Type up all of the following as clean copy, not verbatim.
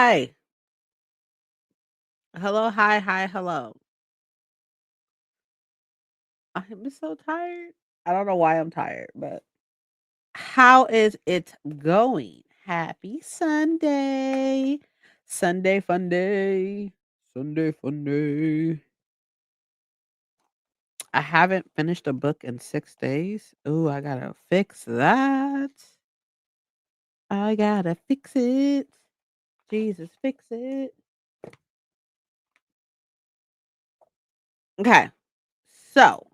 hi. Hello, hi, hi, hello. I'm so tired. I don't know why I'm tired, but how is it going? Happy Sunday. Sunday fun day. Sunday fun day. I haven't finished a book in 6 days. Ooh, I gotta fix that. I gotta fix it. Jesus, fix it. Okay. So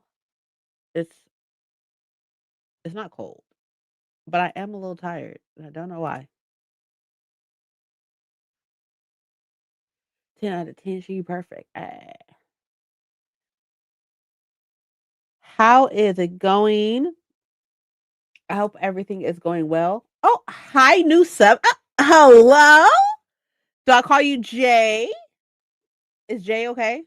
it's it's not cold, but I am a little tired. And I don't know why. 10 out of 10, she perfect. How is it going? I hope everything is going well. Oh, hi, new sub. Hello? Do I call you Jay? Is Jay okay?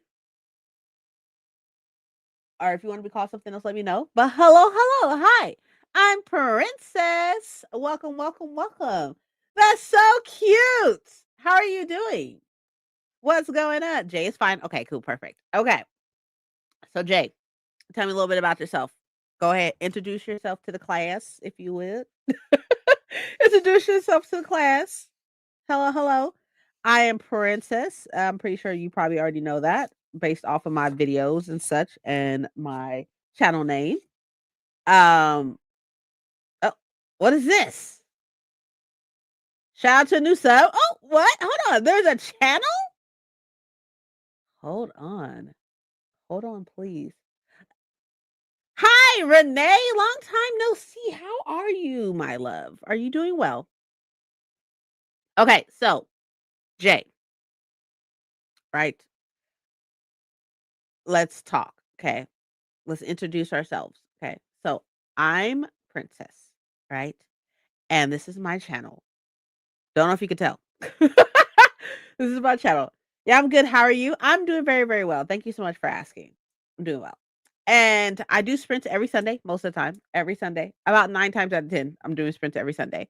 Or if you want to be called something else, let me know. But hello, hello, hi. I'm Princess. Welcome, welcome, welcome. That's so cute. How are you doing? What's going on? Jay is fine. Okay, cool, perfect. Okay. So Jay, tell me a little bit about yourself. Go ahead, introduce yourself to the class, if you would. Introduce yourself to the class. Hello, hello. I am Princess. I'm pretty sure you probably already know that based off of my videos and such and my channel name. Um, oh, what is this? Shout out to a new sub. Oh, what? Hold on. There's a channel? Hold on. Hold on, please. Hi, Renee. Long time no see. How are you, my love? Are you doing well? Okay, so Jay, right? Let's talk. Okay. Let's introduce ourselves. Okay. So I'm Princess, right? And this is my channel. Don't know if you could tell. This is my channel. Yeah, I'm good. How are you? I'm doing very, very well. Thank you so much for asking. I'm doing well. And I do sprints every Sunday, most of the time. Every Sunday. About 9 times out of 10, I'm doing sprints every Sunday.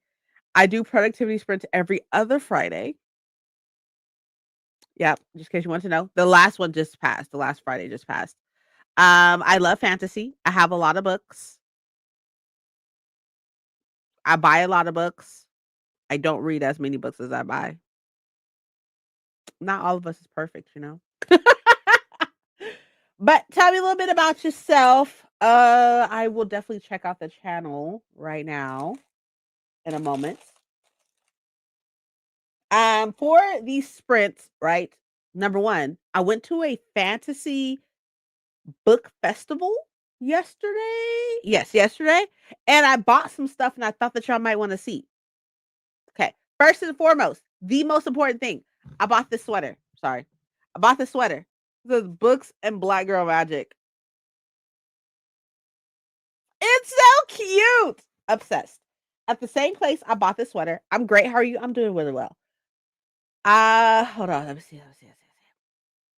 I do productivity sprints every other Friday. Yep, just in case you want to know. The last one just passed. The last Friday just passed. I love fantasy. I have a lot of books. I buy a lot of books. I don't read as many books as I buy. Not all of us is perfect, you know. But tell me a little bit about yourself. I will definitely check out the channel right now in a moment. For these sprints, right? Number one, I went to a fantasy book festival yesterday. Yes, yesterday. And I bought some stuff and I thought that y'all might want to see. Okay. First and foremost, the most important thing, I bought this sweater. Sorry. I bought this sweater. It says books and Black Girl Magic. It's so cute. Obsessed. At the same place I bought this sweater. I'm great. How are you? I'm doing really well. Hold on. Let me see. Let me see.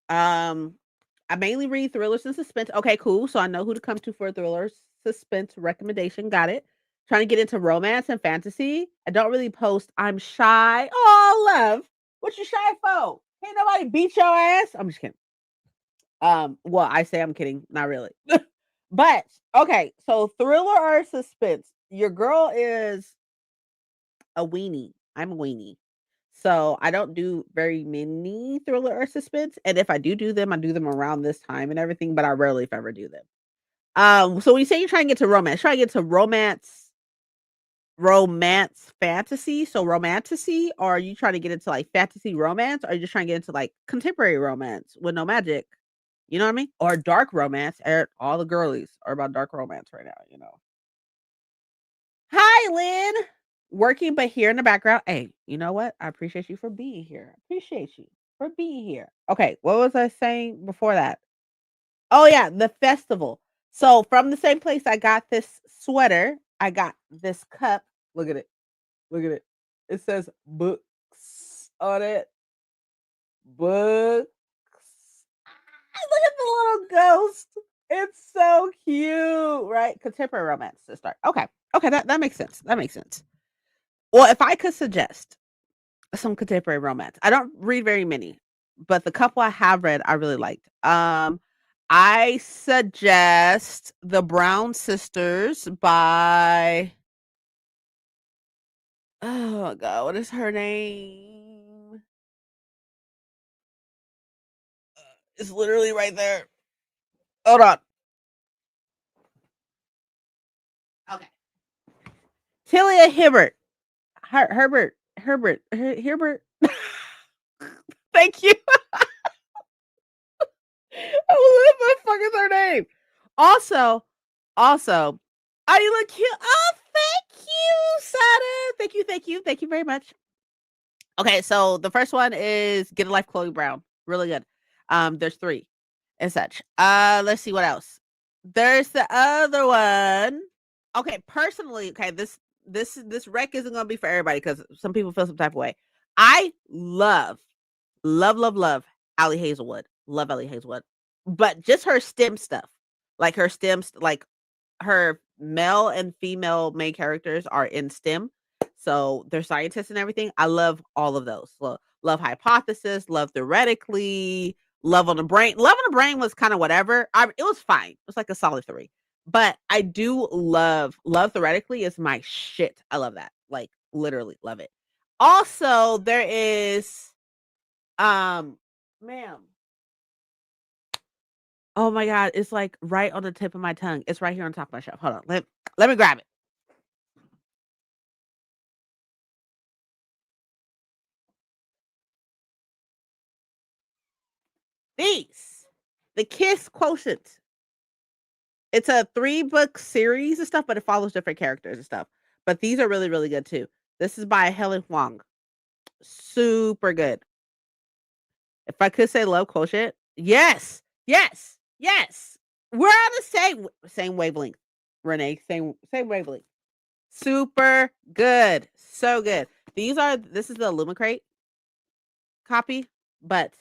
Let me see. I mainly read thrillers and suspense. Okay, cool. So I know who to come to for a thriller suspense recommendation. Got it. Trying to get into romance and fantasy. I don't really post. I'm shy. Oh, love. What you shy for? Can't nobody beat your ass. I'm just kidding. Well, I say I'm kidding. Not really. But okay, so thriller or suspense. Your girl is a weenie. I'm a weenie. So I don't do very many thriller or suspense. And if I do them, I do them around this time and everything, but I rarely if ever do them. So when you say you're trying to get to romance, try to get to romance fantasy. So romantasy, or are you trying to get into like fantasy romance, or are you just trying to get into like contemporary romance with no magic? You know what I mean? Or dark romance. All the girlies are about dark romance right now, you know. Hi, Lynn. Working, but here in the background. Hey, you know what? I appreciate you for being here. I appreciate you for being here. Okay, what was I saying before that? Oh yeah, the festival. So from the same place I got this sweater, I got this cup. Look at it. Look at it. It says books on it. Books. Look at the little ghost. It's so cute, right? Contemporary romance to start. Okay. Okay, that makes sense. That makes sense. Well, if I could suggest some contemporary romance. I don't read very many, but the couple I have read, I really liked. I suggest The Brown Sisters by oh god, what is her name? It's literally right there. Hold on. Okay. Tilia Hibbert. Herbert. Thank you. What the fuck is her name? Also, oh, you look cute. Oh, thank you, Sada. Thank you very much. Okay, so the first one is Get a Life, Chloe Brown. Really good. There's 3 and such. Let's see what else. There's the other one. Okay, personally, okay, this rec isn't gonna be for everybody because some people feel some type of way. I love Allie Hazelwood. Love Allie Hazelwood. But just her STEM stuff. Like her STEM, like her male and female main characters are in STEM. So they're scientists and everything. I love all of those. Love Hypothesis, love Theoretically, Love on the Brain. Love on the Brain was kind of whatever. It was fine. It was like a solid 3. But I do love Theoretically is my shit. I love that. Like literally love it. Also, there is ma'am. Oh my god, it's like right on the tip of my tongue. It's right here on top of my shelf. Hold on. Let me grab it. These. The Kiss Quotient. It's a 3-book series and stuff, but it follows different characters and stuff. But these are really, really good too. This is by Helen Huang. Super good. If I could say love quotient, yes, yes, yes. We're on the same wavelength, Renee. Same wavelength. Super good, so good. This is the Illumicrate copy, but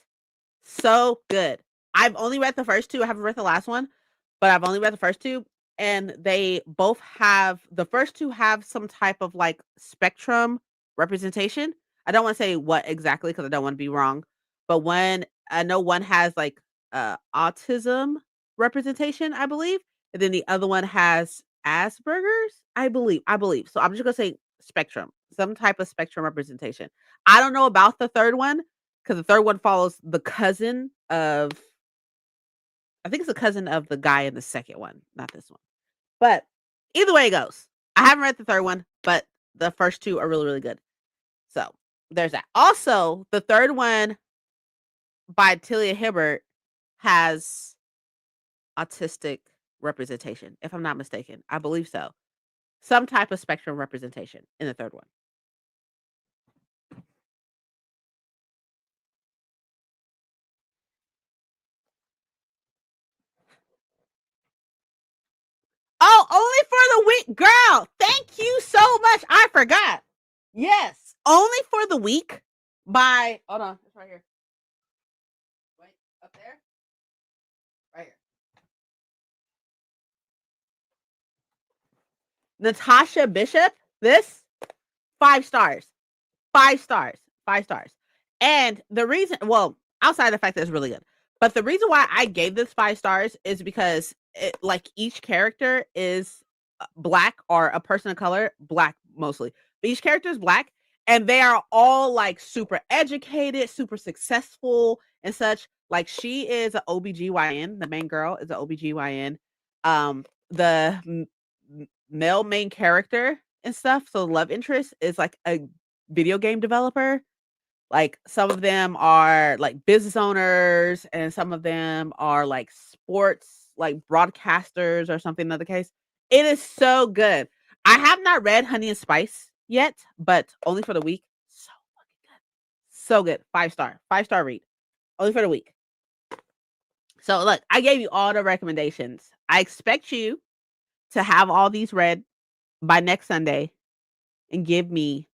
so good. I've only read the first 2. I haven't read the last one, but I've only read the first 2, and they both have the first 2 have some type of like spectrum representation. I don't want to say what exactly because I don't want to be wrong, but when I know one has like autism representation, I believe, and then the other one has Asperger's, I believe. So I'm just gonna say spectrum, some type of spectrum representation. I don't know about the third one because the third one follows the cousin of I think it's a cousin of the guy in the second one, not this one. But either way it goes. I haven't read the third one, but the first 2 are really, really good. So there's that. Also, the third one by Tilia Hibbert has autistic representation, if I'm not mistaken. I believe so. Some type of spectrum representation in the third one. Oh, only for the week. Girl, thank you so much. I forgot. Yes. Only for the week by hold on, it's right here. Wait, up there? Right here. Natasha Bishop. This 5 stars. 5 stars. 5 stars. And the reason well, outside the fact that it's really good. But the reason why I gave this 5 stars is because like each character is black or a person of color, black mostly. But each character is black and they are all like super educated, super successful and such. Like she is an OBGYN, the main girl is an OBGYN. The male main character and stuff, so the love interest is like a video game developer. Like some of them are like business owners and some of them are like sports, like broadcasters or something in the case. It is so good. I have not read Honey and Spice yet, but only for the week. So fucking good. So good. 5 star. 5 star read. Only for the week. So look, I gave you all the recommendations. I expect you to have all these read by next Sunday and give me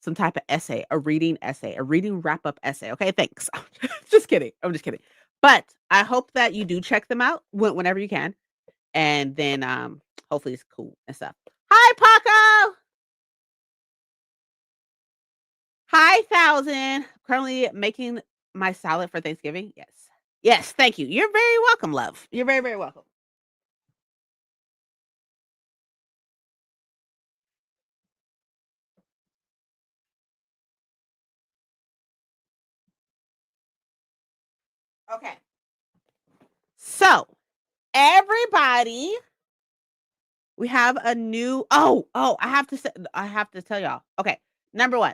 some type of essay, a reading essay, a reading wrap up essay. Okay, thanks. Just kidding. I'm just kidding. But I hope that you do check them out whenever you can. And then hopefully it's cool and stuff. Hi, Paco. Hi, 1,000. Currently making my salad for Thanksgiving. Yes. Yes, thank you. You're very welcome, love. You're very, very welcome. Okay. So, everybody, we have a new I have to tell y'all. Okay. Number 1.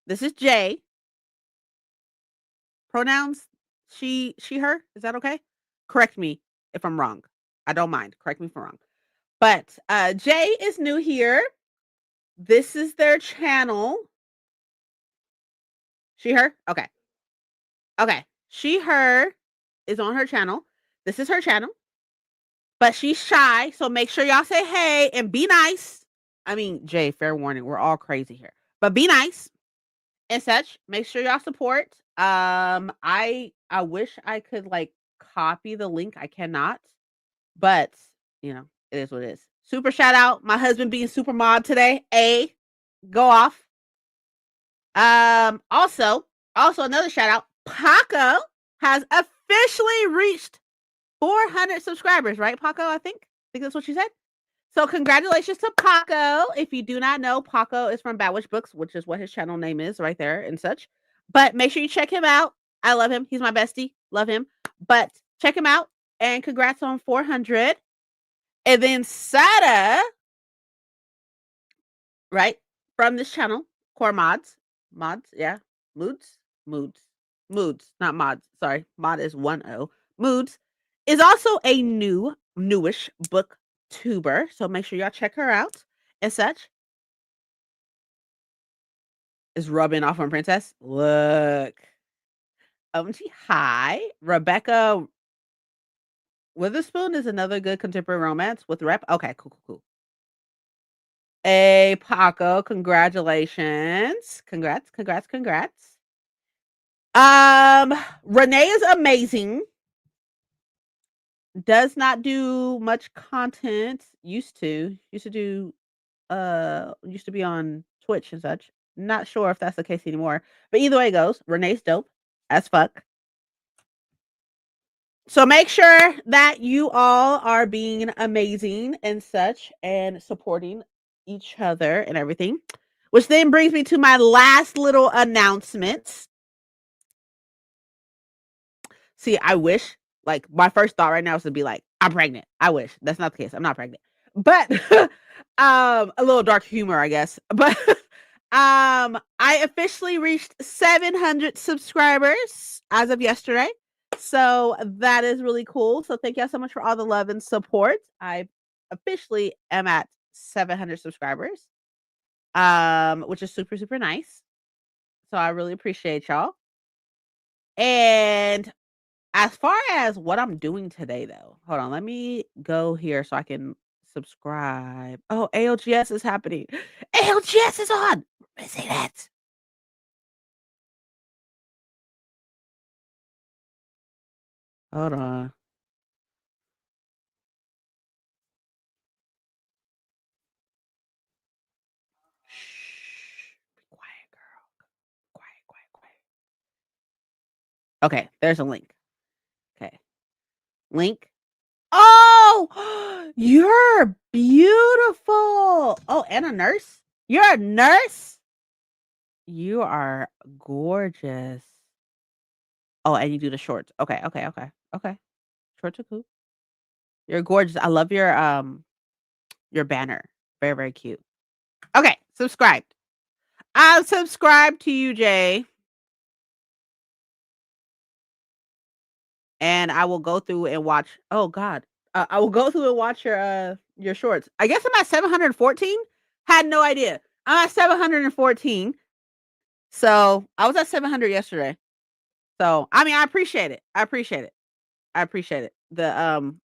This is Jay. Pronouns she, her. Is that okay? Correct me if I'm wrong. I don't mind. Correct me if I'm wrong. But Jay is new here. This is their channel. She, her? Okay. Okay. She, her is on her channel. This is her channel, but she's shy. So make sure y'all say hey and be nice. I mean, Jay, fair warning, we're all crazy here, but be nice and such. Make sure y'all support. I wish I could like copy the link. I cannot, but it is what it is. Super shout out my husband being super mod today. Go off. Also another shout out. Paco has officially reached 400 subscribers, right, Paco? I think that's what she said. So congratulations to Paco. If you do not know, Paco is from Bad Witch Books, which is what his channel name is right there and such. But make sure you check him out. I love him. He's my bestie. Love him. But check him out and congrats on 400. And then Sada, right, from this channel, Core Mods, yeah, Moods, Moods, not Mods. Sorry, Mod is 1-0. Moods is also a newish booktuber. So make sure y'all check her out and such. Is rubbing off on Princess. Look. OMG, hi. Rebecca Witherspoon is another good contemporary romance with rep. Okay, cool. Hey, Paco, congratulations. Congrats. Renee is amazing. Does not do much content. Used to be on Twitch and such. Not sure if that's the case anymore. But either way it goes, Renee's dope as fuck. So make sure that you all are being amazing and such and supporting each other and everything. Which then brings me to my last little announcements. See, I wish, like, my first thought right now is to be like, I'm pregnant. I wish. That's not the case. I'm not pregnant. But a little dark humor, I guess. But I officially reached 700 subscribers as of yesterday. So that is really cool. So thank y'all so much for all the love and support. I officially am at 700 subscribers. Which is super, super nice. So I really appreciate y'all. And as far as what I'm doing today, though, hold on, let me go here so I can subscribe. Oh, ALGS is happening. ALGS is on. Missing it. Hold on. Shh. Be quiet, girl. Quiet. Okay, there's a link. Okay. Link. Oh, you're beautiful. Oh, and a nurse? You're a nurse? You are gorgeous. Oh, and you do the shorts. Okay. Shorts are cool. You're gorgeous. I love your banner. Very, very cute. Okay, subscribed. I'm subscribed to you, Jay. And I will go through and watch. Oh God, I will go through and watch your shorts. I guess I'm at 714. Had no idea. I'm at 714. So I was at 700 yesterday. So I mean, I appreciate it. The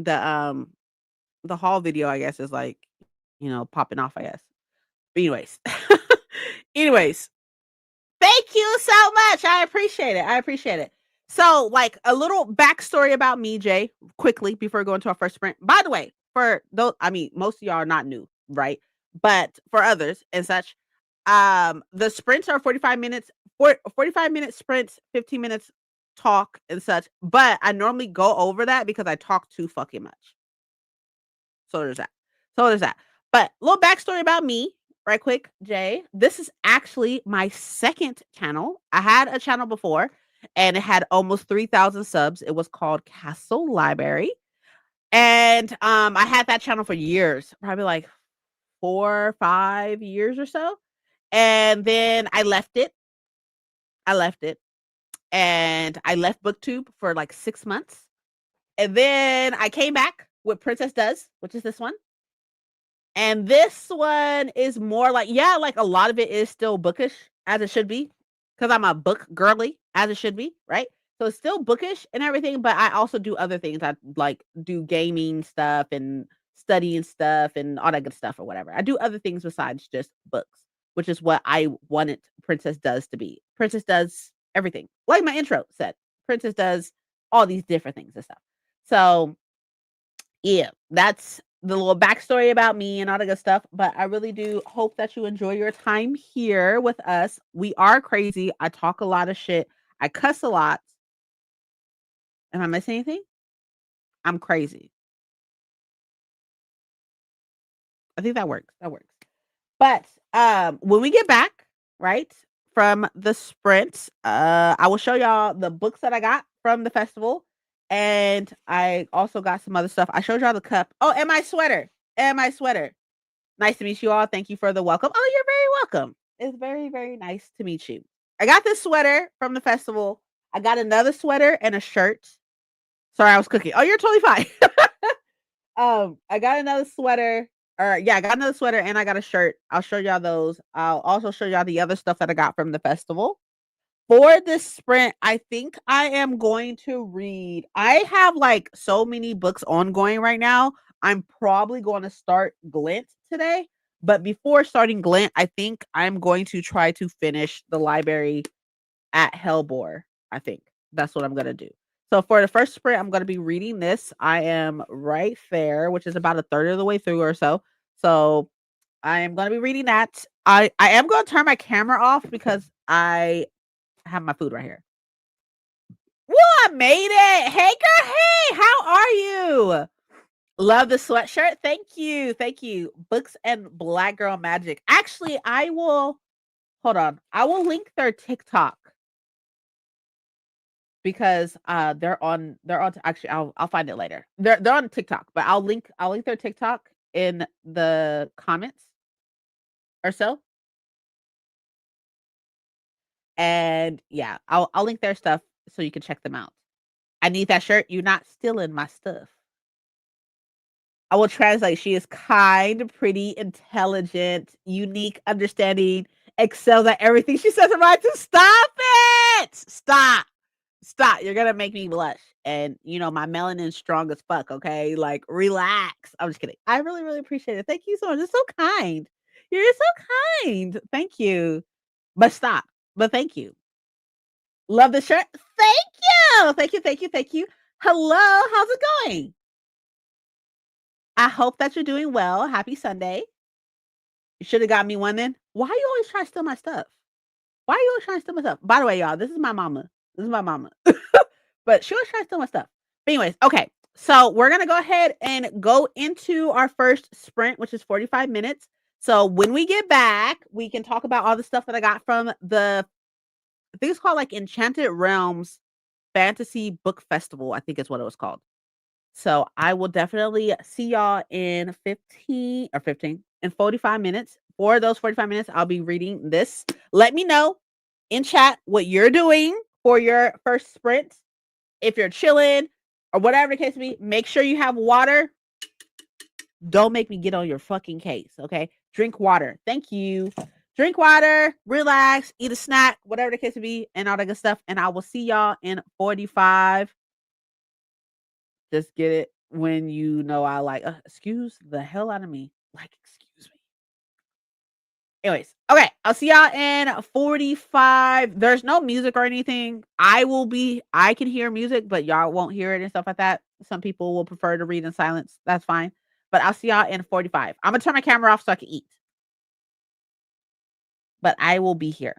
the haul video, I guess, is like, popping off, I guess. But anyways, thank you so much. I appreciate it. So, like a little backstory about me, Jay, quickly before we go into our first sprint. By the way, for those, I mean, most of y'all are not new, right? But for others and such, The sprints are 45 minutes, 45-minute sprints, 15 minutes talk and such, but I normally go over that because I talk too fucking much. So there's that. So there's that. But little backstory about me, right quick, Jay. This is actually my second channel. I had a channel before and it had almost 3,000 subs. It was called Castle Library. And I had that channel for years, probably like 4 or 5 years or so. And then I left it. I left it. And I left BookTube for like 6 months. And then I came back with Princess Does, which is this one. And this one is more like, yeah, like a lot of it is still bookish as it should be, because I'm a book girly as it should be, right? So it's still bookish and everything, but I also do other things. I like do gaming stuff and studying stuff and all that good stuff or whatever. I do other things besides just books, which is what I wanted Princess Does to be. Princess does everything. Like my intro said, Princess does all these different things and stuff. So yeah, that's the little backstory about me and all the good stuff. But I really do hope that you enjoy your time here with us. We are crazy. I talk a lot of shit. I cuss a lot. Am I missing anything? I'm crazy. I think that works. That works. But when we get back, right, from the sprint, I will show y'all the books that I got from the festival. And I also got some other stuff. I showed y'all the cup. Oh, and my sweater. And my sweater. Nice to meet you all. Thank you for the welcome. Oh, you're very welcome. It's very, very nice to meet you. I got this sweater from the festival. I got another sweater and a shirt. Sorry, I was cooking. Oh, you're totally fine. I got another sweater. Or yeah, I got another sweater and I got a shirt. I'll show y'all those. I'll also show y'all the other stuff that I got from the festival. For this sprint, I think I am going to read. I have like so many books ongoing right now. I'm probably going to start Glint today. But before starting Glint, I think I'm going to try to finish the library at Hellbore. I think that's what I'm going to do. So for the first sprint, I'm going to be reading this. I am right there, which is about a third of the way through or so. So I am going to be reading that. I am going to turn my camera off because I have my food right here. Woo, I made it. Hey, girl. Hey, how are you? Love the sweatshirt. Thank you. Thank you. Books and Black Girl Magic. Actually, I will hold on. I will link their TikTok because they're on actually I'll find it later. They're on TikTok, but I'll link their TikTok in the comments or so. And yeah, I'll link their stuff so you can check them out. I need that shirt. You're not stealing my stuff. I will translate. She is kind, pretty, intelligent, unique, understanding, excels at everything she says about to stop it. Stop. Stop. You're gonna make me blush. And you know, my melanin's strong as fuck, okay? Like, relax. I'm just kidding. I really, really appreciate it. Thank you so much. You're so kind. You're so kind. Thank you. But stop. But thank you. Love the shirt. Thank you. Thank you. Thank you. Thank you. Hello. How's it going? I hope that you're doing well. Happy Sunday. You should have got me one then. Why you always trying to steal my stuff? Why you always trying to steal my stuff? By the way, y'all, this is my mama. This is my mama. But she always tries to steal my stuff. But anyways, okay. So we're gonna go ahead and go into our first sprint, which is 45 minutes. So when we get back, we can talk about all the stuff that I got from the I think it's called like Enchanted Realms Fantasy Book Festival, I think is what it was called. So I will definitely see y'all in 15 in 45 minutes. For those 45 minutes, I'll be reading this. Let me know in chat what you're doing for your first sprint. If you're chilling or whatever the case may be, make sure you have water. Don't make me get on your fucking case, okay? Drink water. Thank you. Drink water, relax, eat a snack, whatever the case may be, and all that good stuff. And I will see y'all in 45. Just get it when you know I like, excuse the hell out of me. Like, excuse me. Anyways, okay, I'll see y'all in 45. There's no music or anything. I can hear music, but y'all won't hear it and stuff like that. Some people will prefer to read in silence. That's fine. But I'll see y'all in 45. I'm gonna turn my camera off so I can eat. but I will be here.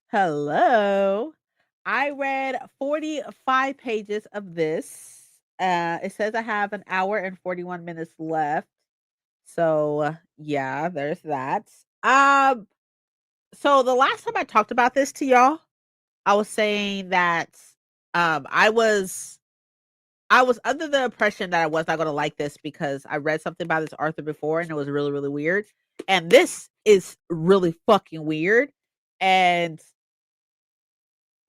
Hello. I read 45 pages of this. It says I have an hour and 41 minutes left. So, yeah, there's that. Um, so the last time I talked about this to y'all, I was saying that um I was I was under the impression that I was not going to like this because I read something about this author before and it was really really weird. And this is really fucking weird. And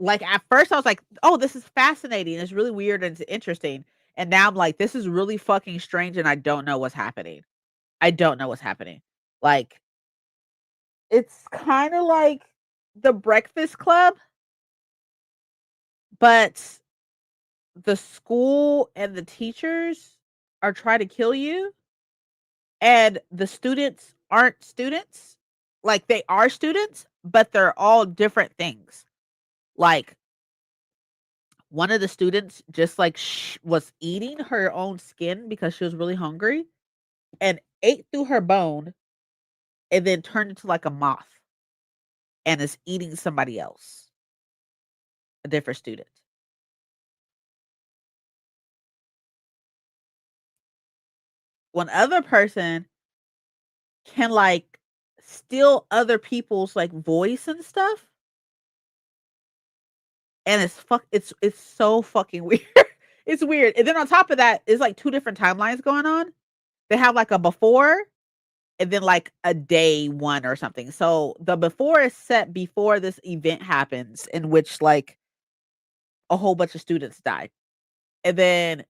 like, at first, I was like, "Oh, this is fascinating. It's really weird and it's interesting." And now I'm like, "This is really fucking strange, and I don't know what's happening. I don't know what's happening." Like, it's kinda like The Breakfast Club, but the school and the teachers are trying to kill you, and the students aren't students. Like, they are students, but they're all different things. Like, one of the students just like was eating her own skin because she was really hungry and ate through her bone and then turned into like a moth and is eating somebody else, a different student. One other person can like steal other people's like voice and stuff, and it's so fucking weird. It's weird. And then on top of that, it's like two different timelines going on. They have like a before and then like a day one or something. So the before is set before this event happens in which like a whole bunch of students died. And then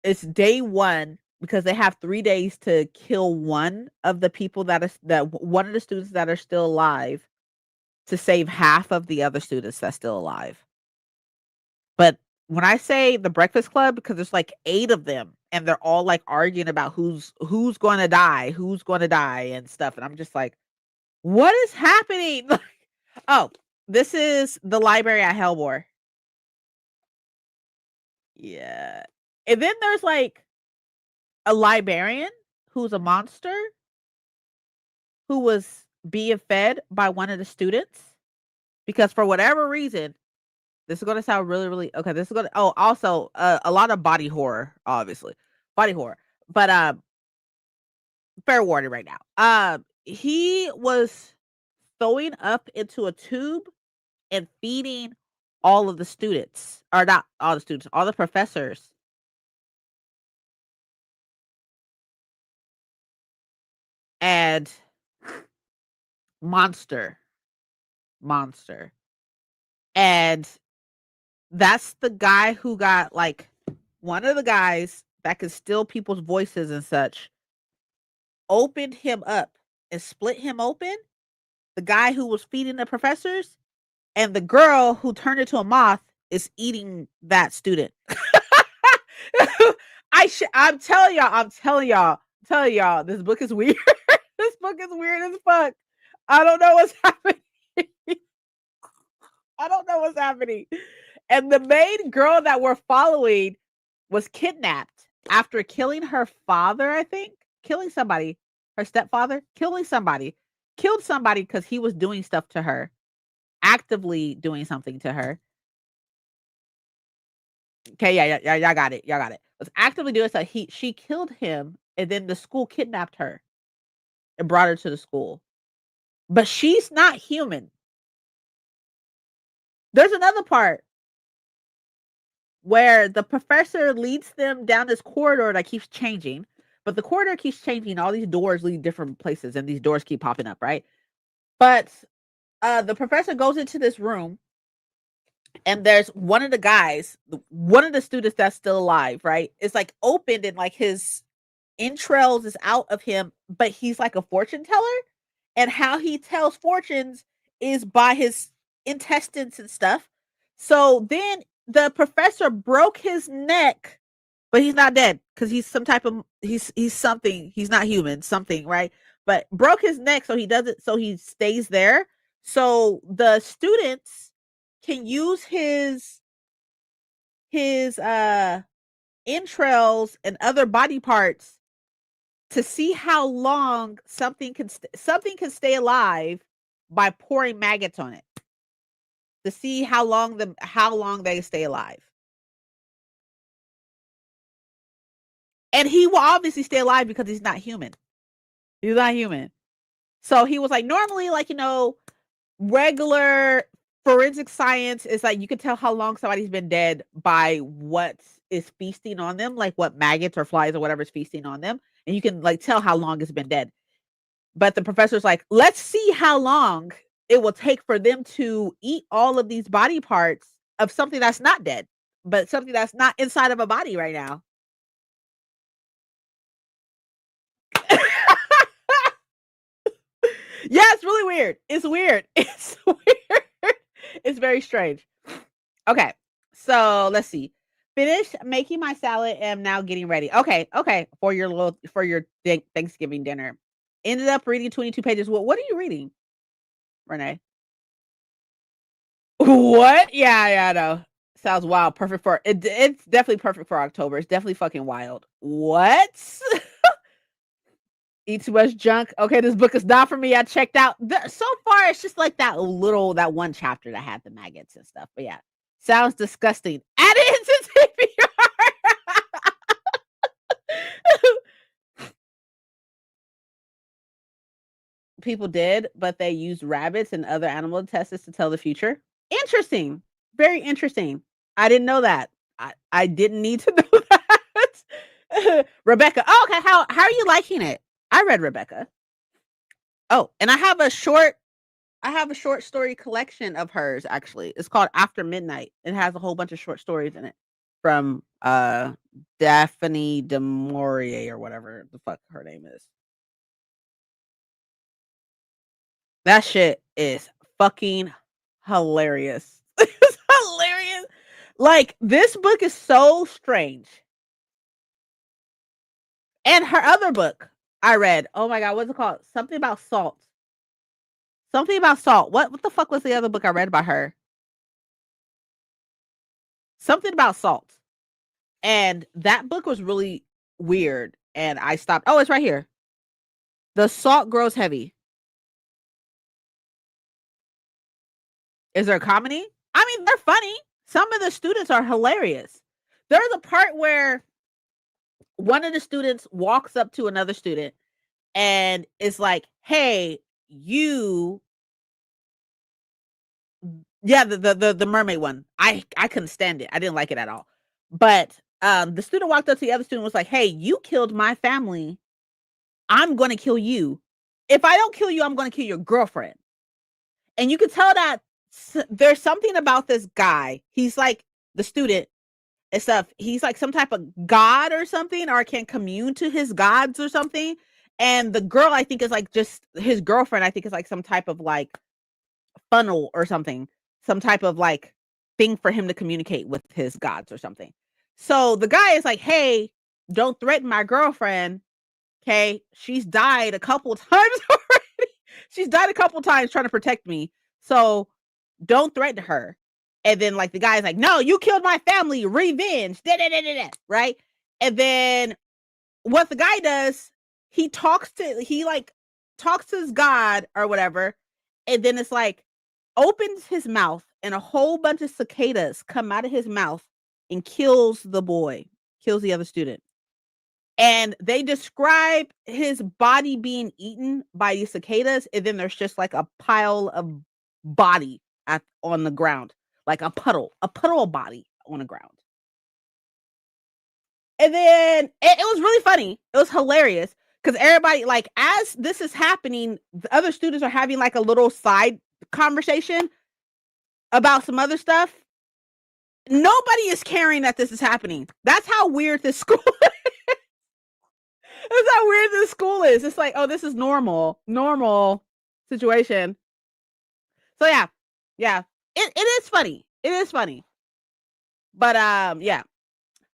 it's day one because they have 3 days to kill one of the people one of the students that are still alive to save half of the other students that's still alive. But when I say the Breakfast Club, because there's like 8 of them and they're all like arguing about who's who's going to die and stuff. And I'm just like, what is happening? Oh, this is the library at Hellbore. Yeah. And then there's like a librarian who's a monster who was being fed by one of the students because for whatever reason, this is going to sound really, really okay. This is going to, oh, also a lot of body horror, obviously. Body horror. But fair warning right now. He was throwing up into a tube and feeding all of the students, or not all the students, all the professors. And monster, monster. And that's the guy who got like one of the guys that could steal people's voices and such opened him up and split him open. The guy who was feeding the professors and the girl who turned into a moth is eating that student. I'm telling y'all, this book is weird. This book is weird as fuck. I don't know what's happening. I don't know what's happening. And the main girl that we're following was kidnapped after killing her father, I think. Killing somebody. Her stepfather. Killing somebody. Killed somebody because he was doing stuff to her. Actively doing something to her. Okay, yeah, y'all got it. Y'all got it. Was actively doing so she killed him and then the school kidnapped her and brought her to the school. But she's not human. There's another part where the professor leads them down this corridor that keeps changing, but the corridor keeps changing. All these doors lead different places, and these doors keep popping up, right? But the professor goes into this room, and there's one of the guys, one of the students that's still alive, right? It's like opened, and like his entrails is out of him, but he's like a fortune teller, and how he tells fortunes is by his intestines and stuff. So then the professor broke his neck, but he's not dead because he's some type of he's something. He's not human, something, right? But broke his neck so he doesn't so he stays there. So the students can use his entrails and other body parts to see how long something can stay alive by pouring maggots on it to see how long they stay alive. And he will obviously stay alive because he's not human. He's not human. So he was like, normally, like, regular forensic science is like you can tell how long somebody's been dead by what is feasting on them, like what maggots or flies or whatever is feasting on them. And you can like tell how long it's been dead. But the professor's like, let's see how long it will take for them to eat all of these body parts of something that's not dead, but something that's not inside of a body right now. Yeah, it's really weird. It's weird. It's weird. It's very strange. Okay. So let's see. Finish making my salad and I'm now getting ready. Okay. For your Thanksgiving dinner. Ended up reading 22 pages. What are you reading, Renee? What? Yeah, I know. Sounds wild. Perfect for it. It's definitely perfect for October. It's definitely fucking wild. What? Eat too much junk. Okay, this book is not for me. I checked out. So far, it's just like that one chapter that had the maggots and stuff. But yeah, sounds disgusting. Add it into TBR. People did, but they used rabbits and other animal tests to tell the future. Interesting. Very interesting. I didn't know that. I didn't need to know that. Rebecca. Oh, okay. How are you liking it? I read Rebecca. Oh, and I have a short story collection of hers actually. It's called After Midnight. It has a whole bunch of short stories in it from Daphne du Maurier or whatever the fuck her name is. That shit is fucking hilarious. It's hilarious. Like this book is so strange. And her other book I read. Oh my god, what's it called? Something about salt. Something about salt. What the fuck was the other book I read by her? Something about salt. And that book was really weird. And I stopped. Oh, it's right here. The Salt Grows Heavy. Is there a comedy? I mean, they're funny. Some of the students are hilarious. There's a part where one of the students walks up to another student and is like, hey, you. Yeah, the mermaid one. I couldn't stand it. I didn't like it at all. But the student walked up to the other student and was like, hey, you killed my family. I'm going to kill you. If I don't kill you, I'm going to kill your girlfriend. And you can tell that there's something about this guy. He's like the student and stuff. He's like some type of god or something, or can commune to his gods or something. And the girl, I think, is like just his girlfriend. I think is like some type of like funnel or something, some type of like thing for him to communicate with his gods or something. So the guy is like, hey, don't threaten my girlfriend. Okay. She's died a couple times already. She's died a couple times trying to protect me. So don't threaten her. And then like the guy's like, no, you killed my family, revenge. Right. And then what the guy does, he talks to his god or whatever. And then it's like opens his mouth and a whole bunch of cicadas come out of his mouth and kills the boy, kills the other student. And they describe his body being eaten by these cicadas, and then there's just like a pile of body on the ground, like a puddle of body on the ground. And then it was really funny. It was hilarious because everybody, like, as this is happening, the other students are having like a little side conversation about some other stuff. Nobody is caring that this is happening. That's how weird this school is. That's how weird this school is. It's like, oh, this is normal situation. So yeah, it is funny. It is funny. But yeah.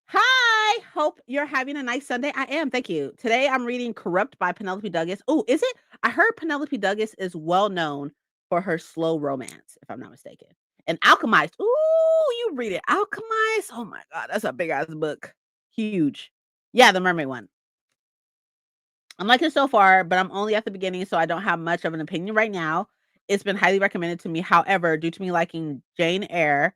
Hi, hope you're having a nice Sunday. I am, thank you. Today I'm reading Corrupt by Penelope Douglas. Oh, is it? I heard Penelope Douglas is well known for her slow romance, if I'm not mistaken. And Alchemized. Ooh, you read it. Alchemized. Oh my god, that's a big ass book. Huge. Yeah, the mermaid one. I'm liking it so far, but I'm only at the beginning, so I don't have much of an opinion right now. it's been highly recommended to me. However, due to me liking Jane Eyre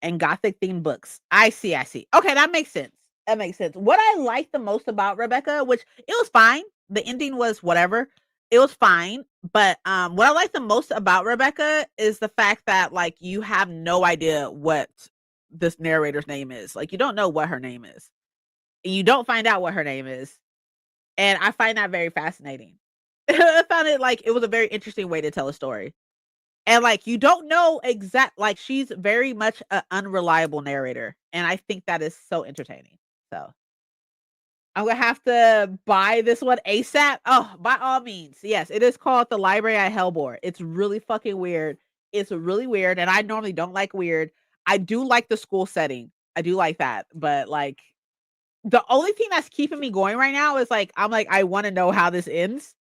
and gothic themed books. I see, I see. Okay, that makes sense. That makes sense. What I like the most about Rebecca, which it was fine. The ending was whatever. It was fine, but what I like the most about Rebecca is the fact that like you have no idea what this narrator's name is. Like you don't know what her name is. And you don't find out what her name is. And I find that very fascinating. I found it like it was a very interesting way to tell a story. And, like, you don't know exact like, she's very much an unreliable narrator, and I think that is so entertaining. So, I'm gonna have to buy this one ASAP. Oh, by all means. Yes, it is called The Library at Hellbore. It's really fucking weird. It's really weird, and I normally don't like weird. I do like the school setting. I do like that, but, like, the only thing that's keeping me going right now is, like, I'm like, I wanna know how this ends.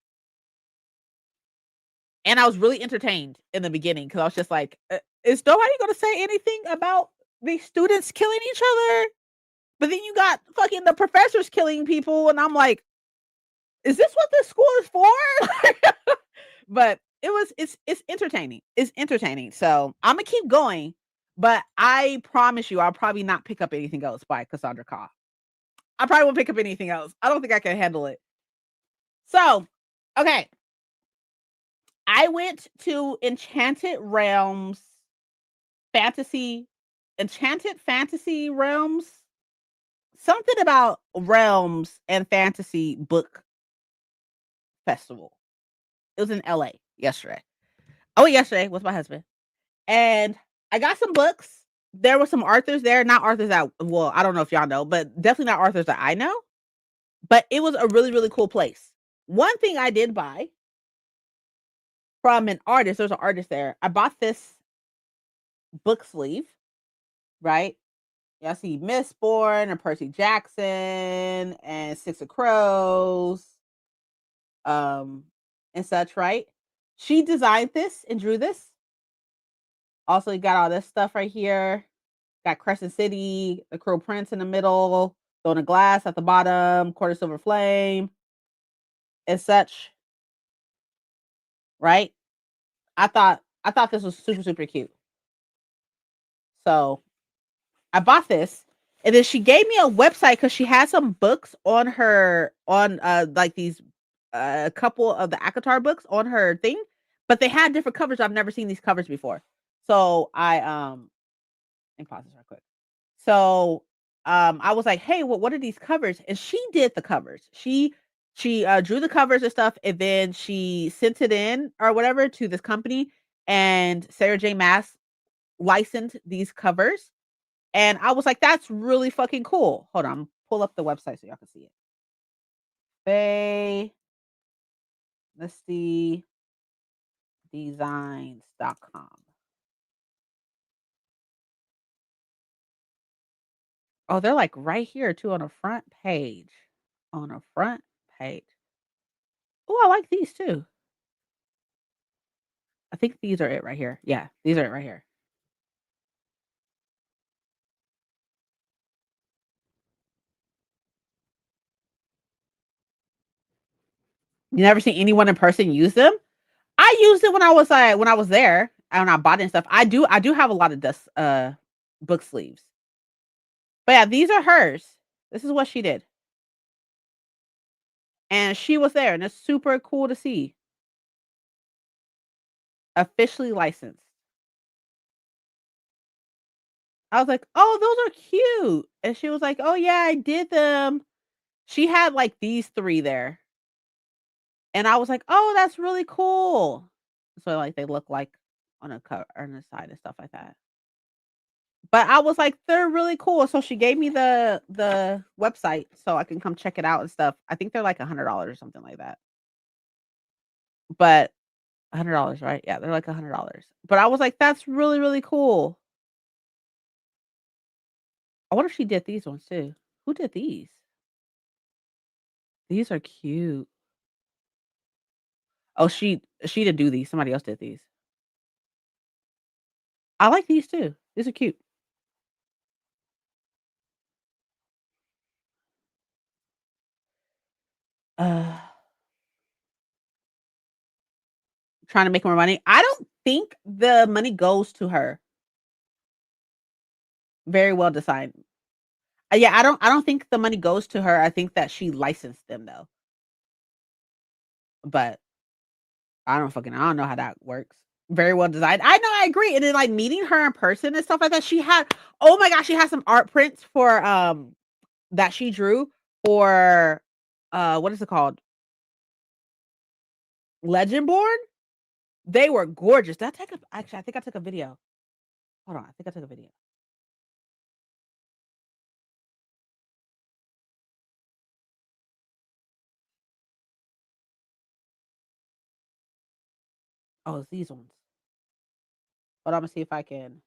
And I was really entertained in the beginning because I was just like, "Is nobody gonna say anything about these students killing each other?" But then you got fucking the professors killing people, and I'm like, "Is this what this school is for?" But it's entertaining. It's entertaining. So I'm gonna keep going, but I promise you, I'll probably not pick up anything else by Cassandra Kah. I probably won't pick up anything else. I don't think I can handle it. So, okay, I went to fantasy Enchanted Fantasy Realms. Something about realms and fantasy book festival. It was in LA yesterday. I went yesterday with my husband. And I got some books. There were some authors there, not authors that well, I don't know if y'all know, but definitely not authors that I know. But it was a really, really cool place. One thing I did buy from an artist, there's an artist there. I bought this book sleeve, right? Yeah, I see Mistborn and Percy Jackson and Six of Crows, um, and such, right? She designed this and drew this. Also, you got all this stuff right here. Got Crescent City, the Crow Prince in the middle, Throne of Glass at the bottom, Quarter Silver Flame, and such, right? I thought this was super, super cute. So I bought this, and then she gave me a website because she had some books on her on like these a couple of the Akatar books on her thing, but they had different covers. I've never seen these covers before. So let me pause this real quick. So I was like, hey, what are these covers? And she did the covers. She drew the covers and stuff, and then she sent it in or whatever to this company, and Sarah J. Mass licensed these covers. And I was like, that's really fucking cool. Hold on, pull up the website so y'all can see it. Faye, let's see, designs.com. Oh, they're like right here too on the front page. On the front page. Oh, I like these too. I think these are it right here. Yeah, these are it right here. You never seen anyone in person use them? I used it when I was there and I bought it and stuff. I do have a lot of dust book sleeves. But yeah, these are hers. This is what she did. And she was there and it's super cool to see. Officially licensed. I was like, "Oh, those are cute." And she was like, "Oh yeah, I did them." She had like these 3 there. And I was like, "Oh, that's really cool." So like they look like on a cover on the side and stuff like that. But I was like, "They're really cool." So she gave me the website so I can come check it out and stuff. I think they're like $100 or something like that. But $100, right? Yeah, they're like $100. But I was like, "That's really, really cool." I wonder if she did these ones too. Who did these? These are cute. Oh, she didn't do these. Somebody else did these. I like these too. These are cute. Uh, trying to make more money. I don't think the money goes to her. Very well designed. Yeah, I don't think the money goes to her. I think that she licensed them though. But I don't know how that works. Very well designed. I know, I agree. And then like meeting her in person and stuff like that, she had oh my gosh, she has some art prints for that she drew for what is it called? Legendborn? They were gorgeous. Did I take a actually I think I took a video. Hold on, I think I took a video. Oh, it's these ones. But I'm gonna see if I can.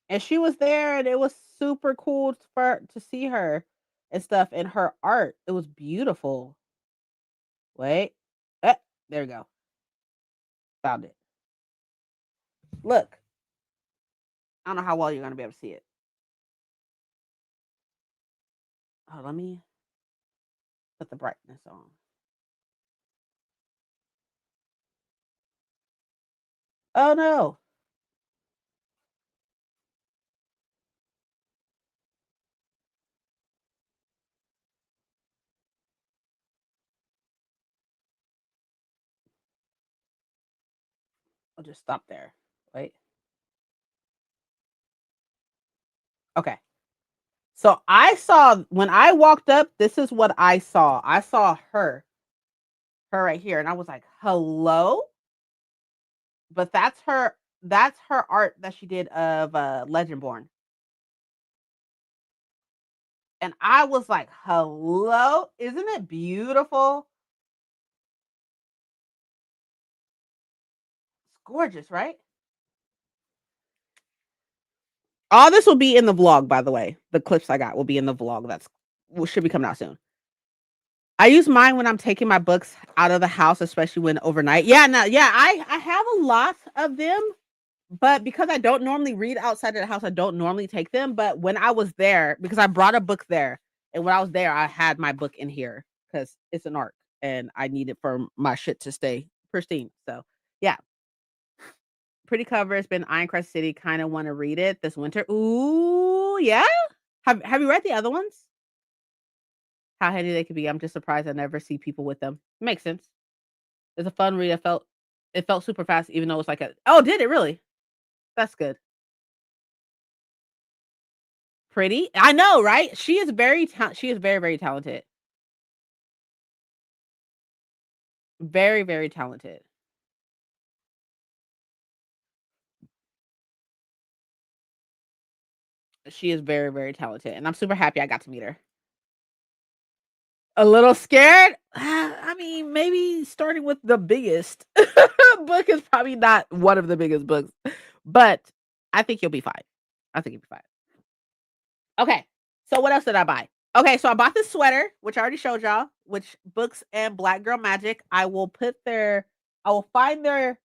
And she was there and it was super cool for to see her and stuff and her art. It was beautiful. Wait. There we go. Found it. Look. I don't know how well you're gonna be able to see it. Oh, let me put the brightness on. Oh no. I'll just stop there. Wait. Okay. So I saw when I walked up, this is what I saw. I saw her right here, and I was like, hello? But that's her art that she did of Legendborn. And I was like, hello? Isn't it beautiful? It's gorgeous, right? All this will be in the vlog, by the way. The clips I got will be in the vlog. Should be coming out soon. I use mine when I'm taking my books out of the house, especially when overnight. Yeah, no, yeah, I have a lot of them, but because I don't normally read outside of the house, I don't normally take them. But when I was there, because I brought a book there, and when I was there, I had my book in here because it's an art and I need it for my shit to stay pristine. So yeah, pretty cover. It's been Ironcrest City. Kind of want to read it this winter. Ooh, yeah. Have you read the other ones? How handy they could be. I'm just surprised I never see people with them. Makes sense. It's a fun read. It felt super fast, even though it's like a oh, did it really? That's good. Pretty. I know, right? She is very, very talented. Very, very talented. She is very, very talented, and I'm super happy I got to meet her. A little scared? I mean, maybe starting with the biggest book is probably not one of the biggest books, but I think you'll be fine. I think you'll be fine. Okay. So what else did I buy? Okay, so I bought this sweater, which I already showed y'all, which Books and Black Girl Magic. I will find their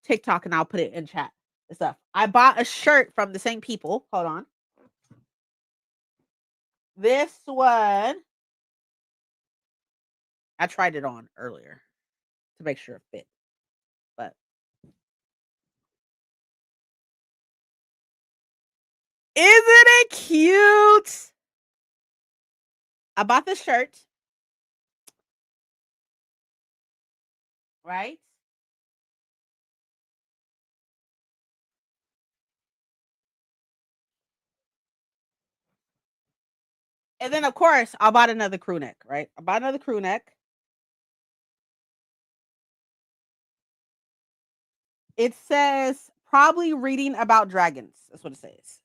TikTok and I'll put it in chat and stuff. I bought a shirt from the same people. Hold on. This one, I tried it on earlier to make sure it fit. But isn't it cute? I bought this shirt, right? And then of course I bought another crew neck, right? I bought another crew neck. It says probably reading about dragons. That's what it says.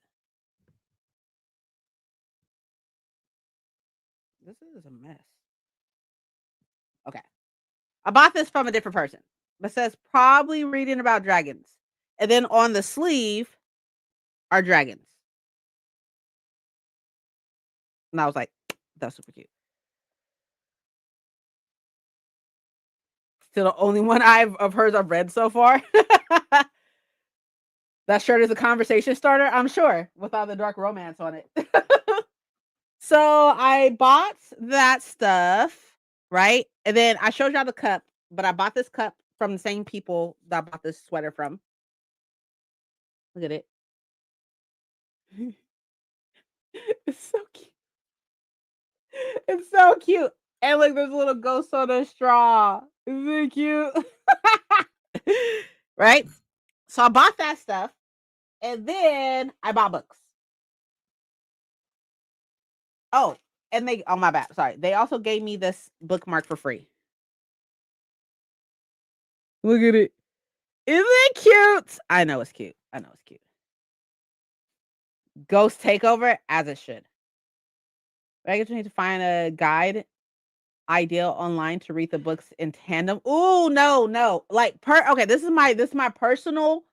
This is a mess. Okay. I bought this from a different person. It says probably reading about dragons. And then on the sleeve are dragons. And I was like, that's super cute. Still the only one of hers I've read so far. That shirt is a conversation starter, I'm sure, without the dark romance on it. So I bought that stuff. right? And then I showed y'all the cup, but I bought this cup from the same people that I bought this sweater from. Look at it. It's so cute. It's so cute. And look, there's a little ghost on the straw. Isn't it cute? Right? So I bought that stuff. And then I bought books. Oh, and they, oh, my bad. Sorry. They also gave me this bookmark for free. Look at it. Isn't it cute? I know it's cute. I know it's cute. Ghost Takeover, as it should. I guess we need to find a guide ideal online to read the books in tandem. Oh, no. Like, okay, this is my personal,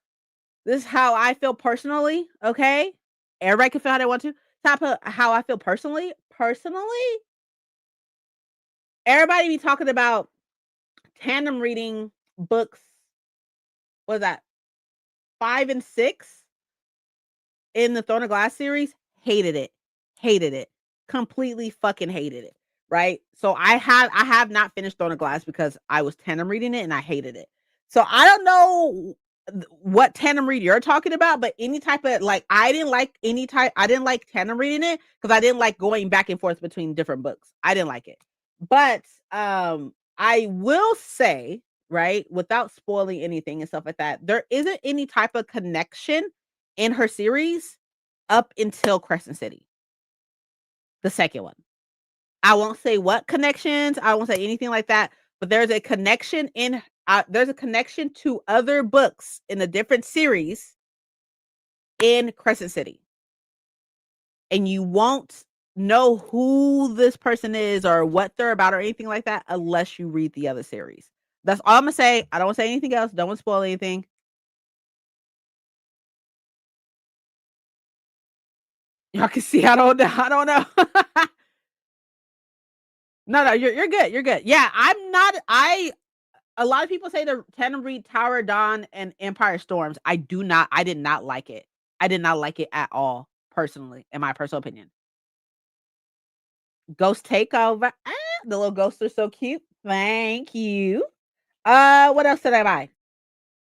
this is how I feel personally, okay? Everybody can feel how they want to. Top of how I feel personally. Everybody be talking about tandem reading books. What was that? 5 and 6 in the Throne of Glass series. Hated it. Completely fucking hated it. Right? So I have not finished Throne of Glass because I was tandem reading it and I hated it. So I don't know what tandem read you're talking about, but any type of, like, I didn't like tandem reading it because I didn't like going back and forth between different books. I didn't like it. But I will say, right, without spoiling anything and stuff like that, there isn't any type of connection in her series up until Crescent City, the second one. I won't say what connections, I won't say anything like that, but there's a connection to other books in a different series in Crescent City. And you won't know who this person is or what they're about or anything like that unless you read the other series. That's all I'm gonna say. I don't want to say anything else. Don't want to spoil anything. Y'all can see I don't know. No, you're good. You're good. Yeah, I'm not. A lot of people say to tandem read Tower of Dawn and Empire Storms. I did not like it. I did not like it at all, personally, in my personal opinion. Ghost Takeover. The little ghosts are so cute. Thank you. What else did I buy?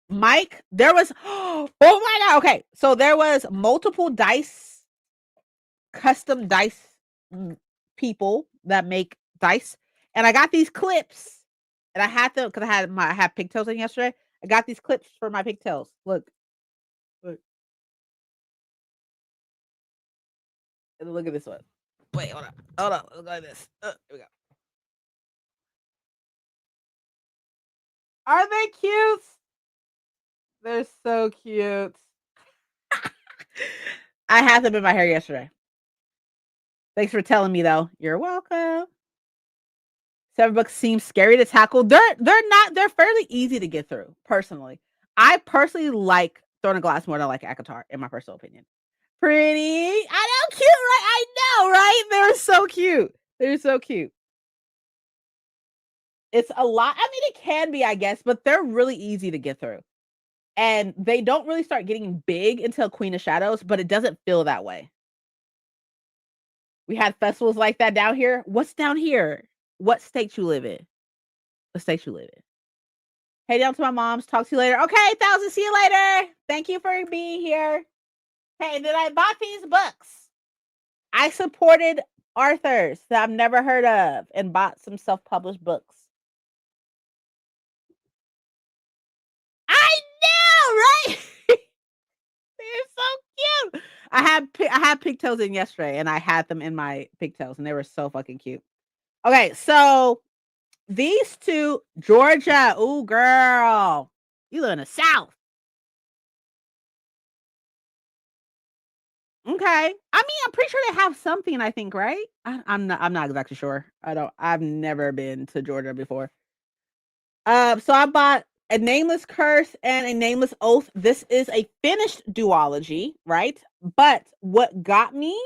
Mike, there was oh my god, okay. So there was multiple custom dice people that make dice. And I got these clips. And I had them because I had pigtails in yesterday. I got these clips for my pigtails. Look. And look at this one. Wait, hold on. Look at this. Here we go. Are they cute? They're so cute. I had them in my hair yesterday. Thanks for telling me, though. You're welcome. 7 books seem scary to tackle. They're not. They're fairly easy to get through. Personally, I personally like Throne of Glass more than I like ACOTAR, in my personal opinion. Pretty. I know, cute, right? I know, right? They're so cute. They're so cute. It's a lot. I mean, it can be, I guess, but they're really easy to get through. And they don't really start getting big until Queen of Shadows, but it doesn't feel that way. We had festivals like that down here. What's down here? What state you live in? What state you live in? Hey, down to my mom's. Talk to you later. Okay, 1,000. See you later. Thank you for being here. Hey, then I bought these books. I supported authors that I've never heard of and bought some self-published books. I know, right? They're so cute. I had pigtails in yesterday, and I had them in my pigtails, and they were so fucking cute. Okay, so these two, Georgia. Ooh, girl, you live in the South. Okay, I mean, I'm pretty sure they have something. I think, right? I'm not. I'm not exactly sure. I don't. I've never been to Georgia before. So I bought a Nameless Curse and a Nameless Oath. This is a finished duology, right? But what got me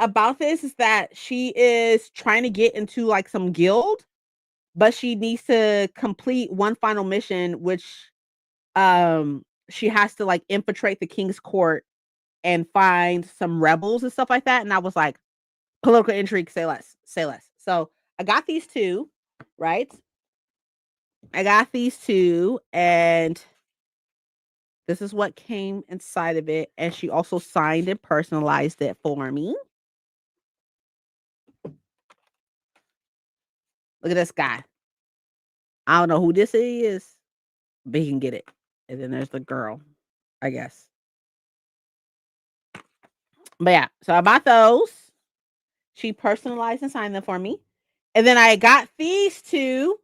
about this is that she is trying to get into like some guild, but she needs to complete one final mission, which she has to like infiltrate the king's court and find some rebels and stuff like that. And I was like, political intrigue, say less. So I got these two. right? I got these two, and this is what came inside of it. And she also signed and personalized it for me. Look at this guy. I don't know who this is, but he can get it. And then there's the girl, I guess. But yeah, so I bought those. She personalized and signed them for me. And then I got these two,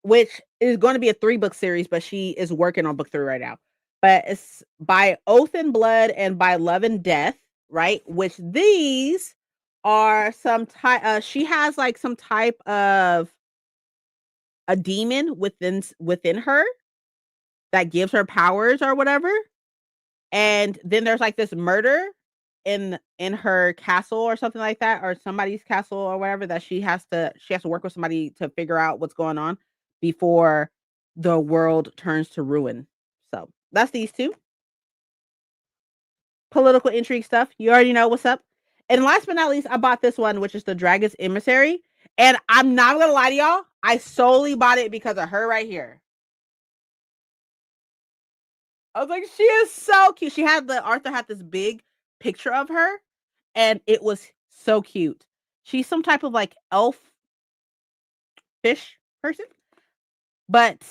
which is going to be a 3-book series, but she is working on book 3 right now. But it's by Oath and Blood and by Love and Death, right? Which these are some type. She has like some type of a demon within her that gives her powers or whatever. And then there's like this murder in her castle or something like that, or somebody's castle or whatever, that she has to work with somebody to figure out what's going on before the world turns to ruin. So that's these two. Political intrigue stuff. You already know what's up. And last but not least, I bought this one, which is the Dragon's Emissary. And I'm not gonna lie to y'all, I solely bought it because of her right here. I was like, she is so cute. Arthur had this big picture of her, and it was so cute. She's some type of like elf fish person, but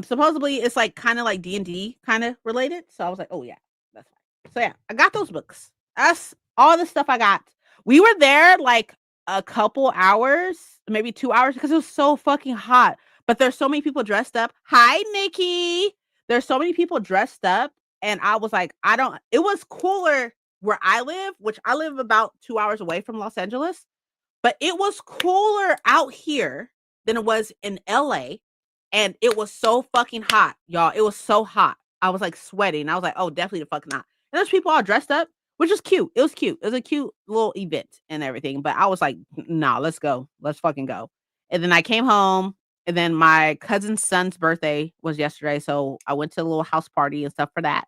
supposedly it's like kind of like D&D kind of related. So I was like, oh yeah, that's fine. So yeah, I got those books. That's all the stuff I got. We were there like a couple hours, maybe 2 hours, because it was so fucking hot. But there's so many people dressed up. Hi, Nikki. There's so many people dressed up, and I was like, it was cooler where I live, which I live about 2 hours away from Los Angeles, but it was cooler out here than it was in LA, and it was so fucking hot, y'all. It was so hot. I was like sweating. I was like, oh, definitely the fuck not. And there's people all dressed up, which is cute. It was cute. It was a cute little event and everything. But I was like, nah, let's go. Let's fucking go. And then I came home, and then my cousin's son's birthday was yesterday. So I went to a little house party and stuff for that.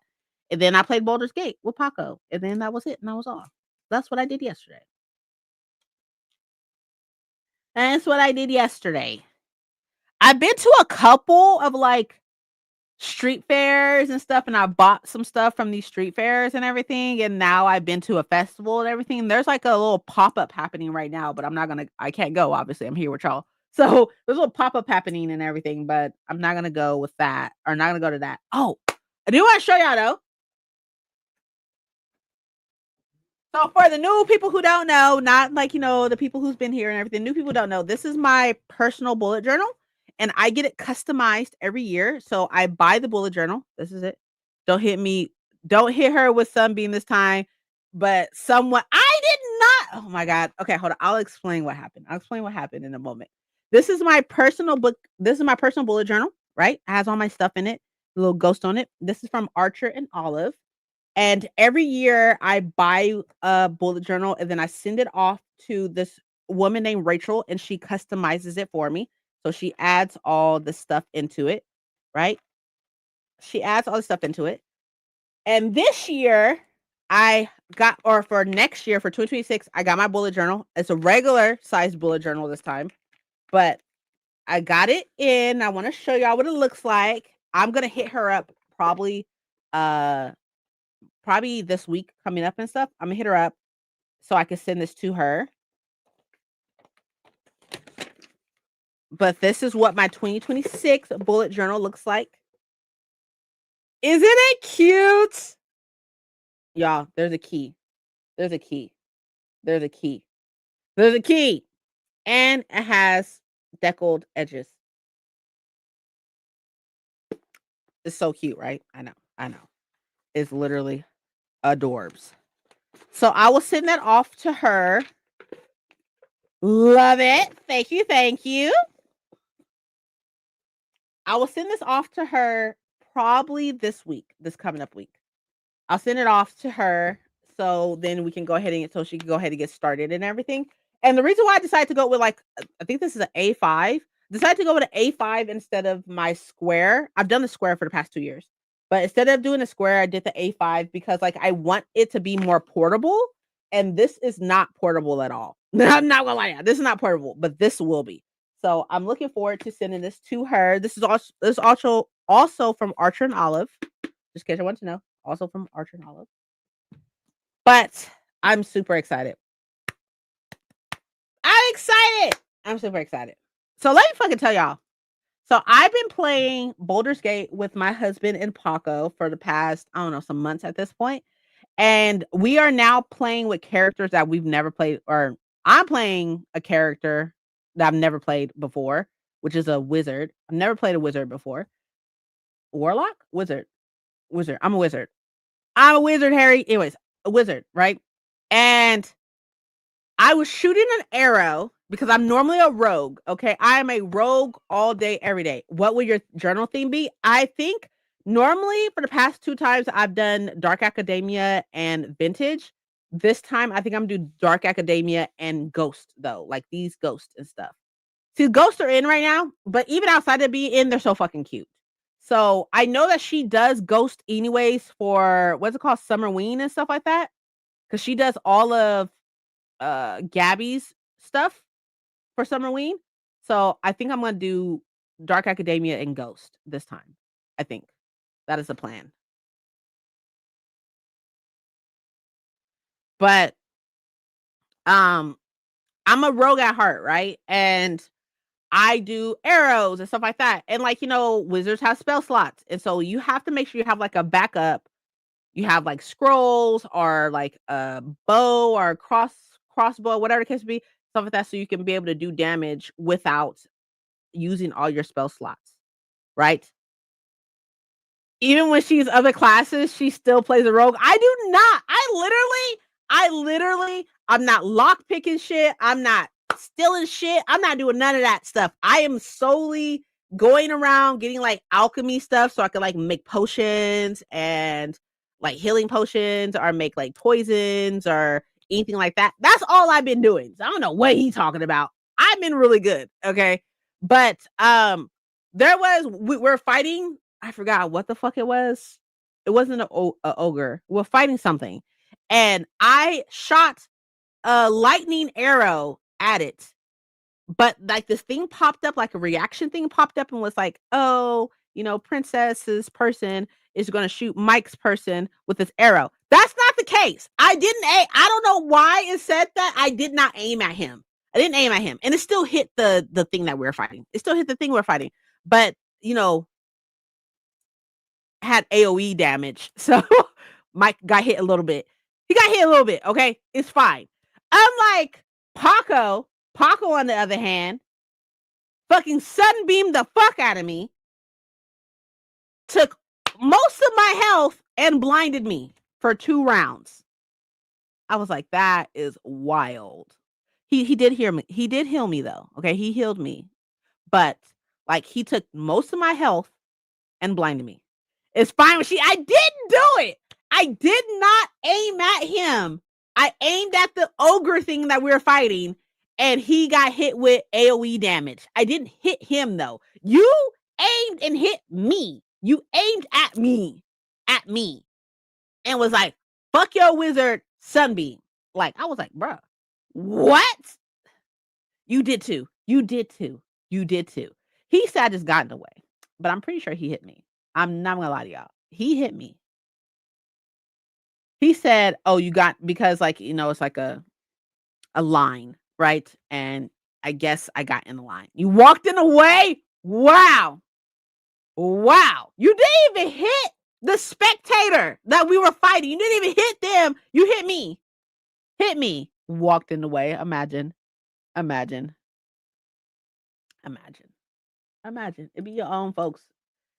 And then I played Baldur's Gate with Paco. And then that was it. And that was all. That's what I did yesterday. And that's what I did yesterday. I've been to a couple of like street fairs and stuff, and I bought some stuff from these street fairs and everything. And now I've been to a festival and everything. There's like a little pop-up happening right now, but I can't go. Obviously, I'm here with y'all. So there's a little pop-up happening and everything, but I'm not gonna go with that, or not gonna go to that. Oh, I do want to show y'all though. So for the new people who don't know, not like, the people who's been here and everything, new people don't know, this is my personal bullet journal, and I get it customized every year. So I buy the bullet journal. This is it. Don't hit me. Don't hit her with Sunbeam this time. But someone, I did not. Oh my God. Okay, hold on. I'll explain what happened. I'll explain what happened in a moment. This is my personal book. This is my personal bullet journal, right? It has all my stuff in it, a little ghost on it. This is from Archer and Olive. And every year I buy a bullet journal, and then I send it off to this woman named Rachel, and she customizes it for me. So she adds all the stuff into it, right? She adds all the stuff into it. And this year for next year, for 2026, I got my bullet journal. It's a regular sized bullet journal this time, but I got it in. I want to show y'all what it looks like. I'm going to hit her up uh probably this week coming up and stuff. I'm gonna hit her up so I can send this to her. But this is what my 2026 bullet journal looks like. Isn't it cute? Y'all, there's a key. There's a key. There's a key. There's a key. And it has deckled edges. It's so cute, right? I know. I know. It's literally adorbs. So I will send that off to her. Love it. Thank you. Thank you. I will send this off to her probably this coming up week. I'll send it off to her, so then we can go ahead so she can go ahead and get started and everything. And the reason why I decided to go with I think this is an A5. Decided to go with an A5 instead of my square. I've done the square for the past 2 years. But instead of doing a square, I did the A5 because I want it to be more portable. And this is not portable at all. I'm not gonna lie, this is not portable, but this will be. So I'm looking forward to sending this to her. This is also from Archer and Olive. Just in case I want to know. Also from Archer and Olive. But I'm super excited. I'm excited. I'm super excited. So let me fucking tell y'all. So I've been playing Baldur's Gate with my husband and Paco for the past, I don't know, some months at this point. And we are now playing with characters that we've never played, or I'm playing a character that I've never played before, which is a wizard. I've never played a wizard before. Warlock? Wizard. Wizard. I'm a wizard. I'm a wizard, Harry. Anyways, a wizard, right? And I was shooting an arrow because I'm normally a rogue. Okay. I am a rogue all day, every day. What would your journal theme be? I think normally for the past 2 times I've done Dark Academia and Vintage. This time I think I'm doing Dark Academia and Ghost, though. Like these ghosts and stuff. See, ghosts are in right now, but even outside of being in, they're so fucking cute. So I know that she does ghost anyways for what's it called? Summerween and stuff like that. Because she does all of Gabby's stuff for Summerween. So I think I'm gonna do Dark Academia and Ghost this time. I think that is the plan. But I'm a rogue at heart, right? And I do arrows and stuff like that. And like, wizards have spell slots. And so you have to make sure you have like a backup. You have like scrolls or like a bow or crossbow, whatever the case may be, stuff like that, so you can be able to do damage without using all your spell slots, right? Even when she's other classes, she still plays a rogue. I do not. I'm not lock picking shit. I'm not stealing shit. I'm not doing none of that stuff. I am solely going around getting like alchemy stuff so I can like make potions and like healing potions or make like poisons or anything like that. That's all I've been doing. So I don't know what he's talking about. I've been really good. Okay. But we're fighting. I forgot what the fuck it was. It wasn't a ogre. We're fighting something, and I shot a lightning arrow at it. But like this thing popped up, like a reaction thing popped up and was like, "Oh, Princess's person is going to shoot Mike's person with this arrow." That's not the case. I didn't aim. I don't know why it said that. I did not aim at him. I didn't aim at him, and it still hit the thing that we were fighting. It still hit the thing we we're fighting, but had AoE damage. So Mike got hit a little bit. He got hit a little bit. Okay, it's fine. Unlike Paco, on the other hand, fucking sunbeamed the fuck out of me, took most of my health, and blinded me for 2 rounds. I was like, that is wild. He did hear me. He did heal me though. Okay, he healed me, but like he took most of my health and blinded me. It's fine with I didn't do it. I did not aim at him. I aimed at the ogre thing that we were fighting, and he got hit with AoE damage. I didn't hit him though. You aimed and hit me. You aimed at me. And was like, fuck your wizard, sunbeam. Like, I was like, bruh, what? You did too. He said I just got in the way, but I'm pretty sure he hit me. I'm not gonna lie to y'all. He hit me. He said, "Oh, you got," because like, it's like a line, right? And I guess I got in the line. You walked in the way? Wow. You didn't even hit the spectator that we were fighting. You didn't even hit them. You hit me. Walked in the way. Imagine. It be your own folks.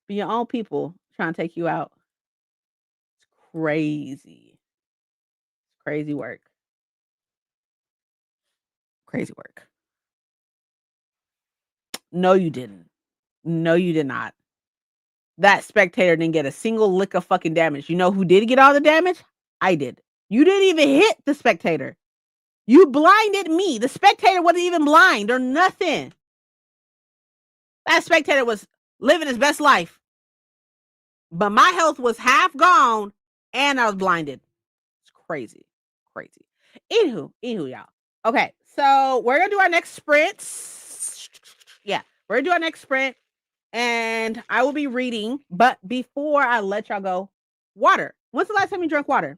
Be your own people trying to take you out. It's crazy. Crazy work. No, you didn't. No, you did not. That spectator didn't get a single lick of fucking damage. You know who did get all the damage? I did. You didn't even hit the spectator. You blinded me. The spectator wasn't even blind or nothing. That spectator was living his best life. But my health was half gone and I was blinded. It's crazy. Anywho, y'all. Okay, so we're gonna do our next sprints. Yeah, we're gonna do our next sprint, and I will be reading. But before I let y'all go, water. When's the last time you drank water,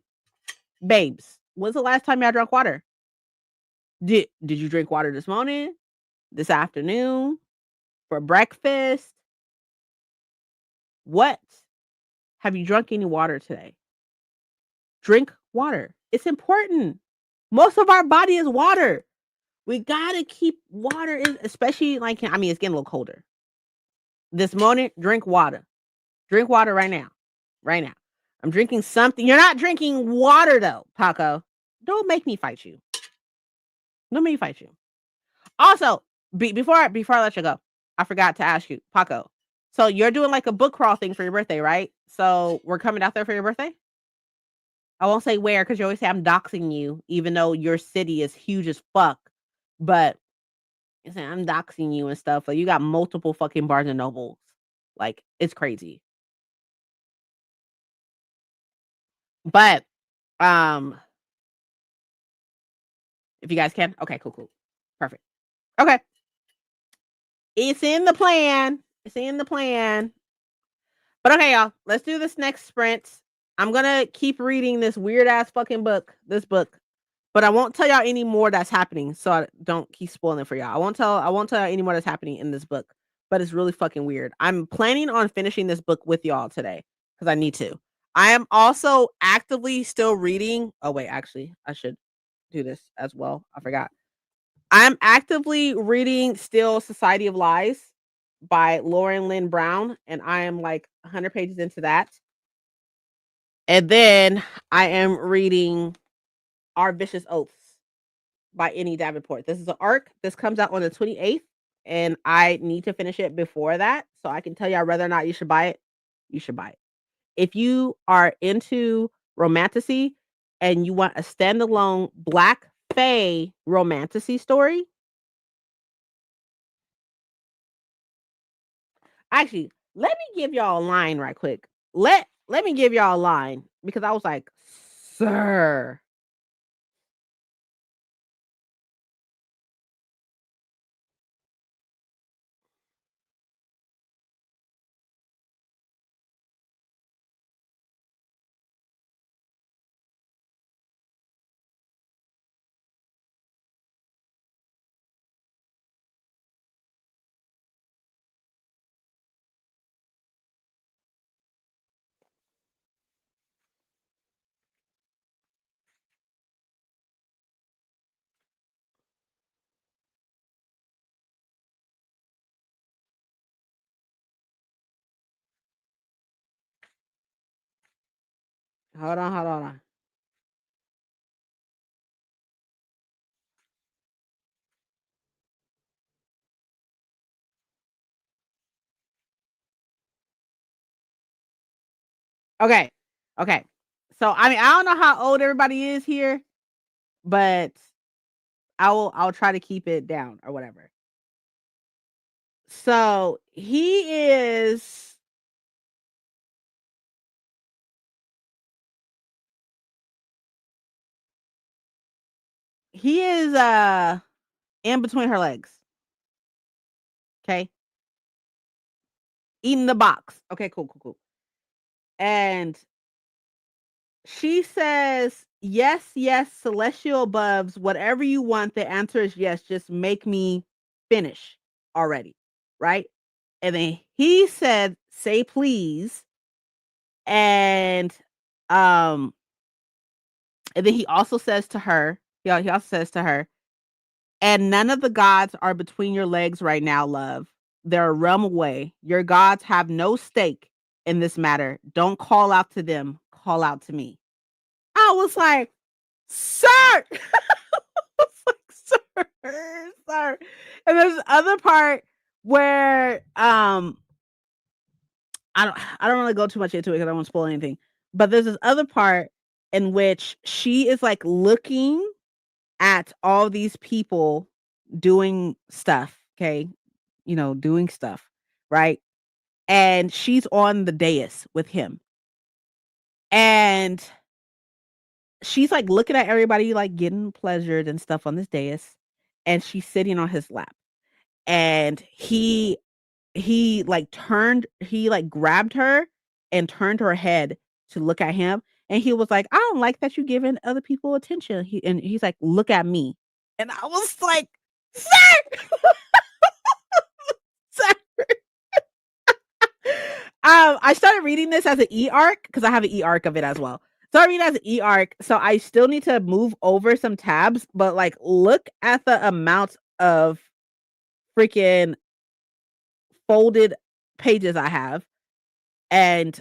babes? When's the last time y'all drank water? Did you drink water this morning, this afternoon, for breakfast? What? Have you drunk any water today? Drink water. It's important. Most of our body is water. We gotta keep water in, especially like I mean, it's getting a little colder. This morning, drink water. Drink water right now. Right now. I'm drinking something. You're not drinking water though, Paco. Don't make me fight you. Don't make me fight you. Also, before I let you go, I forgot to ask you, Paco. So you're doing like a book crawl thing for your birthday, right? So we're coming out there for your birthday? I won't say where because you always say I'm doxing you, even though your city is huge as fuck. But you say I'm doxing you and stuff. Like you got multiple fucking Barnes and Nobles. Like it's crazy. But if you guys can, okay, cool. Perfect. Okay. It's in the plan. It's in the plan. But okay, y'all, let's do this next sprint. I'm gonna keep reading this weird ass fucking book, but I won't tell y'all any more that's happening. So I don't keep spoiling it for y'all. I won't tell y'all any more that's happening in this book, but it's really fucking weird. I'm planning on finishing this book with y'all today because I need to. I am also actively still reading. Oh wait, actually, I should do this as well. I forgot. I'm actively reading still Society of Lies by Lauren Lynn Brown, and I am like 100 pages into that. And then I am reading Our Vicious Oaths by Annie Davenport. This is an arc. This comes out on the 28th, and I need to finish it before that so I can tell y'all whether or not you should buy it. You should buy it. If you are into romantasy and you want a standalone Black Fae romantasy story, actually, let me give y'all a line right quick. Let me give y'all a line because I was like, sir. Hold on. Okay. Okay. So I mean, I don't know how old everybody is here, but I'll try to keep it down or whatever. So he is in between her legs. Okay. Eating the box. Okay, cool. And she says, yes, celestial above, whatever you want. The answer is yes. Just make me finish already. Right. And then he said, say please. And um, and then he also says to her, and none of the gods are between your legs right now, love. They're a realm away. Your gods have no stake in this matter. Don't call out to them. Call out to me. I was like, sir. I was like, sir. And there's the other part where I don't really go too much into it because I don't want to spoil anything. But there's this other part in which she is like looking at all these people doing stuff, okay? Doing stuff, right? And she's on the dais with him. And she's like looking at everybody like getting pleasured and stuff on this dais, and she's sitting on his lap. and he like grabbed her and turned her head to look at him, and he was like, "I don't like that you giving other people attention." He's like, "Look at me." And I was like, "Sir!" Sir. I started reading this as an e-arc because I have an e-arc of it as well. So I read it as an e-arc, so I still need to move over some tabs, but like look at the amount of freaking folded pages I have. And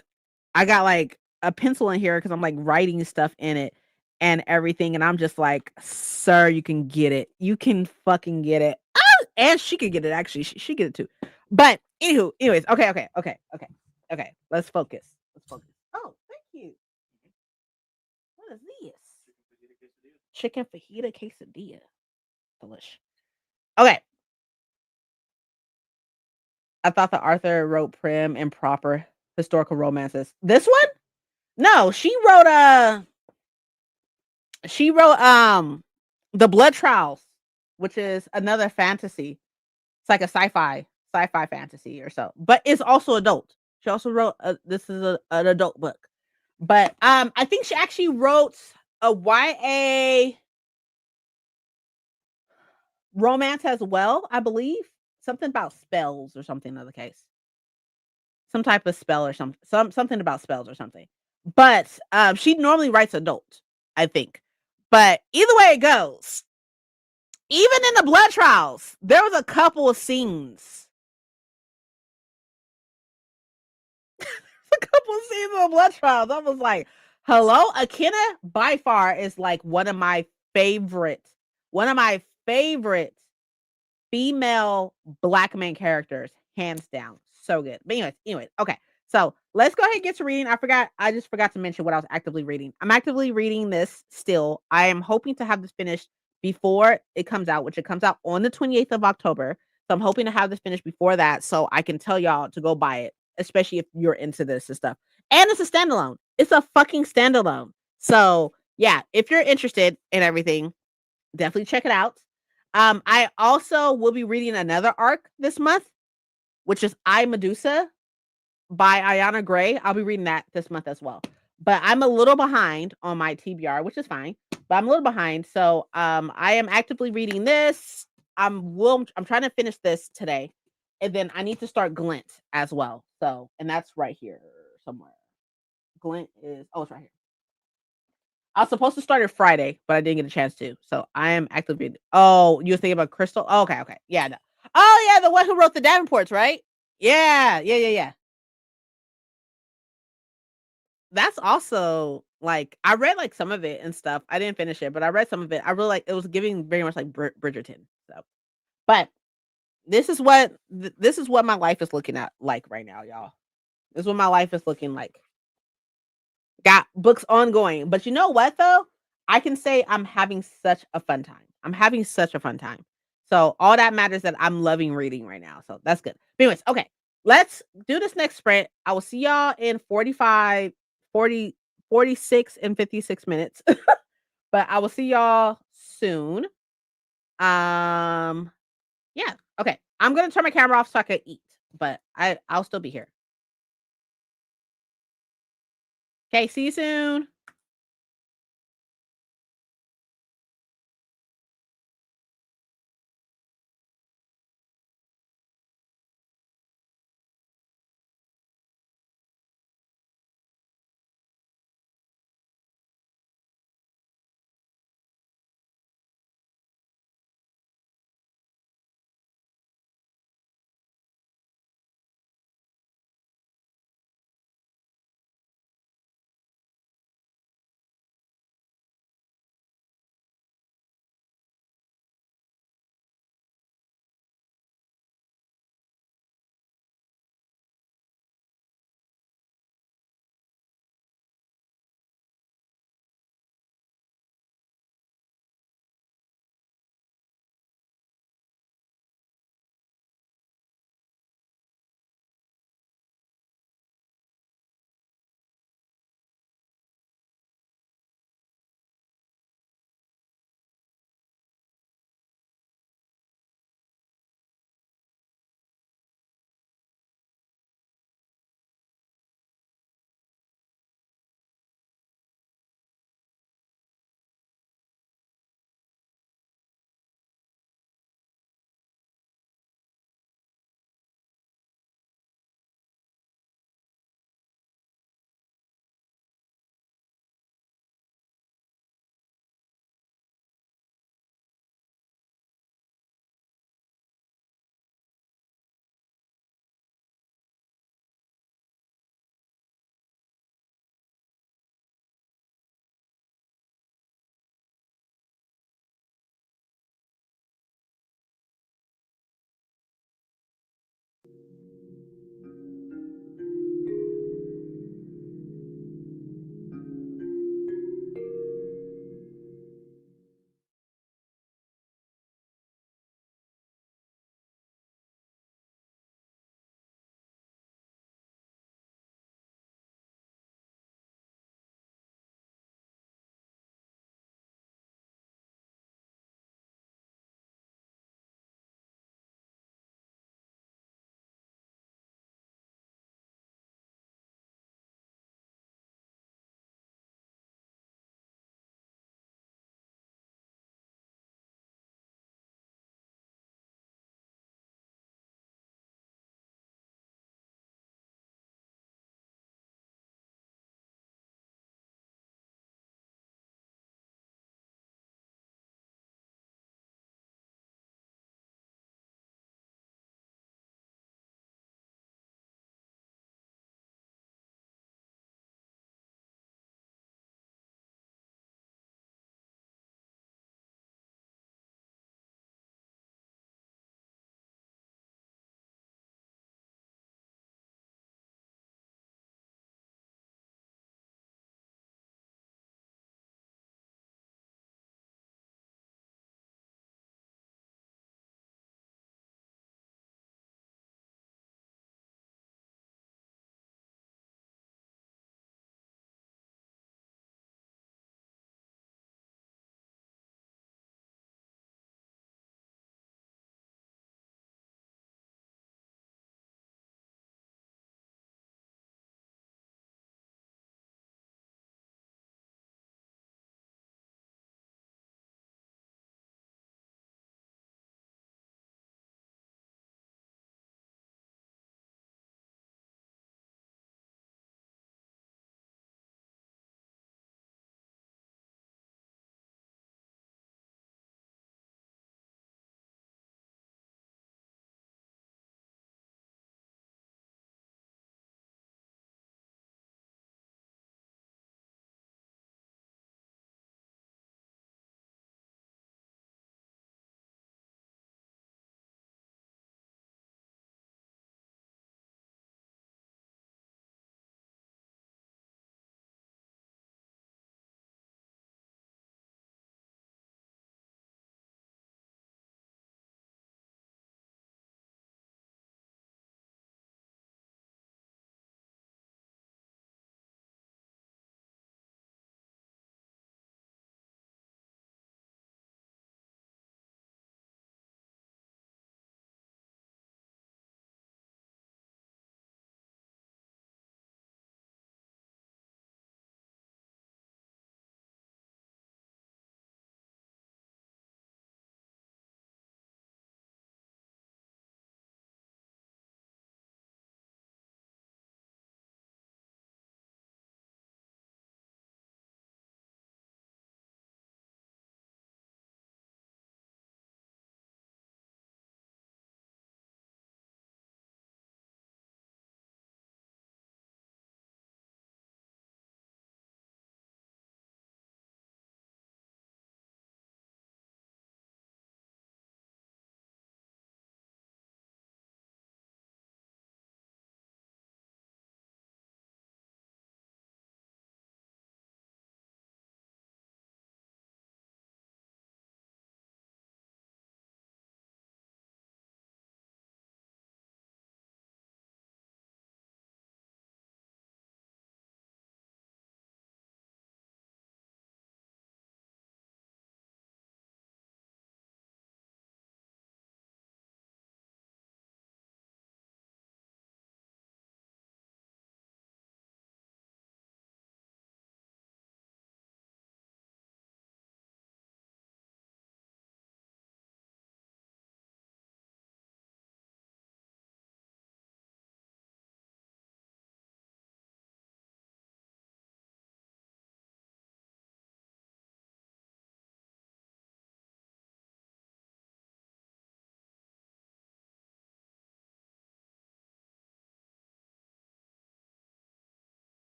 I got like a pencil in here because I'm like writing stuff in it and everything. And I'm just like, sir, you can get it. You can fucking get it. Ah! And she could get it actually. She get it too. But anyways, okay. Let's focus. Let's focus. Oh, thank you. What is this? Chicken fajita quesadilla. Delish. Okay. I thought that Arthur wrote prim and proper historical romances. This one? No, she wrote The Blood Trials, which is another fantasy. It's like a sci-fi fantasy or so, but it's also adult. She also wrote this is an adult book. But I think she actually wrote a YA romance as well, I believe. Something about spells or something in the case. Some type of spell or something about spells or something. But she normally writes adult, I think. But either way it goes, even in the blood trials, there was a couple of scenes. A couple of scenes in the blood trials. I was like, hello? Akina by far is like one of my favorite female black main characters, hands down. So good. But anyways, okay. So let's go ahead and get to reading. I just forgot to mention what I was actively reading. I'm actively reading this still. I am hoping to have this finished before it comes out, which it comes out on the 28th of October. So I'm hoping to have this finished before that so I can tell y'all to go buy it, especially if you're into this and stuff. And it's a standalone. It's a fucking standalone. So yeah, if you're interested in everything, definitely check it out. I also will be reading another arc this month, which is I Medusa by Ayana Gray. I'll be reading that this month as well. But I'm a little behind on my TBR, which is fine. But I'm a little behind. So I am actively reading this. I'm trying to finish this today. And then I need to start Glint as well. So, and that's right here somewhere. Glint is it's right here. I was supposed to start it Friday, but I didn't get a chance to. So I am actively. Oh, you were thinking about Crystal? Oh, okay. Yeah, no. Oh, yeah, the one who wrote the Davenports, right? Yeah. That's also like I read like some of it and stuff. I didn't finish it, but I read some of it. I really like it was giving very much like Bridgerton. So, but this is what my life is looking at like right now, y'all. This is what my life is looking like. Got books ongoing. But you know what though? I can say I'm having such a fun time. I'm having such a fun time. So all that matters that I'm loving reading right now. So that's good. But anyways, okay. Let's do this next sprint. I will see y'all in 45, 40, 46, and 56 minutes. But I will see y'all soon. Yeah. Okay. I'm gonna turn my camera off so I can eat. But I'll still be here. Okay, see you soon.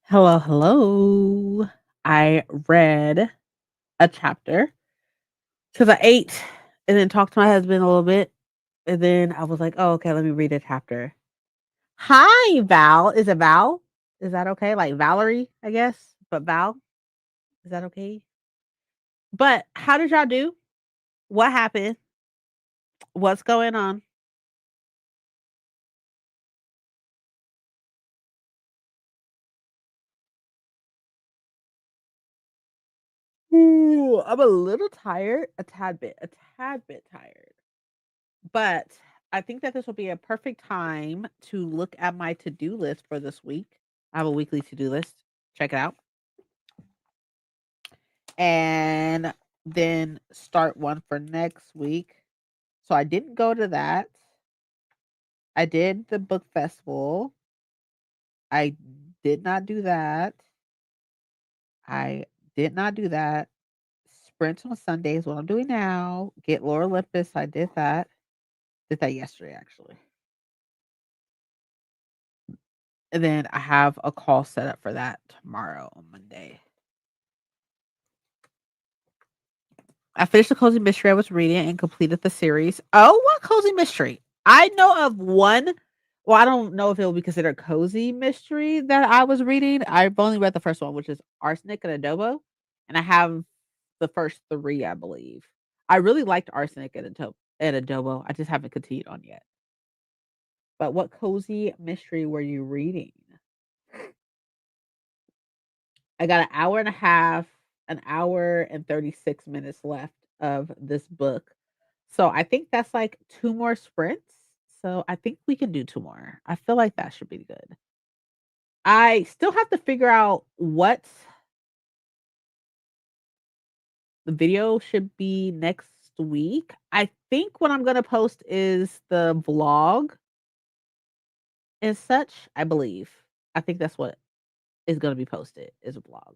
Hello, hello. I read a chapter because I ate and then talked to my husband a little bit. And then I was like, oh, okay, let me read a chapter. Hi, Val. Is it Val? Is that okay? Like Valerie, I guess. But Val, is that okay? But how did y'all do? What happened? What's going on? Ooh, I'm a little tired, a tad bit tired. But I think that this will be a perfect time to look at my to-do list for this week. I have a weekly to-do list. Check it out. And then start one for next week. So I didn't go to that. I did the book festival. I did not do that. I did not do that. Sprint on Sunday is what I'm doing now. Get Laura Olympus. I did that. Did that yesterday, actually. And then I have a call set up for that tomorrow on Monday. I finished the cozy mystery I was reading and completed the series. Oh, what cozy mystery? I know of one. Well, I don't know if it will be considered cozy mystery that I was reading. I've only read the first one, which is Arsenic and Adobo, and I have the first three, I believe. I really liked Arsenic and Adobo. I just haven't continued on yet. But what cozy mystery were you reading? I got an hour and 36 minutes left of this book. So I think that's like 2 more sprints. So I think we can do 2 more. I feel like that should be good. I still have to figure out what the video should be next week. I think what I'm gonna post is the vlog and such, I believe. I think that's what is gonna be posted, is a vlog.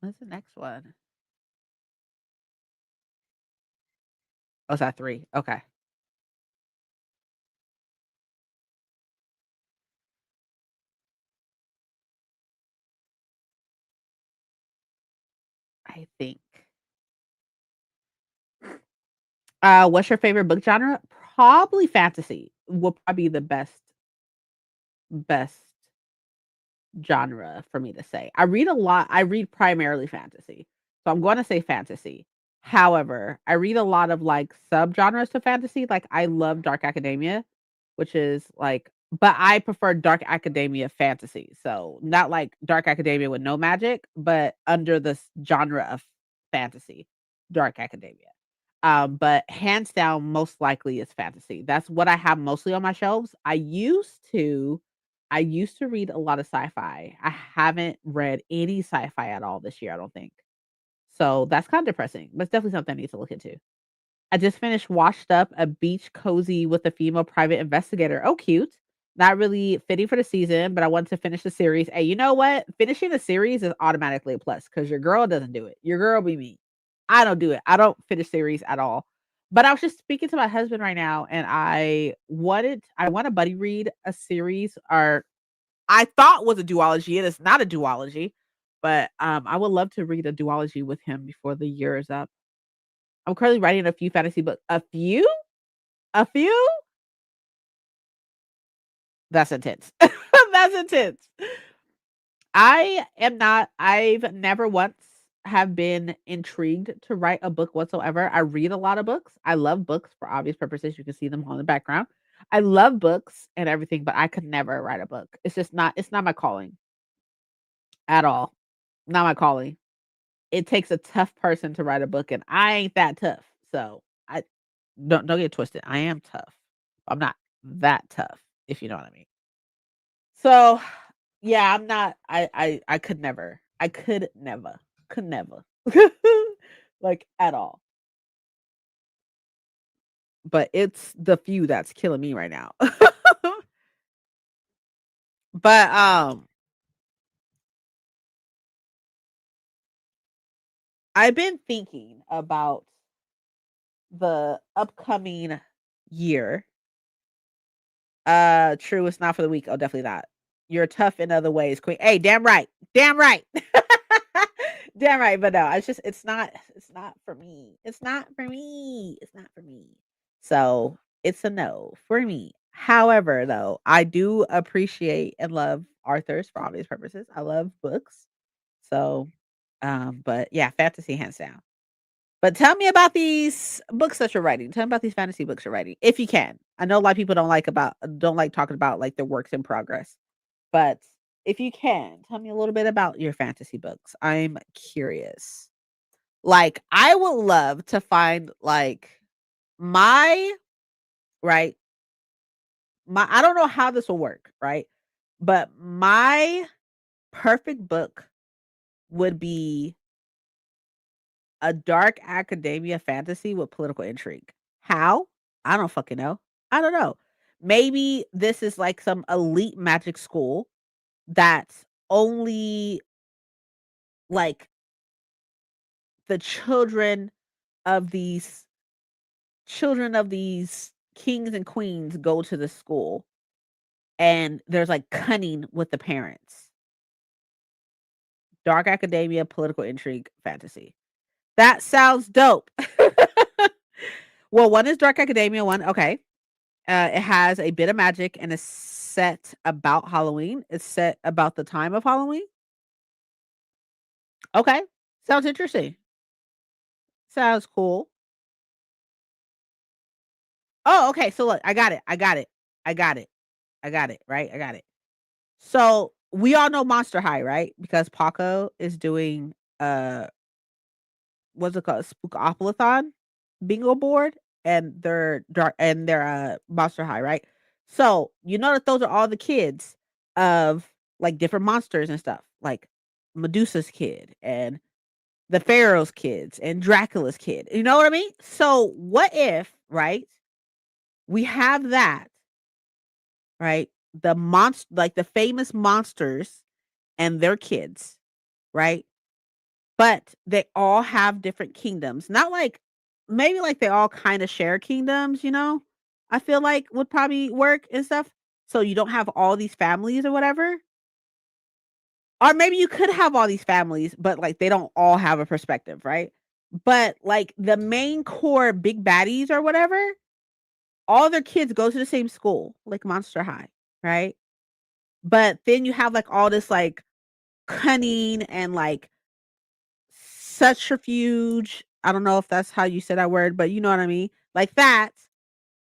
What's the next one? Oh, is that 3? Okay. I think. What's your favorite book genre? Probably fantasy will probably be the best genre for me to say. I read a lot. I read primarily fantasy. So I'm going to say fantasy. However, I read a lot of like subgenres to fantasy. Like I love dark academia, which is like but I prefer dark academia fantasy. So not like dark academia with no magic, but under this genre of fantasy, dark academia. But hands down, most likely it's fantasy. That's what I have mostly on my shelves. I used to read a lot of sci-fi. I haven't read any sci-fi at all this year, I don't think. So that's kind of depressing, but it's definitely something I need to look into. I just finished Washed Up, a beach cozy with a female private investigator. Oh, cute. Not really fitting for the season, but I wanted to finish the series. Hey, you know what? Finishing the series is automatically a plus because your girl doesn't do it. Your girl be me. I don't do it. I don't finish series at all. But I was just speaking to my husband right now, and I want to buddy read a series, or I thought was a duology. It is not a duology, but I would love to read a duology with him before the year is up. I'm currently writing a few fantasy books. A few? A few? That's intense. That's intense. I've never once have been intrigued to write a book whatsoever. I read a lot of books. I love books for obvious purposes. You can see them on the background. I love books and everything, but I could never write a book. It's not my calling at all. Not my calling. It takes a tough person to write a book, and I ain't that tough. So I don't get it twisted. I am tough. I'm not that tough, if you know what I mean. So yeah, I'm not. I could never. I could never. Could never. Like at all. But it's the few that's killing me right now. But I've been thinking about the upcoming year. True, it's not for the weak. Oh, definitely not. You're tough in other ways, queen. Hey, damn right. Damn right. Damn right. But no, it's not for me. It's not for me. It's not for me. So it's a no for me. However, though, I do appreciate and love Arthur's for obvious purposes. I love books. So but yeah, fantasy hands down. But tell me about these books that you're writing. Tell me about these fantasy books you're writing, if you can. I know a lot of people don't like talking about like their works in progress, but if you can, tell me a little bit about your fantasy books. I'm curious. Like, I would love to find like my right, my I don't know how this will work, right? But my perfect book would be a dark academia fantasy with political intrigue. How? I don't fucking know. I don't know. Maybe this is like some elite magic school that's only like the of these children of these kings and queens go to the school, and there's like cunning with the parents. Dark academia, political intrigue, fantasy. That sounds dope. Well, one is dark academia, one okay. It has a bit of magic and is set about Halloween. It's set about the time of Halloween. Okay. Sounds interesting. Sounds cool. Oh, okay. So look, I got it. I got it. I got it. I got it. Right? I got it. So we all know Monster High, right? Because Paco is doing what's it called? Spookopolython bingo board, and they're Monster High, right? So you know that those are all the kids of like different monsters and stuff, like Medusa's kid and the Pharaoh's kids and Dracula's kid. You know what I mean? So what if, right? We have that, right? Like the famous monsters and their kids, right? But they all have different kingdoms. Not like maybe like they all kind of share kingdoms, you know? I feel like would probably work and stuff. So you don't have all these families or whatever. Or maybe you could have all these families, but like they don't all have a perspective, right? But like the main core big baddies or whatever, all their kids go to the same school, like Monster High, right? But then you have like all this like cunning and like subterfuge. I don't know if that's how you say that word, but you know what I mean? Like that,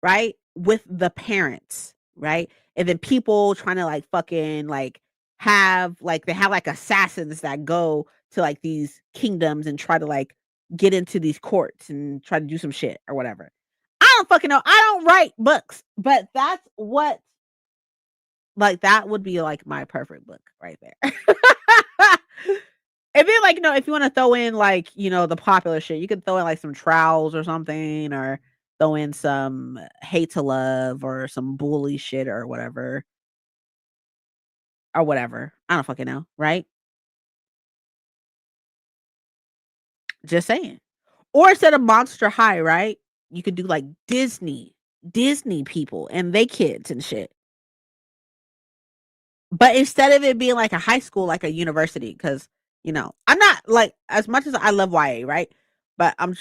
right? With the parents, right? And then people trying to like fucking like they have like assassins that go to like these kingdoms and try to like get into these courts and try to do some shit or whatever. I don't fucking know. I don't write books, but that's what like that would be like my perfect book right there. And then, like, if you wanna throw in, like, the popular shit, you could throw in, like, some Trowels or something, or throw in some Hate to Love or some bully shit or whatever, or whatever. I don't fucking know, right? Just saying. Or instead of Monster High, right? You could do, like, Disney people and they kids and shit. But instead of it being like a high school, like a university, because I'm not like as much as I love YA, right? But I'm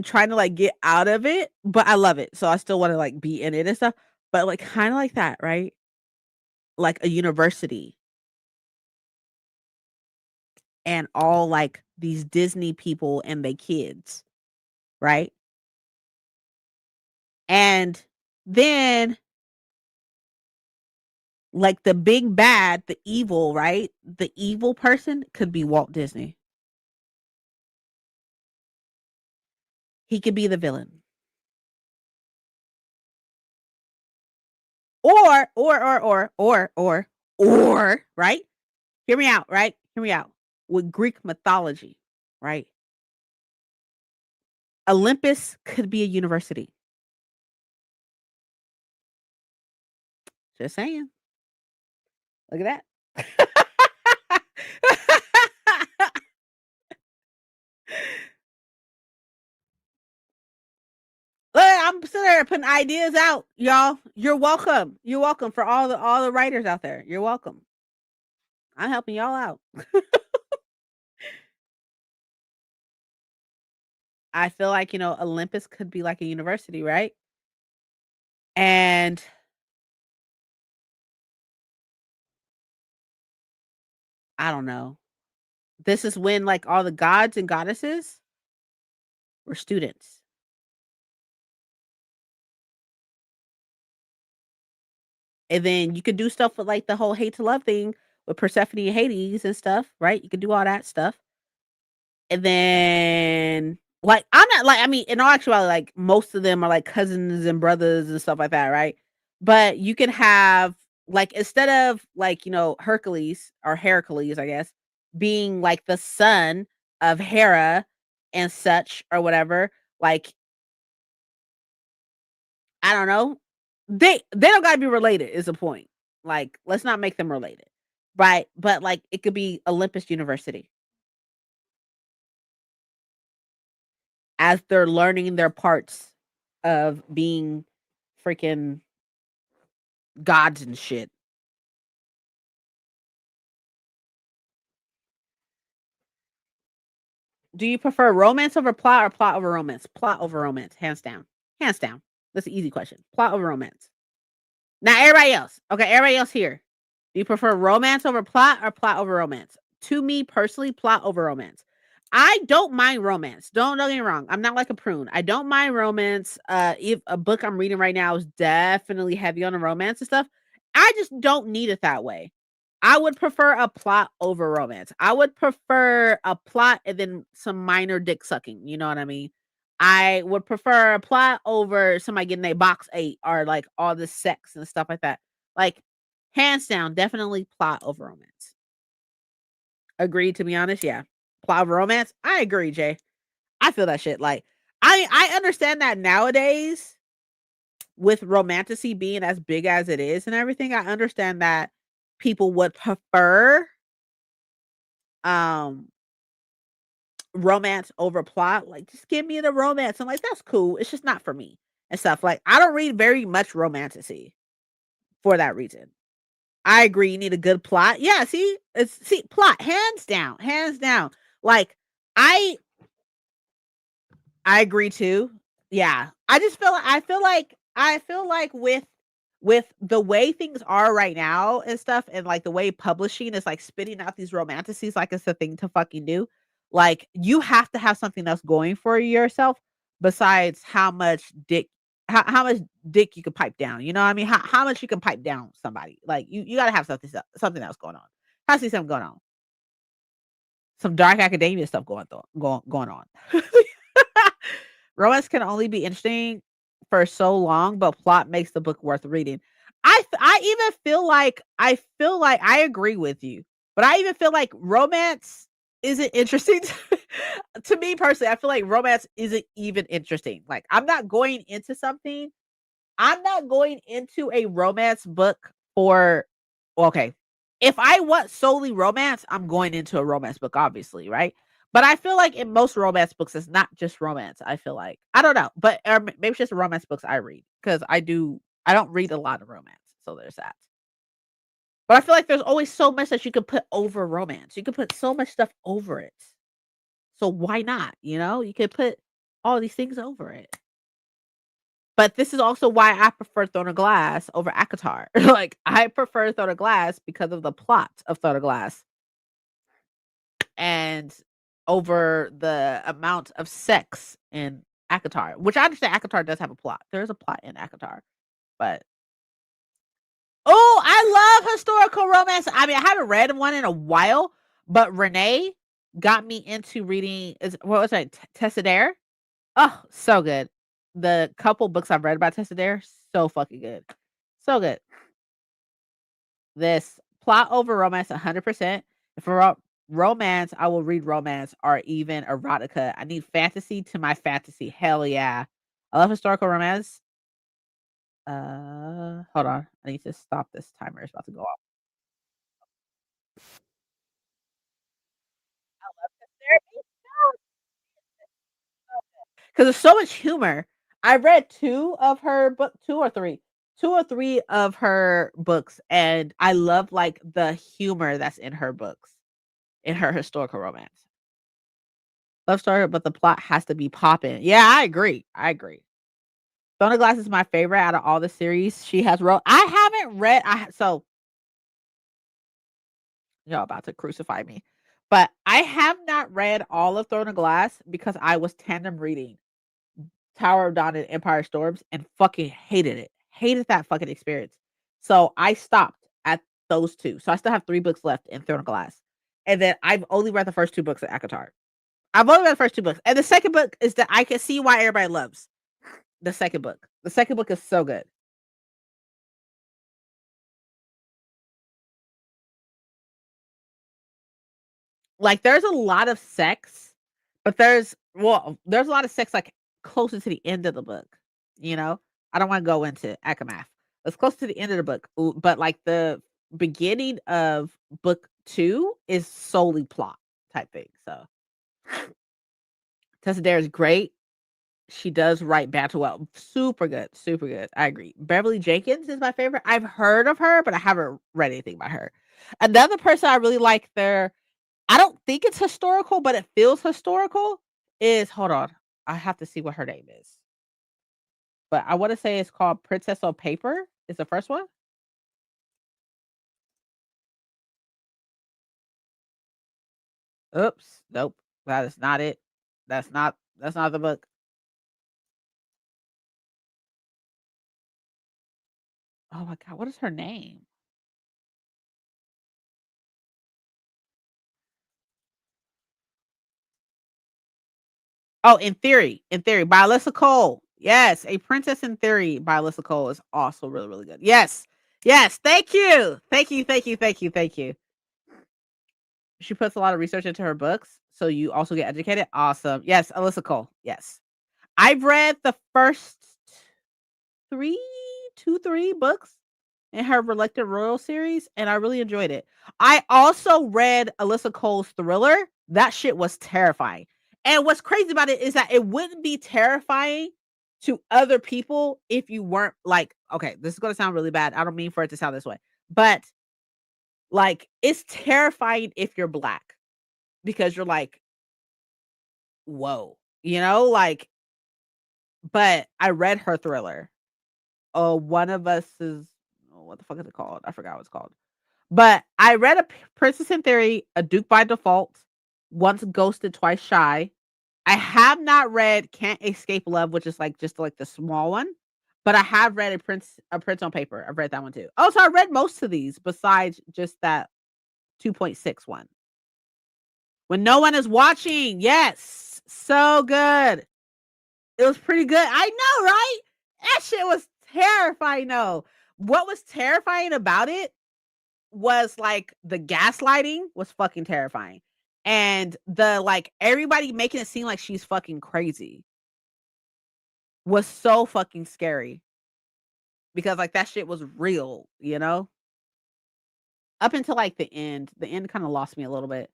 trying to like get out of it, but I love it, so I still want to like be in it and stuff. But like kind of like that, right? Like a university and all like these Disney people and they kids, right? And then like the big bad, the evil, right? The evil person could be Walt Disney. He could be the villain. Or, right? Hear me out, right? Hear me out. With Greek mythology, right? Olympus could be a university. Just saying. Look at that. there putting ideas out, y'all. You're welcome. You're welcome for all the writers out there. You're welcome. I'm helping y'all out. I feel like, Olympus could be like a university, right? And I don't know. This is when like all the gods and goddesses were students. And then you could do stuff with like the whole hate to love thing with Persephone and Hades and stuff, right? You could do all that stuff. And then like I'm not like I mean, in all actuality, like most of them are like cousins and brothers and stuff like that, right? But you can have like instead of like, Hercules or Heracles, I guess, being like the son of Hera and such or whatever, like I don't know. They don't gotta be related is the point. Like, let's not make them related. Right? But like it could be Olympus University as they're learning their parts of being freaking gods and shit. Do you prefer romance over plot or plot over romance? Plot over romance, hands down. Hands down. That's an easy question. Plot over romance. Now everybody else. Okay, everybody else here. Do you prefer romance over plot or plot over romance? To me personally, plot over romance. I don't mind romance. Don't get me wrong. I'm not like a prune. I don't mind romance. If a book I'm reading right now is definitely heavy on the romance and stuff, I just don't need it that way. I would prefer a plot over romance. I would prefer a plot and then some minor dick sucking. You know what I mean? I would prefer a plot over somebody getting a box ate or like all the sex and stuff like that. Like hands down, definitely plot over romance. Agreed, to be honest, yeah. Plot over romance? I agree, Jay. I feel that shit. Like I understand that nowadays with romanticy being as big as it is and everything, I understand that people would prefer um romance over plot. Like just give me the romance. I'm like, that's cool. It's just not for me and stuff. Like I don't read very much romanticy for that reason. I agree. You need a good plot. Yeah, see, plot, hands down, hands down. Like I I agree too. Yeah. I feel like with the way things are right now and stuff and like the way publishing is like spitting out these romanticities like it's a thing to fucking do. Like you have to have something else going for yourself besides how much dick you can pipe down. You know what I mean? How much you can pipe down somebody. Like you gotta have something else going on. I see something going on. Some dark academia stuff going on. Romance can only be interesting for so long, but plot makes the book worth reading. I even feel like I agree with you, but I even feel like romance isn't interesting to me personally. I feel like romance isn't even interesting. Like I'm not going into a romance book for okay. If I want solely romance, I'm going into a romance book, obviously, right? But I feel like in most romance books, it's not just romance. I feel like I don't know, but maybe it's just the romance books I read because I don't read a lot of romance, so there's that. But I feel like there's always so much that you can put over romance. You can put so much stuff over it. So why not? You could put all these things over it. But this is also why I prefer Throne of Glass over ACOTAR. Like, I prefer Throne of Glass because of the plot of Throne of Glass and over the amount of sex in ACOTAR, which I understand ACOTAR does have a plot. There is a plot in ACOTAR, but oh, I love historical romance. I mean, I haven't read one in a while, but Renee got me into reading what was it? Tessadaire? Oh, so good. The couple books I've read about Tessadaire, so fucking good. So good. This plot over romance 100%. If for romance, I will read romance or even erotica. I need fantasy to my fantasy. Hell yeah. I love historical romance. Hold on. I need to stop this timer. It's about to go off. Because there's so much humor. I read 2 of her book 2 or 3. 2 or 3 of her books, and I love, like, the humor that's in her books, in her historical romance. Love story, but the plot has to be popping. Yeah, I agree, I agree. Throne of Glass is my favorite out of all the series she has wrote. I haven't read so y'all about to crucify me, but I have not read all of Throne of Glass because I was tandem reading Tower of Dawn and Empire Storms and fucking hated it. Hated that fucking experience. So I stopped at those 2. So I still have 3 books left in Throne of Glass. And then I've only read the first 2 books of ACOTAR. I've only read the first 2 books. And the second book is that I can see why everybody loves the second book. The second book is so good. Like there's a lot of sex, but there's a lot of sex like closer to the end of the book, you know? I don't want to go into Akamath. It's close to the end of the book, but like the beginning of book 2 is solely plot type thing. So Tessa Dare is great. She does write banter well. Super good, super good. I agree. Beverly Jenkins is my favorite. I've heard of her, but I haven't read anything by her. Another person I really like there, I don't think it's historical, but it feels historical, is hold on. I have to see what her name is. But I wanna say it's called Princess on Paper is the first one. Oops, nope. That is not it. That's not the book. Oh my god, what is her name? Oh, In Theory by Alyssa Cole. Yes, A Princess in Theory by Alyssa Cole is also really, really good. Yes. Yes, thank you. Thank you, thank you, thank you, thank you. She puts a lot of research into her books, so you also get educated. Awesome. Yes, Alyssa Cole. Yes. I've read the first 3, 2, 3 books in her Reluctant Royal series, and I really enjoyed it. I also read Alyssa Cole's Thriller. That shit was terrifying. And what's crazy about it is that it wouldn't be terrifying to other people if you weren't like, okay, this is gonna sound really bad. I don't mean for it to sound this way, but like it's terrifying if you're black because you're like, whoa, like, but I read her Thriller. Oh, one of us is what the fuck is it called? I forgot what it's called. But I read a Princess in Theory, A Duke by Default, Once Ghosted, Twice Shy. I have not read Can't Escape Love, which is like just like the small one. But I have read a Prince on Paper. I've read that one too. Oh, so I read most of these besides just that 2.6 one. When no one is watching. Yes. So good. It was pretty good. I know, right? That shit was terrifying, though. What was terrifying about it was, like, the gaslighting was fucking terrifying, and the, like, everybody making it seem like she's fucking crazy was so fucking scary because, like, that shit was real, you know? Up until, like, the end. The end kinda lost me a little bit.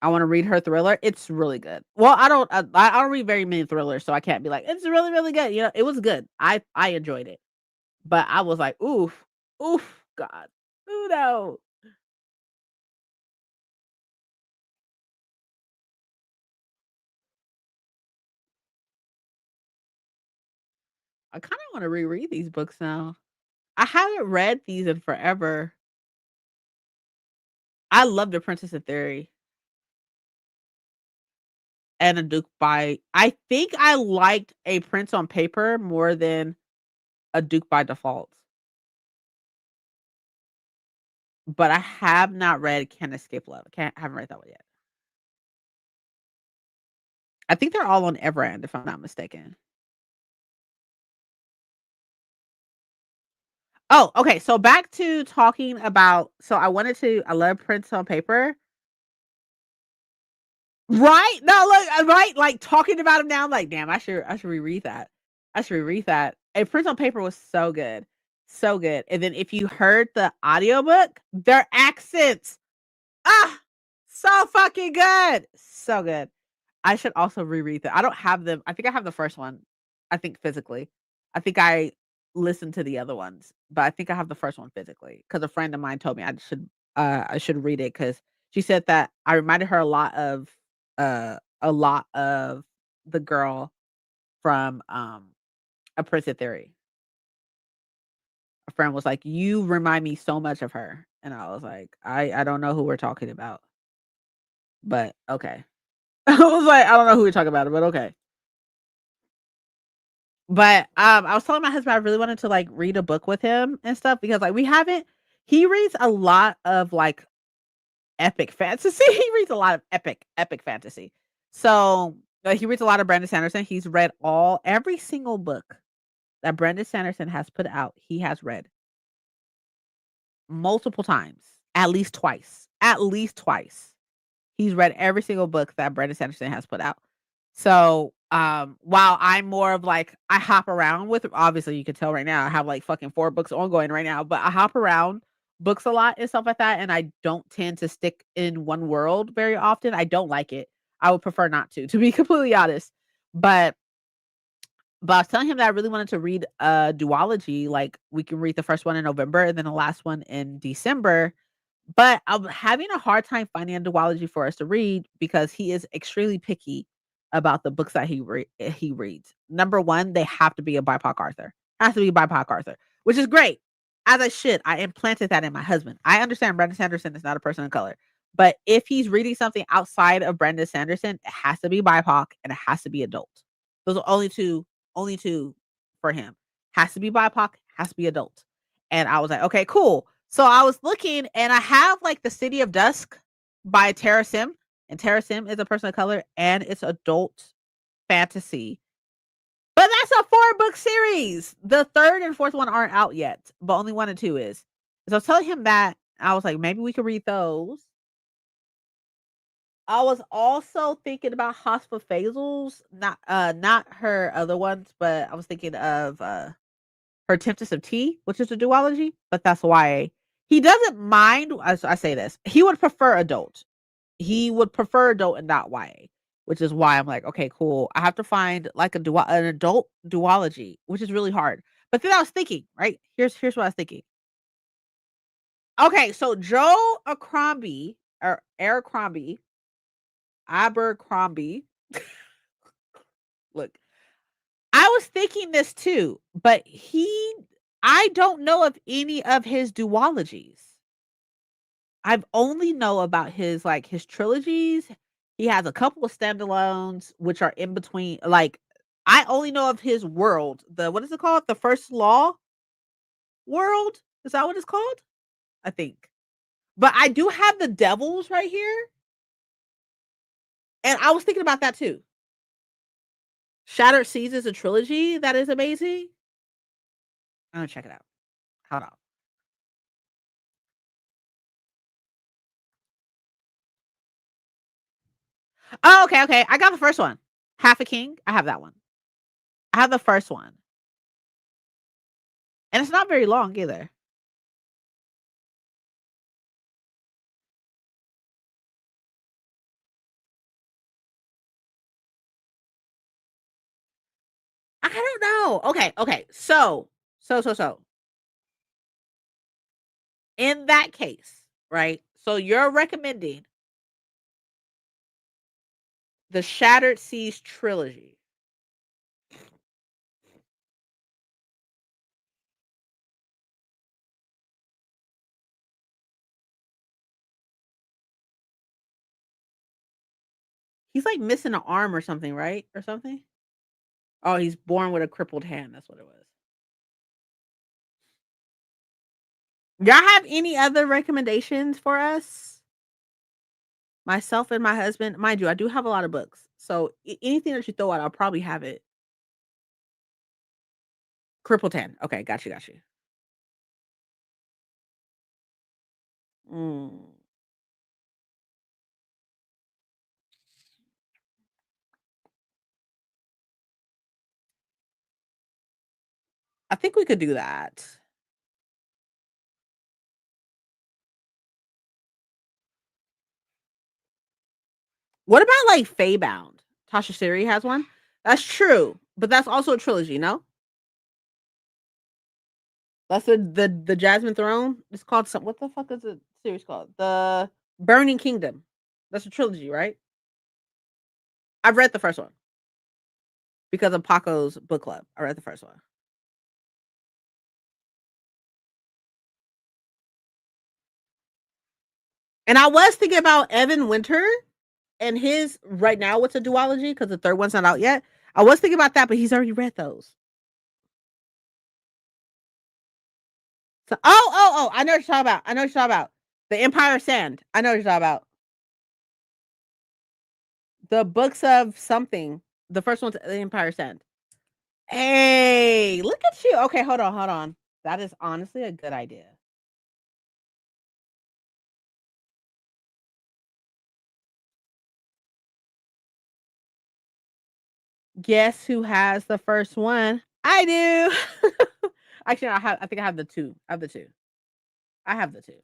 I wanna read her Thriller. It's really good. Well, I don't read very many thrillers, so I can't be like, "It's really, really good," it was good. I enjoyed it. But I was like, "Oof, oof, God, ooh, no." I kinda wanna reread these books now. I haven't read these in forever. I love The Princess in Theory and A Duke by I think I liked A Prince on Paper more than A Duke by Default, but I have not read Can't Escape Love. Haven't read that one yet. I think they're all on Everand, if I'm not mistaken. Oh, okay, so back to talking about I love Prince on Paper. Right? No, look, right? Like, talking about him now, I'm like, "Damn, I should reread that. I should reread that." And Prince on Paper was so good. So good. And then if you heard the audiobook, their accents, ah, so fucking good. So good. I should also reread them. I don't have them. I think I have the first one. I think physically. I think I listened to the other ones, but I think I have the first one physically because a friend of mine told me I should read it because she said that I reminded her a lot of the girl from A Prison Theory. A friend was like, "You remind me so much of her," and I was like, I don't know who we're talking about, but okay." I was like, "I don't know who we're talking about, but okay." But, I was telling my husband I really wanted to, like, read a book with him and stuff because, like, we haven't he reads a lot of, like, epic fantasy. He reads a lot of epic fantasy. So, he reads a lot of Brandon Sanderson. He's read every single book that Brandon Sanderson has put out, he has read multiple times, at least twice. He's read every single book that Brandon Sanderson has put out. So, while I'm more of like I hop around with obviously you can tell right now I have like fucking 4 books ongoing right now, but I hop around books a lot and stuff like that, and I don't tend to stick in one world very often. I don't like it. I would prefer not to be completely honest. But I was telling him that I really wanted to read a duology, like we can read the first one in November and then the last one in December, but I'm having a hard time finding a duology for us to read because he is extremely picky about the books that he reads. Number 1, they have to be a BIPOC author. Has to be BIPOC author, which is great. As I should. I implanted that in my husband. I understand Brandon Sanderson is not a person of color, but if he's reading something outside of Brandon Sanderson, it has to be BIPOC and it has to be adult. Those are only 2 for him. Has to be BIPOC, has to be adult. And I was like, "Okay, cool." So I was looking and I have like The City of Dusk by Tara Sim, and Tara Sim is a person of color and it's adult fantasy. But that's a 4-book series. The 3rd and 4th one aren't out yet, but only 1 and 2 is. So I was telling him that I was like, maybe we could read those. I was also thinking about Hospital Phasals, not her other ones, but I was thinking of Her Temptress of Tea, which is a duology, but that's why he doesn't mind. As I say this, he would prefer adult. He would prefer adult and not YA, which is why I'm like, okay, cool. I have to find like an adult duology, which is really hard. But then I was thinking, right? Here's what I was thinking. Okay, so Joe Abercrombie or Abercrombie, Abercrombie. Look, I was thinking this too, but I don't know of any of his duologies. I've only know about his trilogies. He has a couple of standalones, which are in between. Like, I only know of his world. What is it called? The First Law world? Is that what it's called? I think. But I do have the Devils right here, and I was thinking about that too. Shattered Seas is a trilogy that is amazing. I'm gonna check it out. Hold on. Oh, okay, okay. I got the first one. Half a King. I have that one. I have the first one. And it's not very long either. I don't know. Okay, okay. So. In that case, right? So you're recommending the Shattered Seas trilogy. He's like missing an arm or something, right? Or something? Oh, he's born with a crippled hand. That's what it was. Y'all have any other recommendations for us? Myself and my husband, mind you, I do have a lot of books. So anything that you throw out, I'll probably have it. Crippled hand. Okay, got you, got you. Mm. I think we could do that. What about like Feybound? Tasha Siri has one. That's true, but that's also a trilogy, no? That's the Jasmine Throne. It's called some. What the fuck is the series called? The Burning Kingdom. That's a trilogy, right? I've read the first one because of Paco's book club. I read the first one, and I was thinking about Evan Winter and his right now. What's a duology? Because the third one's not out yet. I was thinking about that, but he's already read those. So, oh! I know what you're talking about. I know what you're talking about. The Empire Sand. I know what you're talking about. The books of something. The first one's The Empire Sand. Hey, look at you. Okay, hold on, hold on. That is honestly a good idea. Guess who has the first one? I do. Actually, I think I have the two. I have the two. I have the two.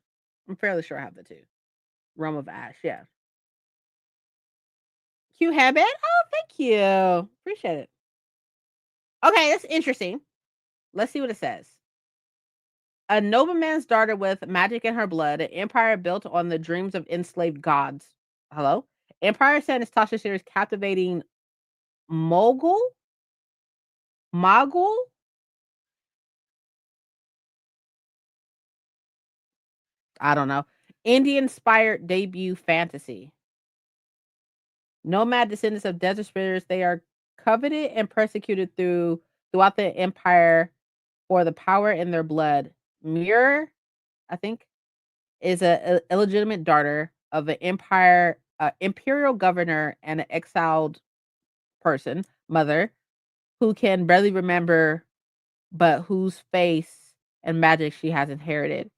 I'm fairly sure I have the two. Realm of Ash, yeah. You have it? Oh, thank you. Appreciate it. Okay, that's interesting. Let's see what it says. A nobleman's daughter with magic in her blood, an empire built on the dreams of enslaved gods. Hello? Empire Sand is Tasha Shear's captivating mogul? Mogul? I don't know. Indian inspired debut fantasy. Nomad descendants of desert spirits, they are coveted and persecuted throughout the empire for the power in their blood. Mirror, I think, is a illegitimate daughter of an imperial governor and an exiled person, mother, who can barely remember, but whose face and magic she has inherited.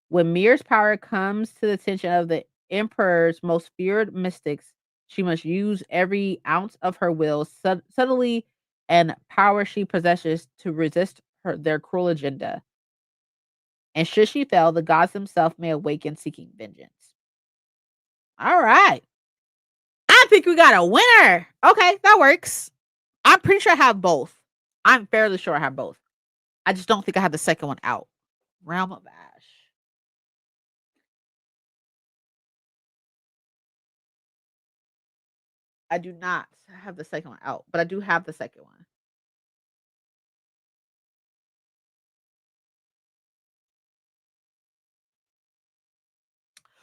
When Mir's power comes to the attention of the Emperor's most feared mystics, she must use every ounce of her will, subtly and power she possesses to resist their cruel agenda. And should she fail, the gods themselves may awaken seeking vengeance. All right. I think we got a winner. Okay, that works. I'm pretty sure I have both. I'm fairly sure I have both. I just don't think I have the second one out. Realm of Ash. I do not have the second one out, but I do have the second one.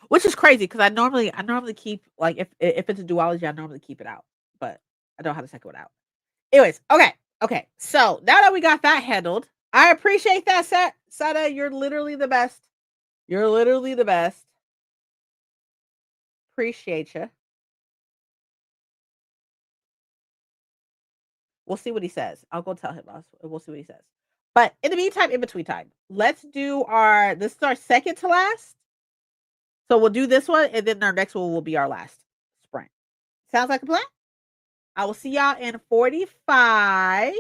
Which is crazy because I normally keep like if it's a duology, I normally keep it out, but I don't have the second one out. Anyways, okay, okay. So now that we got that handled, I appreciate that, Seta. You're literally the best. You're literally the best. Appreciate you. We'll see what he says. I'll go tell him. We'll see what he says. But in the meantime, in between time, let's do our. This is our second to last. So we'll do this one, and then our next one will be our last sprint. Sounds like a plan. I will see y'all in 45.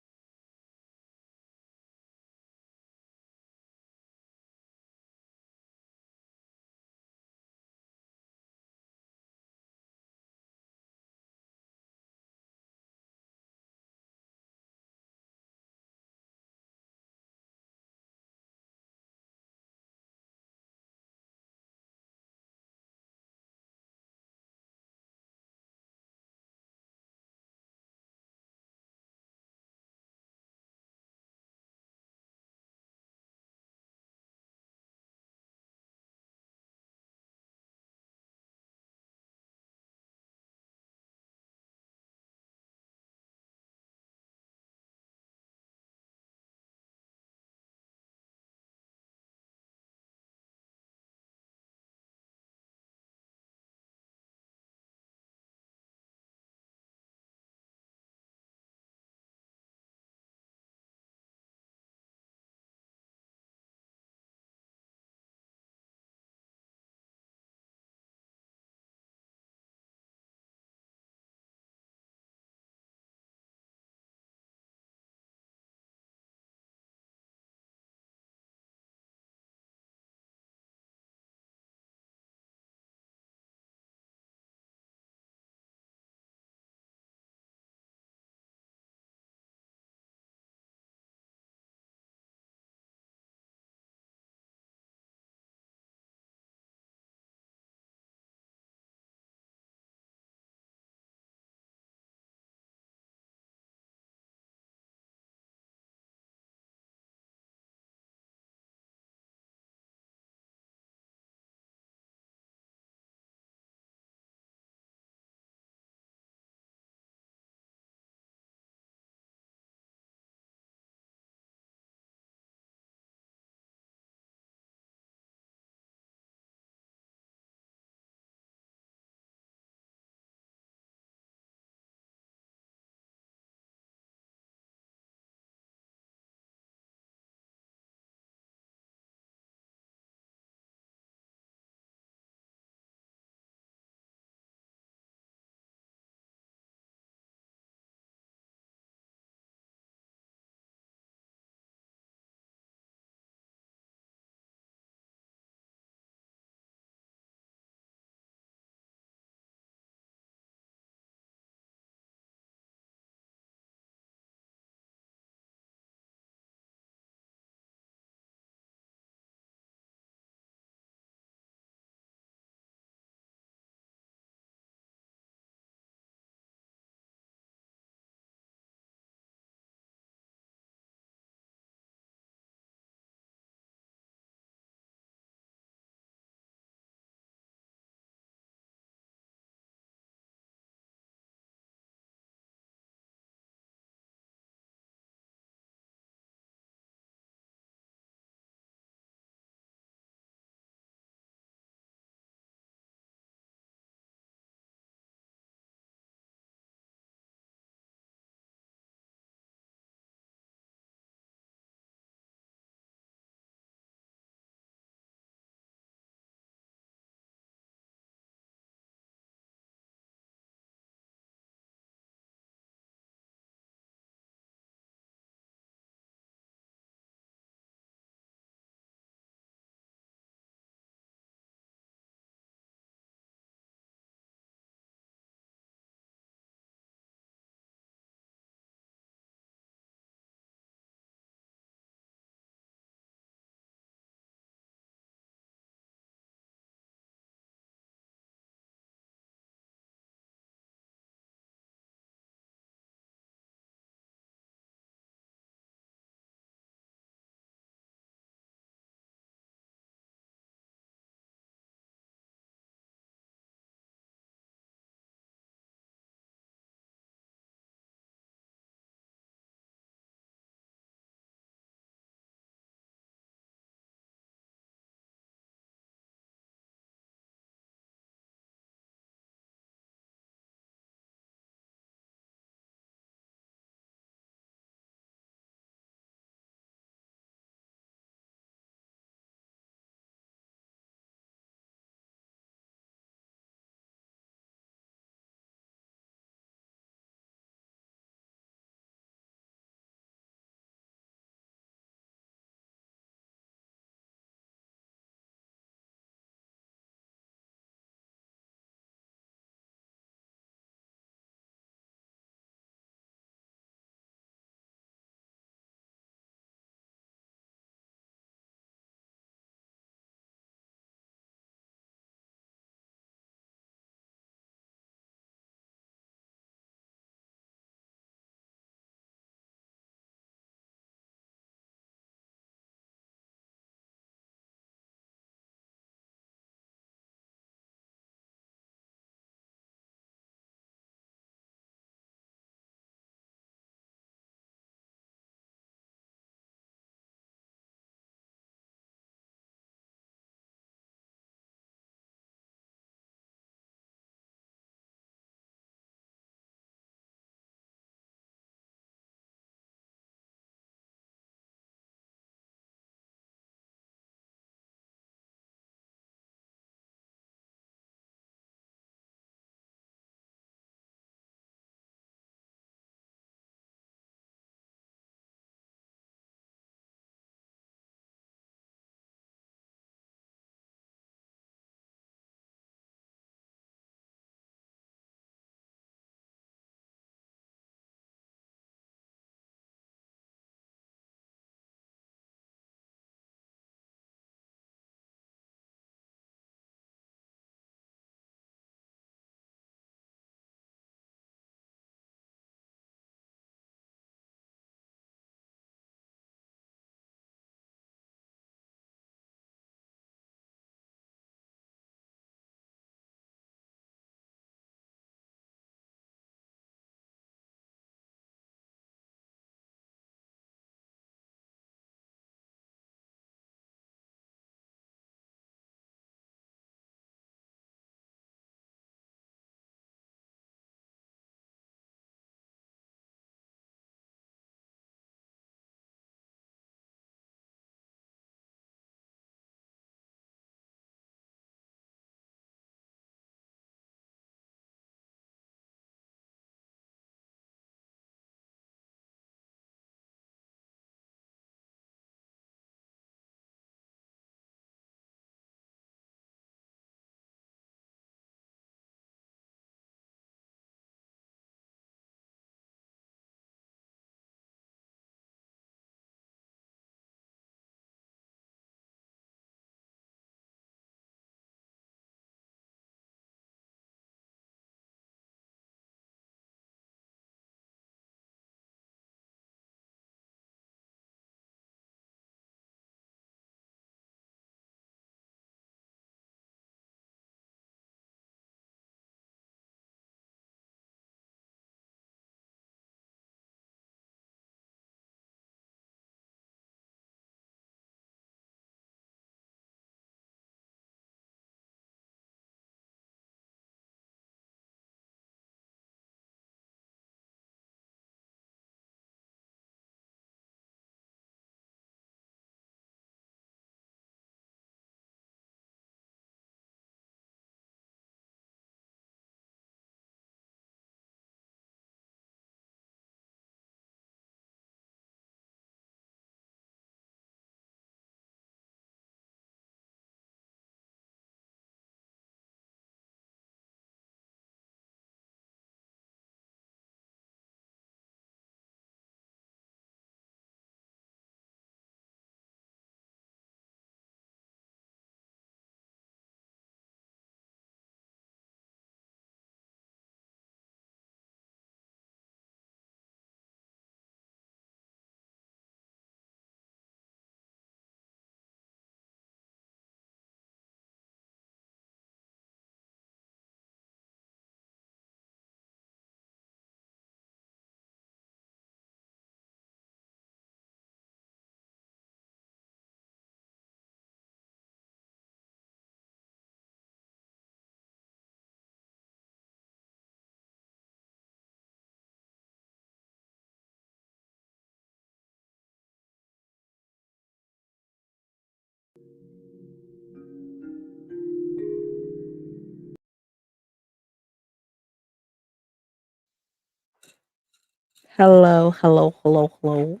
Hello, hello, hello, hello.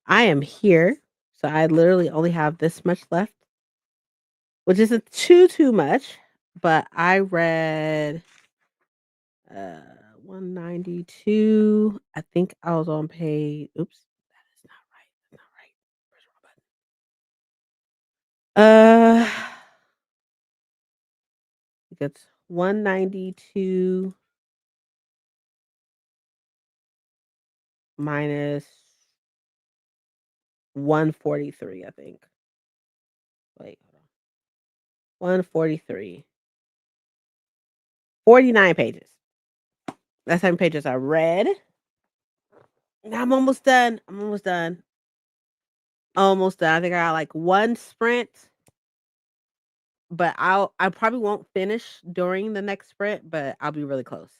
I am here. So I literally only have this much left, which isn't too much, but I read uh 192. I think I was on page oops, that is not right. That's not right. Where's the wrong button? I think it's 192 minus 143, I think. Wait, hold on. 143. 49 pages. That's how many pages I read. Now I'm almost done. I'm almost done. Almost done. I think I got like one sprint, but I probably won't finish during the next sprint, but I'll be really close.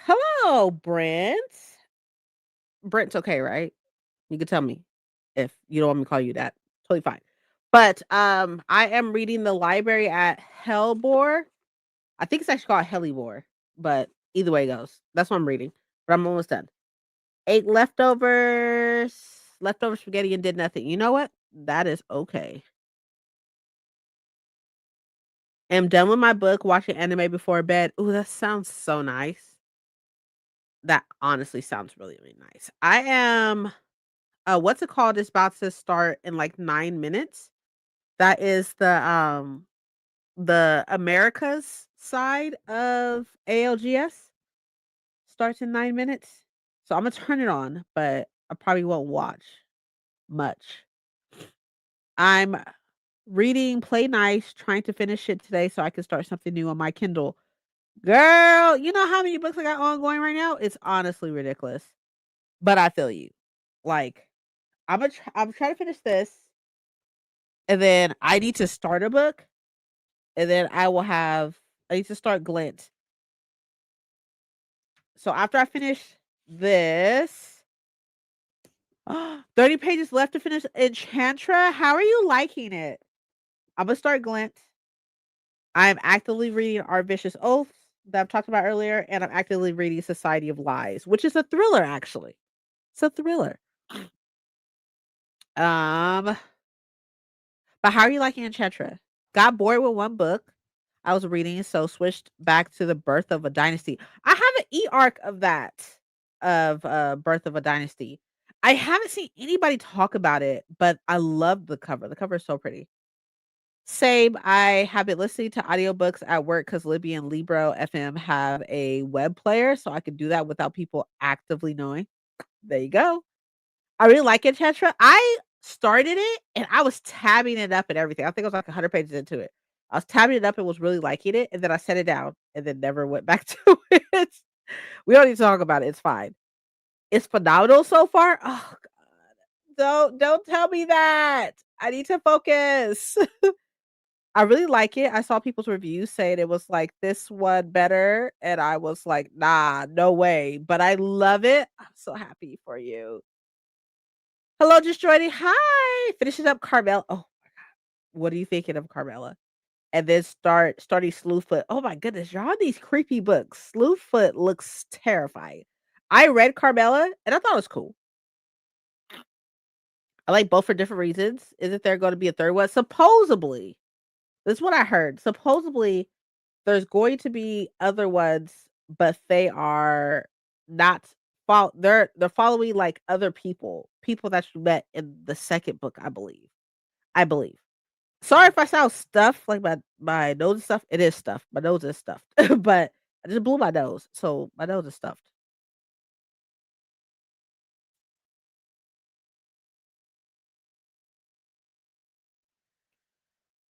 Hello, Brent. Brent's okay, right? You can tell me if you don't want me to call you that. Totally fine. But I am reading the library at Hellbore. I think it's actually called Hellebore, but either way it goes. That's what I'm reading. But I'm almost done. Ate leftover spaghetti and did nothing. You know what? That is okay. Am done with my book, watching anime before bed. Ooh, that sounds so nice. That honestly sounds really, really nice. I am what's it called? It's about to start in like 9 minutes. That is the Americas side of ALGS. Starts in 9 minutes. So I'm gonna turn it on, but I probably won't watch much. I'm reading Play Nice, trying to finish it today so I can start something new on my Kindle. Girl, you know how many books I got ongoing right now? It's honestly ridiculous. But I feel you. Like, I'm trying to finish this, and then I need to start a book, and then I need to start Glint. So after I finish this, 30 pages left to finish Enchantra. How are you liking it? I'm gonna start Glint. I'm actively reading Our Vicious Oaths that I've talked about earlier, and I'm actively reading Society of Lies, which is a thriller, actually. It's a thriller. Um, but how are you liking Enchantra? Got bored with one book I was reading, so switched back to the Birth of a Dynasty. I have an e-arc of that, of Birth of a Dynasty. I haven't seen anybody talk about it, but I love the cover. The cover is so pretty. Same. I have been listening to audiobooks at work because Libby and Libro FM have a web player, so I can do that without people actively knowing. There you go. I really like it, Tetra. I started it and I was tabbing it up and everything. I think I was like 100 pages into it. I was tabbing it up and was really liking it, and then I set it down and then never went back to it. We don't need to talk about it. It's fine. It's phenomenal so far. Oh God. Don't tell me that. I need to focus. I really like it. I saw people's reviews saying it was like this one better, and I was like, nah, no way. But I love it. I'm so happy for you. Hello, just joining. Hi. Finishing up Carmel. Oh, what are you thinking of Carmela? And then starting Slewfoot. Oh my goodness, y'all these creepy books. Slewfoot looks terrifying. I read Carmela and I thought it was cool. I like both for different reasons. Isn't there going to be a third one? Supposedly, this is what I heard. Supposedly, there's going to be other ones, but they are not they're following like other people that you met in the second book, I believe. I believe. Sorry if I sound stuffed, like my nose is stuffed. It is stuffed. My nose is stuffed. But I just blew my nose, so my nose is stuffed.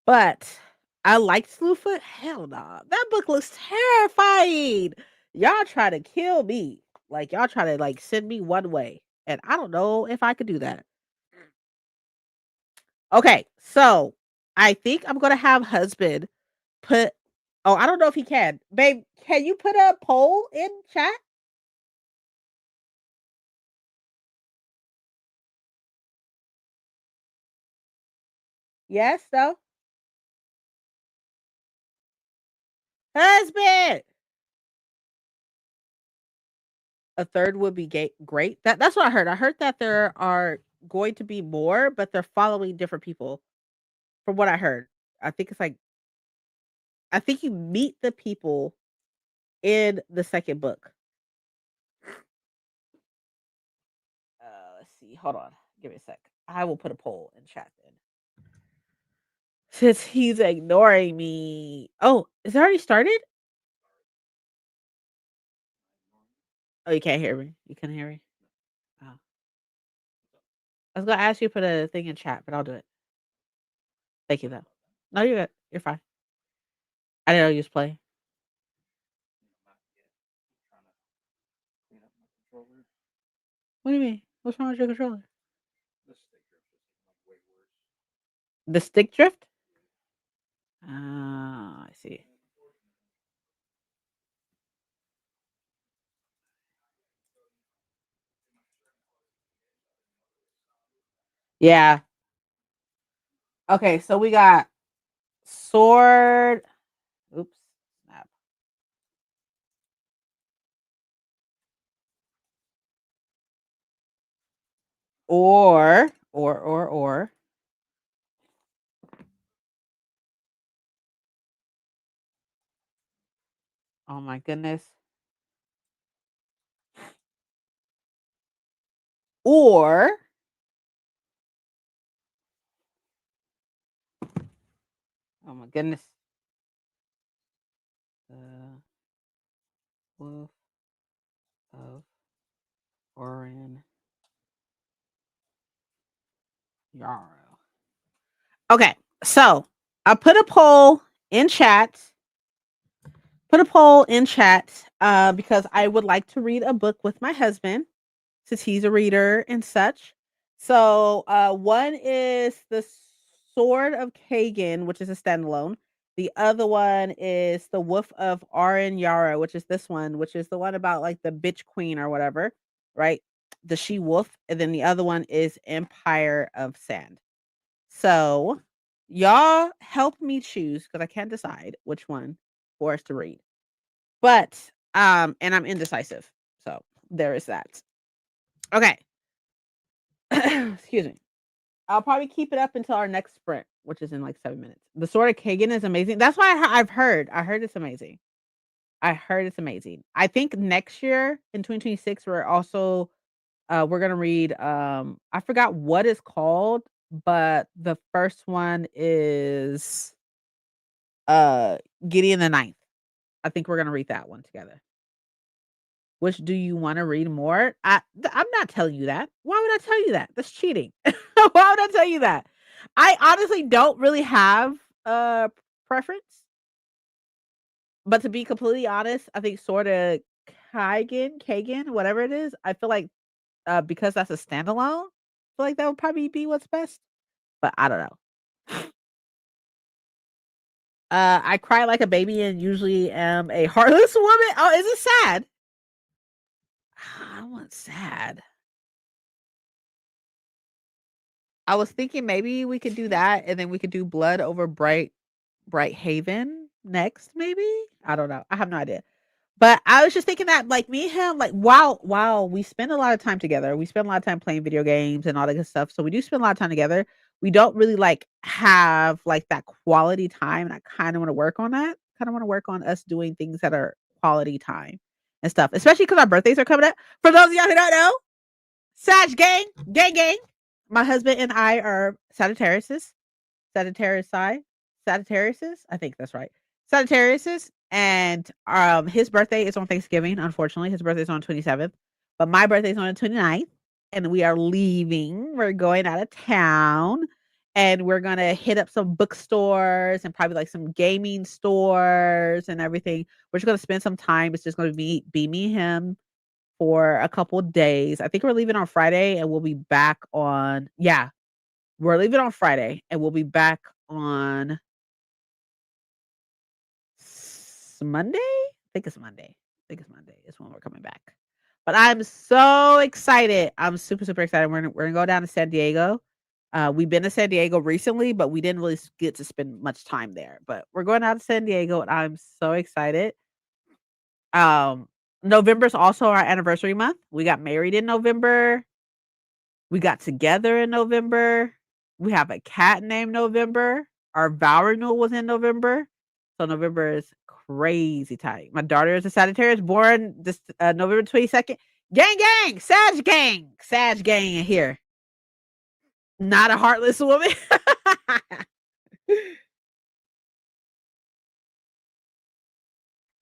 But I like Slewfoot. Hell nah. That book looks terrifying. Y'all try to kill me. Like y'all try to like send me one way. And I don't know if I could do that. Okay, so I think I'm gonna have husband put oh, I don't know if he can. Babe, can you put a poll in chat? Yes, no? Husband. A third would be great. That's what I heard. I heard that there are going to be more, but they're following different people. From what I heard, I think it's like I think you meet the people in the second book. Let's see. Hold on. Give me a sec. I will put a poll in chat then. Since he's ignoring me. Oh, is it already started? Oh, you can't hear me. You can hear me. Oh. I was gonna ask you to put a thing in chat, but I'll do it. Thank you though. No, you're good. You're fine. I didn't know you was playing. What do you mean? What's wrong with your controller? The stick drift? Ah, I see. Yeah. Okay, so we got sword. Oops. Snap. Or. Oh my goodness. Or oh my goodness. The wolf of Orin Yarrow. Okay, so I put a poll in chat. Put a poll in chat because I would like to read a book with my husband since he's a reader and such. So one is the Sword of Kagan, which is a standalone. The other one is the Wolf of Arin Yara, which is this one, which is the one about like the bitch queen or whatever, right? The she wolf, and then the other one is Empire of Sand. So y'all help me choose because I can't decide which one for us to read. But and I'm indecisive. So there is that. Okay. Excuse me. I'll probably keep it up until our next sprint, which is in like 7 minutes. The Sword of Kagan is amazing. That's why I've heard. I heard it's amazing. I heard it's amazing. I think next year in 2026 we're gonna read I forgot what it's called, but the first one is Gideon the Ninth. I think we're gonna read that one together. Which do you wanna read more? I'm not telling you that. Why would I tell you that? That's cheating. Why would I tell you that? I honestly don't really have a preference, but to be completely honest, I think sorta Kagan, whatever it is, I feel like, because that's a standalone, I feel like that would probably be what's best, but I don't know. I cry like a baby and usually am a heartless woman. Oh, is it sad? I want sad. I was thinking maybe we could do that, and then we could do Blood over Bright Haven next, maybe? I don't know. I have no idea. But I was just thinking that like me and him, like while we spend a lot of time together, we spend a lot of time playing video games and all that good stuff. So we do spend a lot of time together. We don't really like have like that quality time. And I kind of want to work on that. Kind of want to work on us doing things that are quality time and stuff, especially because our birthdays are coming up. For those of y'all who don't know, Sag gang, gang, gang. My husband and I are Sagittariuses. Sagittarius, Sagittariuses. I think that's right. Sagittariuses, and his birthday is on Thanksgiving. Unfortunately, his birthday is on 27th, but my birthday is on the 29th, and we are leaving. We're going out of town, and we're gonna hit up some bookstores and probably like some gaming stores and everything. We're just gonna spend some time. It's just gonna be me, him for a couple days. I think we're leaving on Friday, and we'll be back on we're leaving on Friday, and we'll be back on Monday? I think it's Monday. I think it's Monday is when we're coming back. But I'm so excited. I'm super, super excited. We're gonna go down to San Diego. We've been to San Diego recently, but we didn't really get to spend much time there. But we're going out to San Diego, and I'm so excited. Um, November's also our anniversary month. We got married in November. We got together in November. We have a cat named November. Our vow renewal was in November. So November is crazy tight. My daughter is a Sagittarius, born this November 22nd. Gang, gang, Sag gang in here. Not a heartless woman.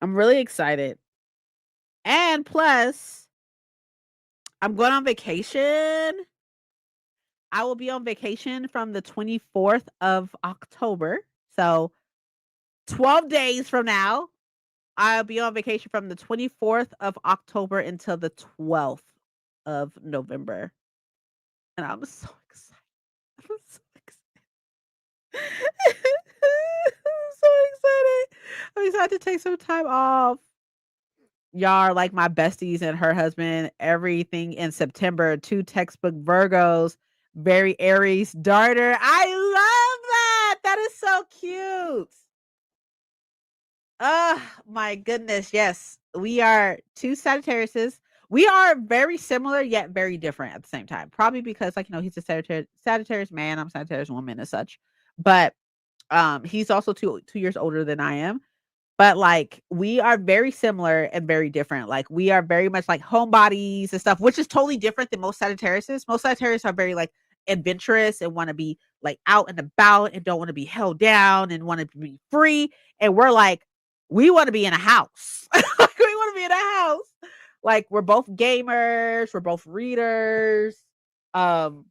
I'm really excited. And plus, I'm going on vacation. I will be on vacation from the 24th of October. So 12 days from now, I'll be on vacation from the 24th of October until the 12th of November. And I'm so excited. I'm so excited. I'm so excited. I'm excited to take some time off. Y'all are like my besties and her husband. Everything in September, 2 textbook Virgos, very Aries darter. I love that. That is so cute. Oh my goodness. Yes. We are 2 Sagittariuses. We are very similar yet very different at the same time. Probably because like, he's a Sagittarius man, I'm a Sagittarius woman and such. But he's also 2 years older than I am. But, like, we are very similar and very different. Like, we are very much like homebodies and stuff, which is totally different than most Sagittariuses. Most Sagittarius are very, like, adventurous and wanna be, like, out and about and don't wanna be held down and wanna be free, and we're like, we wanna be in a house. Like, we wanna be in a house. Like, we're both gamers, we're both readers. Um,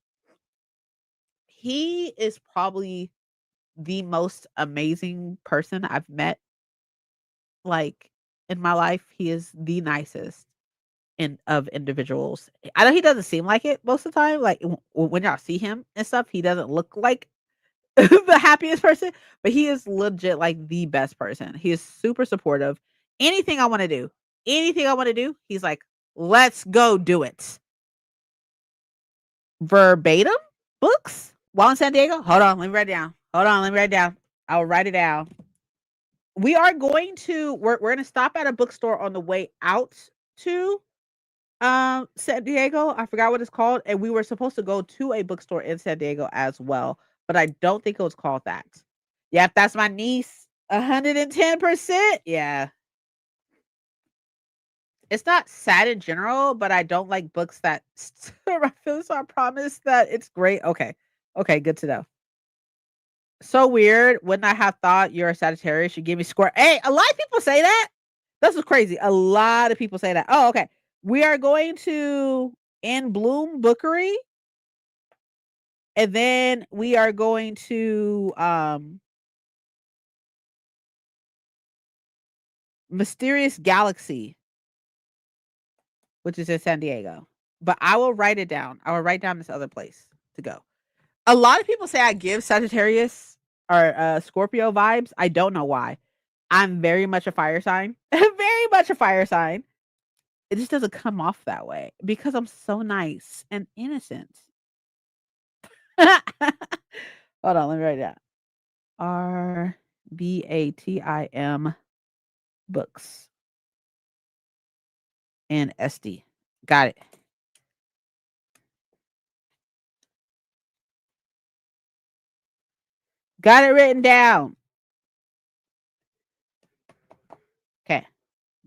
he is probably the most amazing person I've met like, in my life, he is the nicest in of individuals. I know he doesn't seem like it most of the time, like, when y'all see him and stuff, he doesn't look like the happiest person, but he is legit, like, the best person. He is super supportive. Anything I wanna do, he's like, "Let's go do it." Verbatim books while in San Diego? Hold on, let me write it down. Hold on, let me write it down. I'll write it down. We are going to we're gonna stop at a bookstore on the way out to, San Diego. I forgot what it's called, and we were supposed to go to a bookstore in San Diego as well, but I don't think it was called that. Yep, that's my niece, 110%. Yeah. It's not sad in general, but I don't like books that stir my feelings, so I promise that it's great. Okay. Okay, good to know. So weird. Wouldn't I have thought you're a Sagittarius? You give me square. Hey, a lot of people say that. This is crazy. A lot of people say that. Oh, okay. We are going to In Bloom Bookery, and then we are going to Mysterious Galaxy, which is in San Diego. But I will write it down. I will write down this other place to go. A lot of people say I give Sagittarius or Scorpio vibes. I don't know why. I'm very much a fire sign. Very much a fire sign. It just doesn't come off that way because I'm so nice and innocent. Hold on, let me write it down. RBATIM books and SD. Got it. Got it written down. Okay.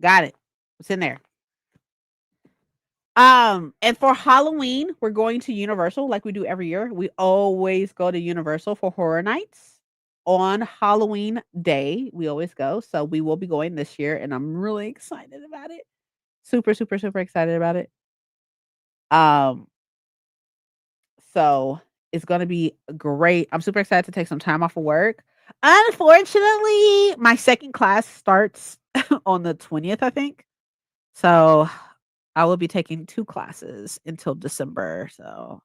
Got it. What's in there? And for Halloween, we're going to Universal like we do every year. We always go to Universal for horror nights. On Halloween day, we always go. So we will be going this year and I'm really excited about it. Super, super, super excited about it. Um, so it's gonna be great. I'm super excited to take some time off of work. Unfortunately, my second class starts on the 20th, I think. So I will be taking 2 classes until December. So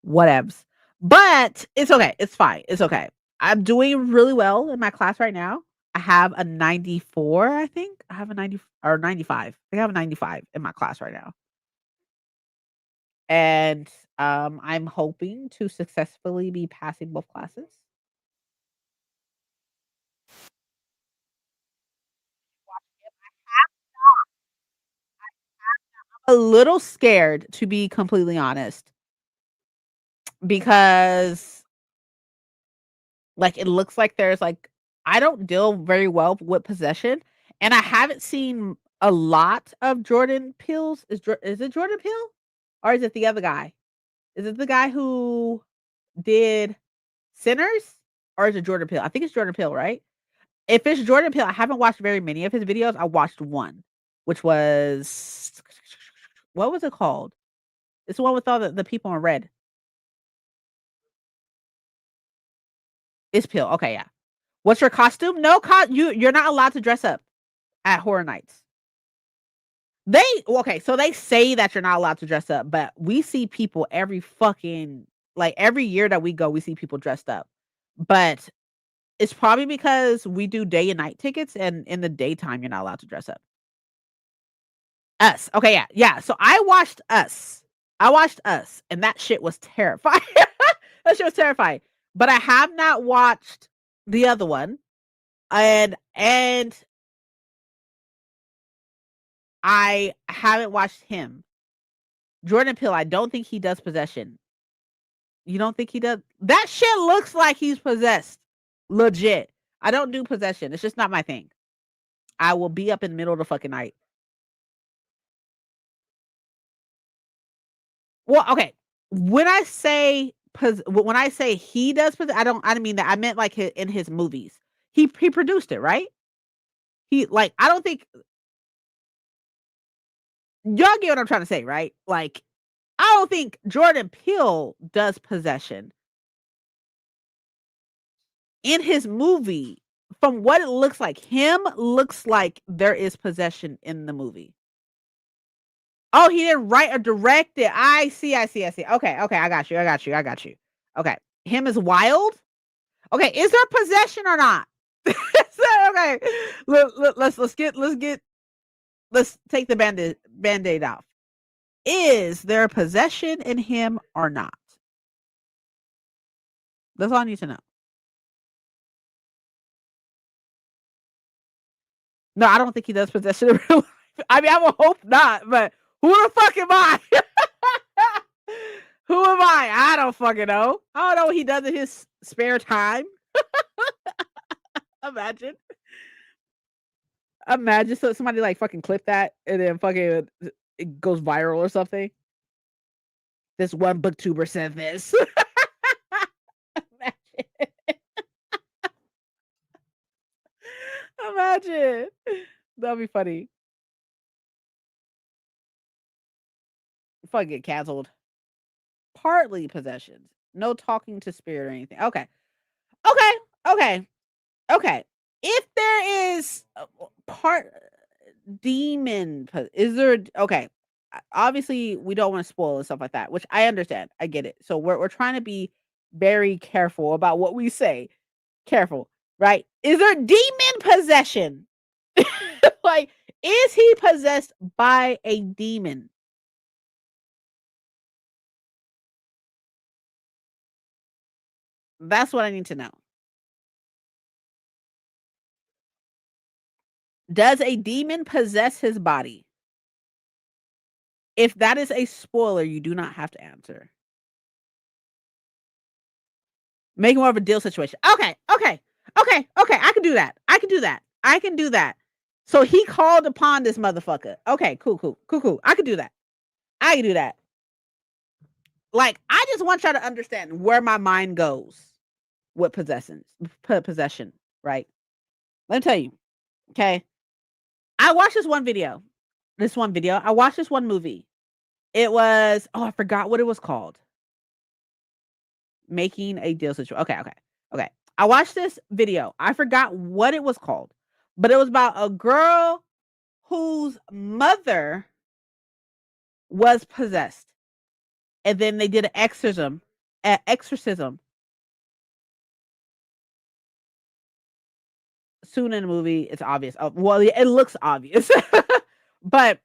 whatevs. But it's okay. It's fine. It's okay. I'm doing really well in my class right now. I have a 94, I think. I have a 90 or 95. I think I have a 95 in my class right now. And I'm hoping to successfully be passing both classes. a little scared, to be completely honest, because like it looks like there's like I don't deal very well with possession, and I haven't seen a lot of Jordan Peele's. Is it Jordan Peele, or is it the other guy? Is it the guy who did Sinners, or is it Jordan Peele? I think it's Jordan Peele, right? If it's Jordan Peele, I haven't watched very many of his videos. I watched one, which was what was it called? It's the one with all the people in red. It's Peele. Okay, yeah. What's your costume? No, you're not allowed to dress up at horror nights. Okay, so they say that you're not allowed to dress up, but we see people every fucking like every year that we go, we see people dressed up. But it's probably because we do day and night tickets, and in the daytime you're not allowed to dress up. Us. Okay, yeah. Yeah. So I watched Us. And that shit was terrifying. That shit was terrifying. But I have not watched the other one. And I haven't watched him. Jordan Peele, I don't think he does possession. You don't think he does? That shit looks like he's possessed. Legit. I don't do possession. It's just not my thing. I will be up in the middle of the fucking night. Well, okay. When I say he does possess, I don't mean that. I meant like in his movies. He produced it, right? He like I don't think y'all get what I'm trying to say, right? Like I don't think Jordan Peele does possession in his movie. From what it looks like, him looks like there is possession in the movie. Oh, he didn't write or direct it. I see. Okay, I got you. Okay. Him is wild. Okay, is there possession or not? Okay. Let's take the band-aid off. Is there possession in him or not? That's all I need to know. No, I don't think he does possession in real life. I mean, I would hope not, but who the fuck am I? Who am I? I don't fucking know. I don't know what he does in his spare time. Imagine. So somebody like fucking clip that and then fucking it goes viral or something. This one booktuber said this. Imagine. That'd be funny. Fucking get canceled. Partly possessions. No talking to spirit or anything. Okay. Okay. If there is part demon, is there? Okay. Obviously, we don't want to spoil and stuff like that, which I understand. I get it. So we're trying to be very careful about what we say. Careful, right? Is there demon possession? Like, is he possessed by a demon? That's what I need to know. Does a demon possess his body? If that is a spoiler, you do not have to answer. Make more of a deal situation. Okay. I can do that. So he called upon this motherfucker. Okay, cool. I can do that. Like, I just want y'all to understand where my mind goes with possession, right? Let me tell you. Okay. I watched this one video. I watched this one movie. It was, I forgot what it was called. Making a deal situation. Okay. I watched this video. I forgot what it was called, but it was about a girl whose mother was possessed, and then they did an exorcism. Soon in the movie, it's obvious. Well, it looks obvious, but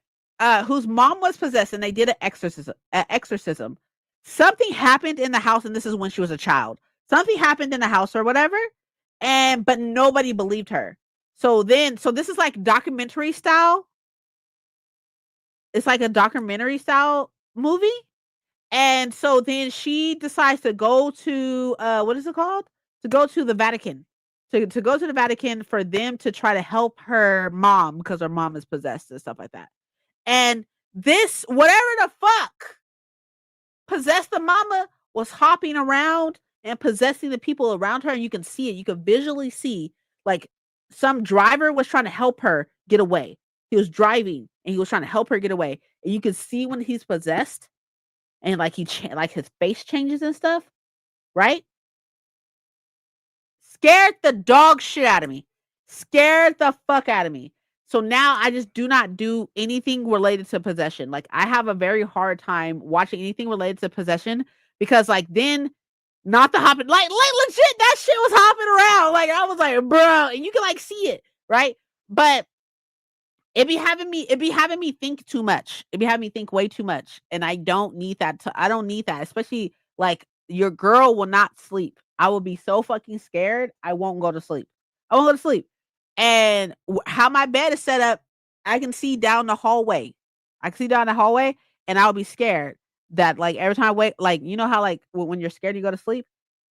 whose mom was possessed, and they did an exorcism. Something happened in the house, and this is when she was a child. Something happened in the house or whatever, but nobody believed her. So this is like documentary style. It's like a documentary style movie. And so then she decides to go to what is it called? To go to the Vatican. To go to the Vatican for them to try to help her mom because her mom is possessed and stuff like that. And this whatever the fuck possessed the mama was hopping around and possessing the people around her, and you can see it. You can visually see like some driver was trying to help her get away. He was driving and he was trying to help her get away. And you can see when he's possessed and like like his face changes and stuff, right? Scared the dog shit out of me. Scared the fuck out of me. So now I just do not do anything related to possession. Like I have a very hard time watching anything related to possession because like then not the hopping like legit that shit was hopping around. Like I was like, bro, and you can like see it, right? But it be having me think too much. It be having me think way too much. And I don't need that. I don't need that. Especially like your girl will not sleep. I will be so fucking scared. I won't go to sleep. I won't go to sleep. And how my bed is set up, I can see down the hallway. I can see down the hallway and I'll be scared that like every time I wake, like, you know how like when you're scared, you go to sleep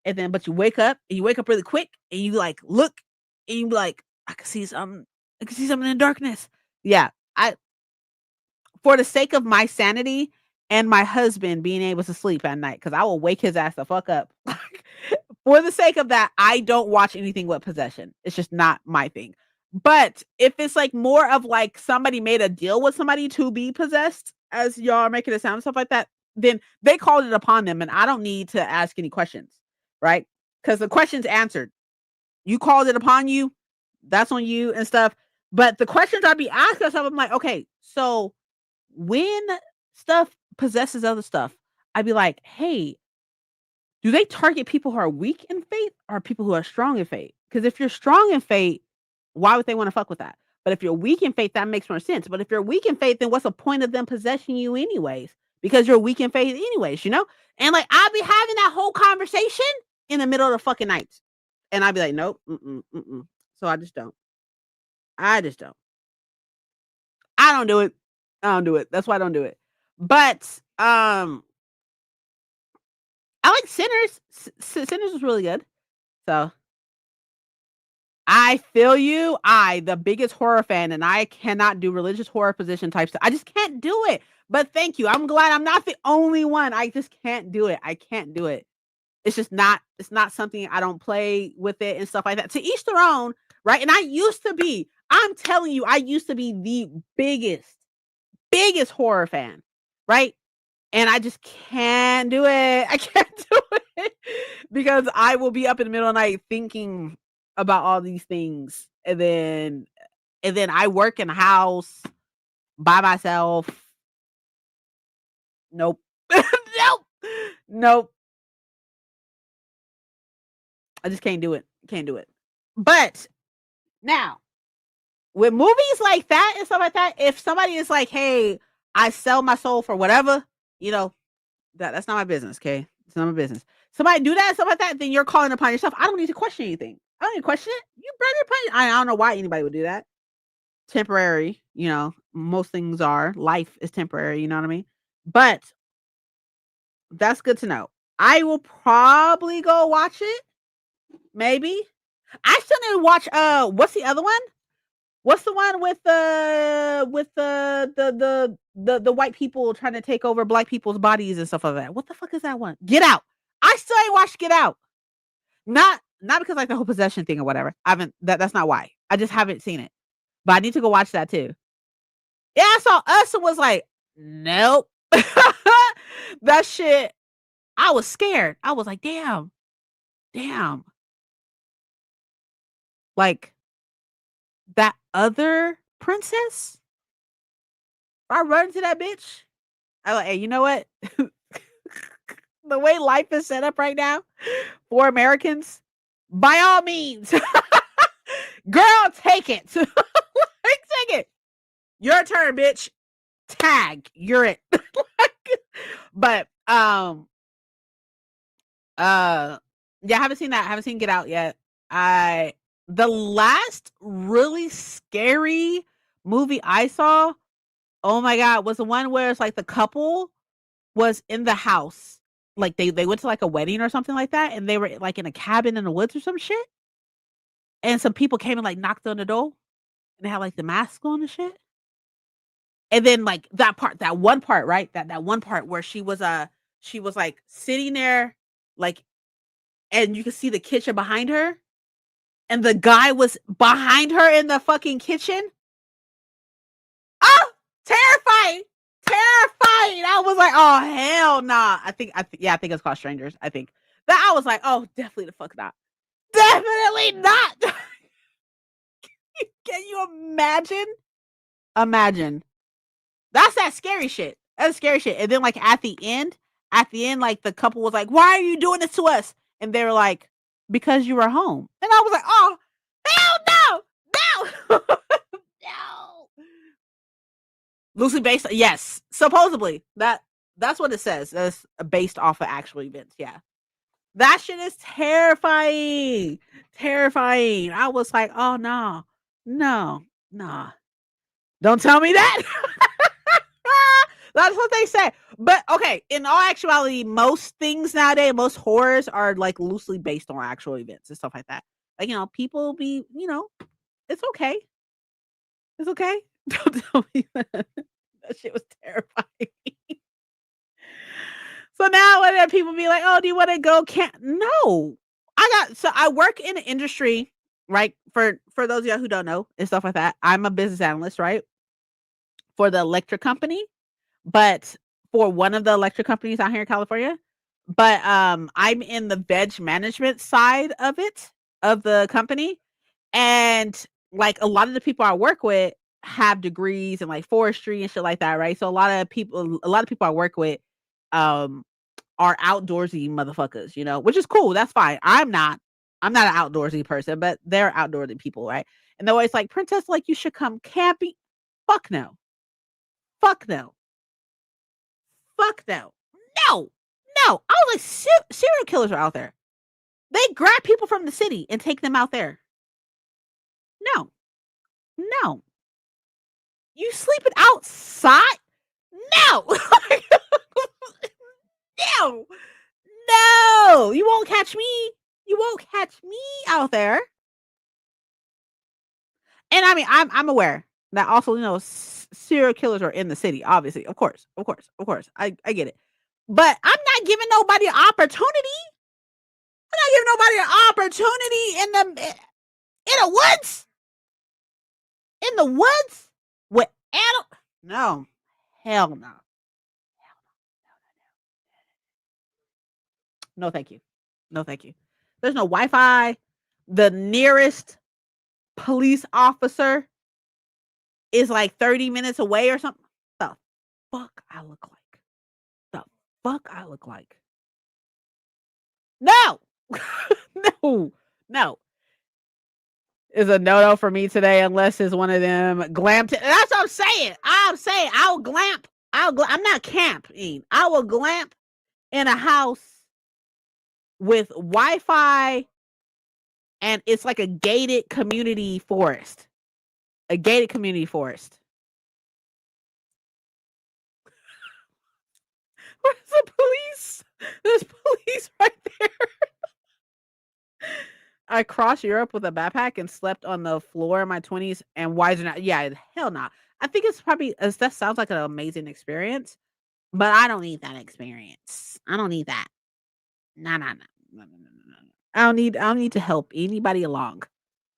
and then, but you wake up and you wake up really quick and you like look and you be like, I can see something. I can see something in darkness. Yeah, I for the sake of my sanity and my husband being able to sleep at night, because I will wake his ass the fuck up. For the sake of that, I don't watch anything with possession. It's just not my thing. But if it's like more of like somebody made a deal with somebody to be possessed, as y'all are making it sound, stuff like that, then they called it upon them, and I don't need to ask any questions, right? Because the question's answered. You called it upon you, that's on you and stuff. But the questions I'd be asking myself, I'm like, okay, so when stuff possesses other stuff, I'd be like, hey, do they target people who are weak in faith or people who are strong in faith? Because if you're strong in faith, why would they want to fuck with that? But if you're weak in faith, that makes more sense. But if you're weak in faith, then what's the point of them possessing you anyways? Because you're weak in faith anyways, you know? And like I'd be having that whole conversation in the middle of the fucking night. And I'd be like, nope, so I just don't. I just don't. I don't do it. I don't do it. That's why I don't do it. But I like Sinners. Sinners was really good. So I feel you. The biggest horror fan, and I cannot do religious horror position type stuff. I just can't do it. But thank you. I'm glad I'm not the only one. I just can't do it. I can't do it. It's just not, it's not something I don't play with it and stuff like that. To each their own, right? And I used to be, I'm telling you, I used to be the biggest horror fan, right? And I just can't do it. I can't do it because I will be up in the middle of the night thinking about all these things. And then I work in a house by myself. Nope. Nope. Nope. I just can't do it. Can't do it. But now, with movies like that and stuff like that, if somebody is like, hey, I sell my soul for whatever, you know, that's not my business, okay? It's not my business. Somebody do that, stuff like that, then you're calling upon yourself. I don't need to question anything. I don't need to question it. You bring it upon. I don't know why anybody would do that. Temporary, you know, most things are. Life is temporary, you know what I mean? But that's good to know. I will probably go watch it. Maybe. I still need to watch what's the other one? What's the one with the white people trying to take over black people's bodies and stuff like that? What the fuck is that one? Get Out. I still ain't watched Get Out. Not because like the whole possession thing or whatever. I haven't that's not why. I just haven't seen it. But I need to go watch that too. Yeah, I saw Us and was like, nope. That shit. I was scared. I was like, damn. Like that other princess, I run into that bitch. I like, hey, you know what? The way life is set up right now for Americans, by all means, girl, take it. Take it. Your turn, bitch. Tag. You're it. But yeah, I haven't seen that. I haven't seen Get Out yet. The last really scary movie I saw Oh my god, was the one where it's like the couple was in the house. Like they went to like a wedding or something like that, and they were like in a cabin in the woods or some shit. And some people came and like knocked on the door, and they had like the mask on and shit. And then like that one part, right? That one part where she was like sitting there, like, and you could see the kitchen behind her, and the guy was behind her in the fucking kitchen. Oh, terrifying. Terrifying. I was like, oh hell nah. I think it's called Strangers. I think. That I was like, oh, definitely the fuck not. Definitely not. Can you imagine? Imagine. That's that scary shit. That's scary shit. And then like at the end, like the couple was like, why are you doing this to us? And they were like, because you were home. And I was like, oh, hell no, no, no. Loosely based, yes, supposedly that's what it says. That's based off of actual events. Yeah, that shit is terrifying, terrifying. I was like, oh no, no, nah, don't tell me that. That's what they say. But okay, in all actuality, most things nowadays, most horrors are like loosely based on actual events and stuff like that. Like, people be, it's okay. It's okay. Don't tell me that. That shit was terrifying. So now when people be like, "Oh, do you want to go?" Can't. No, I work in an industry, right? For those of y'all who don't know and stuff like that, I'm a business analyst, right? For the electric company, but for one of the electric companies out here in California. But I'm in the veg management side of it, of the company, and like a lot of the people I work with have degrees in like forestry and shit like that, right? So a lot of people I work with um are outdoorsy motherfuckers, which is cool. That's fine. I'm not an outdoorsy person, but they're outdoorsy people, right? And they're always like, Princess, like you should come camping. Fuck no. Fuck no. Fuck no. No. No. I was like, serial killers are out there. They grab people from the city and take them out there. No. No. You sleeping outside? No. No. No. You won't catch me. You won't catch me out there. And I mean, I'm aware that also, serial killers are in the city, obviously. Of course. Of course. Of course. I get it. But I'm not giving nobody an opportunity. I'm not giving nobody an opportunity in the woods. In the woods with animals. No. Hell no. No, thank you. No, thank you. There's no Wi-Fi. The nearest police officer is like 30 minutes away or something. The fuck I look like? The fuck I look like? No. No. No. Is a no-no for me today unless it's one of them glam. That's what I'm saying. I'll glamp. I'm not camping. I will glamp in a house with Wi-Fi, and it's like a gated community forest. A gated community forest. Where's the police? There's police right there. I crossed Europe with a backpack and slept on the floor in my 20s, and why is it not? Yeah, hell no. I think it's probably that sounds like an amazing experience, but I don't need that experience. I don't need that. No, no, no. No, no, no, no, no. I don't need to help anybody along.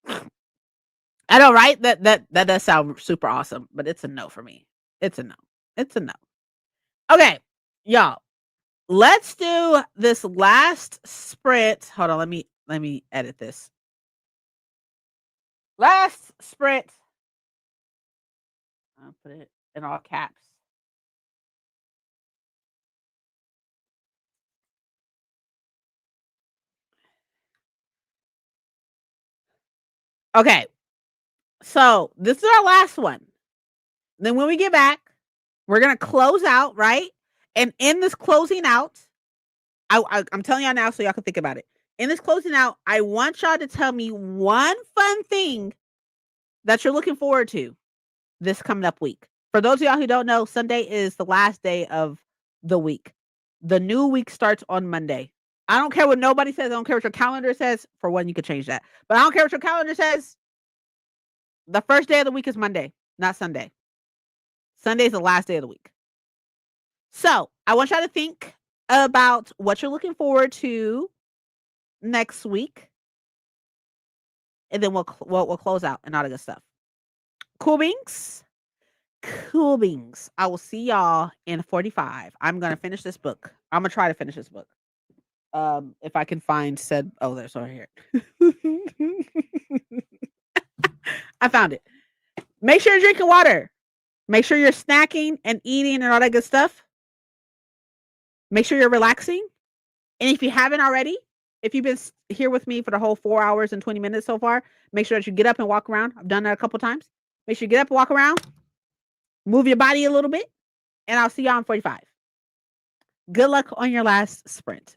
I know, right? That does sound super awesome, but it's a no for me. It's a no. It's a no. Okay, y'all. Let's do this last sprint. Hold on, let me edit this. Last sprint. I'll put it in all caps. Okay. So this is our last one. Then when we get back, we're gonna close out, right? And in this closing out, I'm telling y'all now so y'all can think about it. In this closing out, I want y'all to tell me one fun thing that you're looking forward to this coming up week For those of y'all who don't know, Sunday is the last day of the week. The new week starts on Monday. I don't care what nobody says. I don't care what your calendar says. For one, you could change that. But I don't care what your calendar says. The first day of the week is Monday, not Sunday. Sunday is the last day of the week. So I want y'all to think about what you're looking forward to next week. And then we'll close out and all that good stuff. Cool beans? Cool beans. I will see y'all in 45. I'm going to finish this book. I'm going to try to finish this book. If I can find said, oh, there's right here. I found it. Make sure you're drinking water. Make sure you're snacking and eating and all that good stuff. Make sure you're relaxing. And if you haven't already, if you've been here with me for the whole 4 hours and 20 minutes so far, make sure that you get up and walk around. I've done that a couple times. Make sure you get up and walk around. Move your body a little bit. And I'll see y'all in 45. Good luck on your last sprint.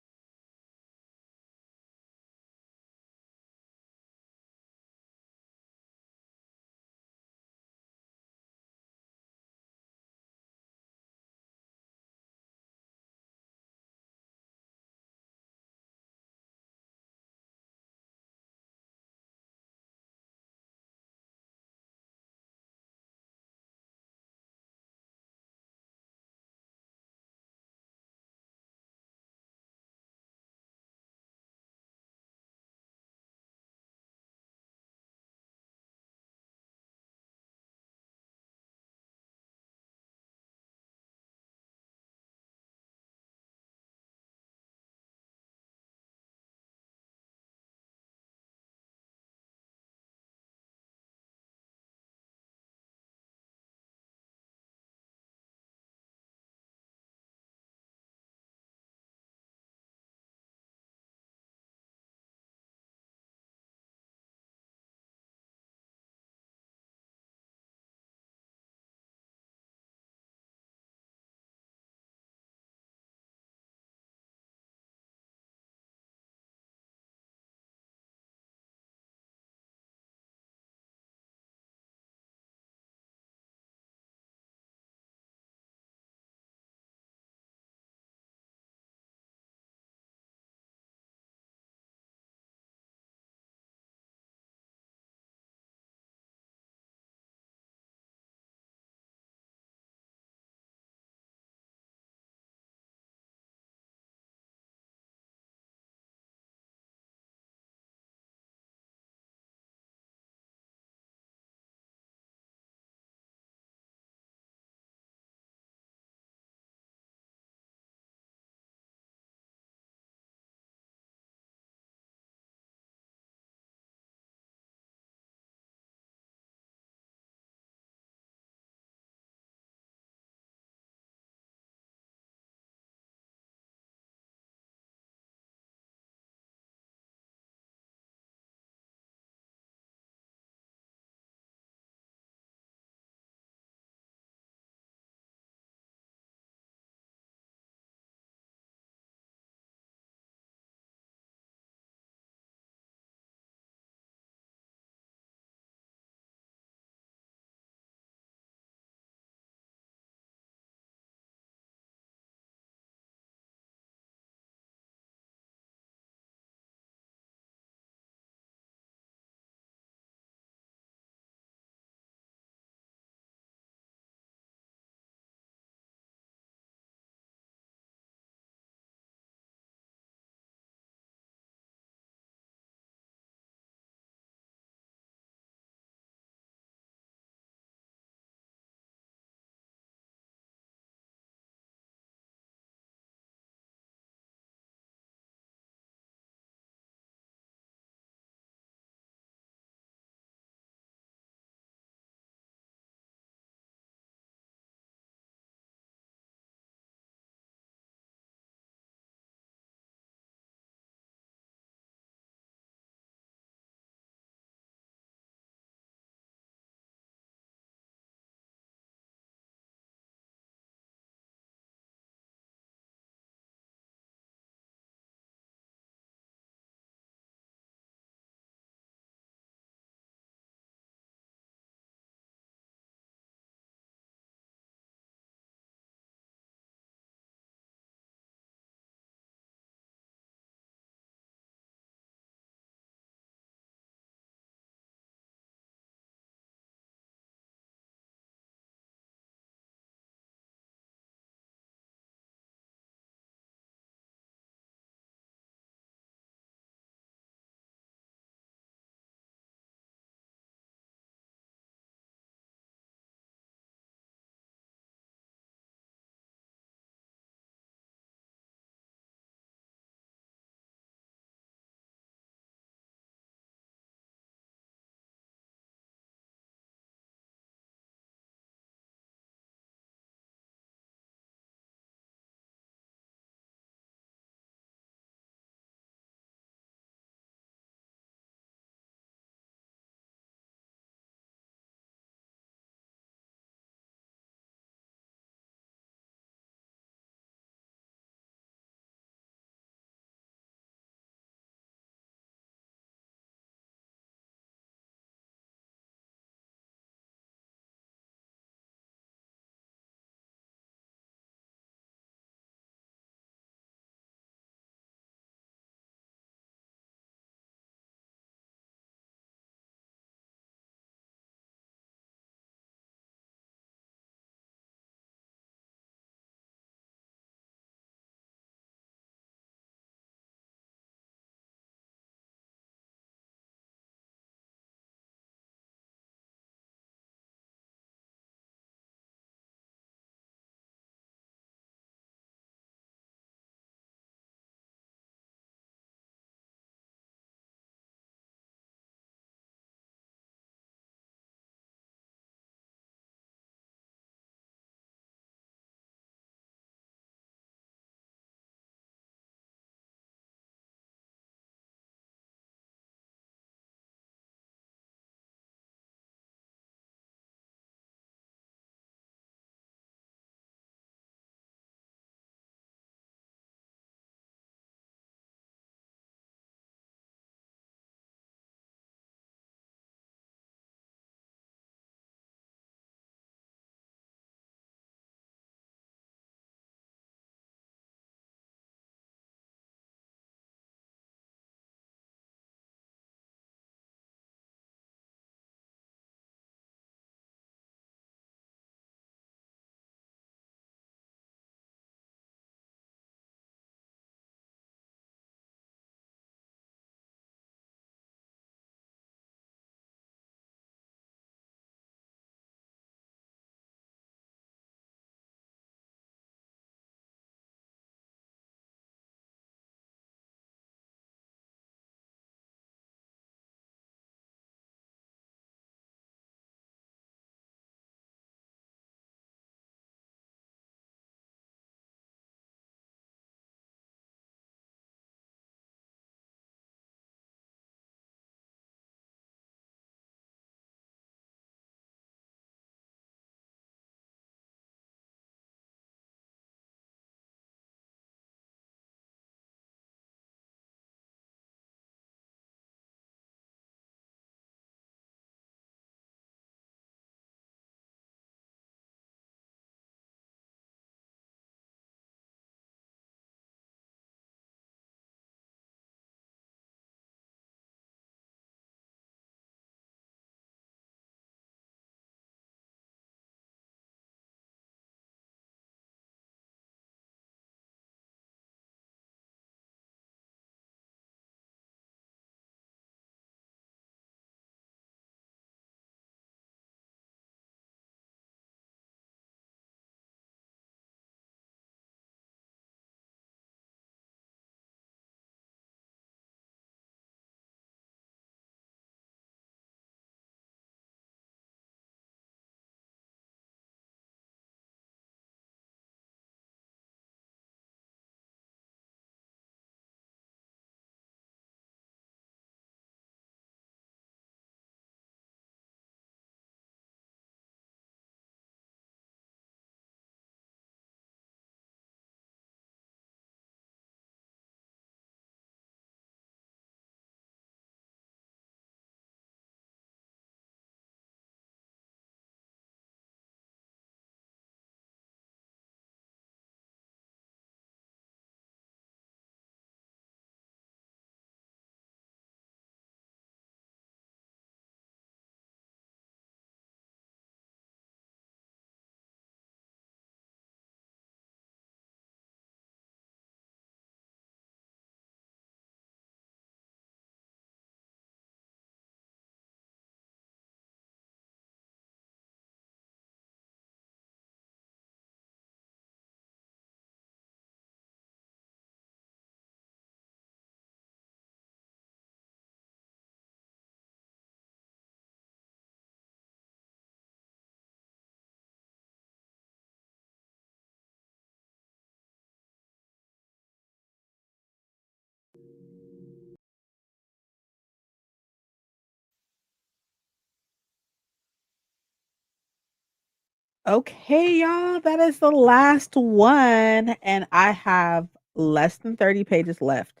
Okay, y'all, that is the last one, and I have less than 30 pages left.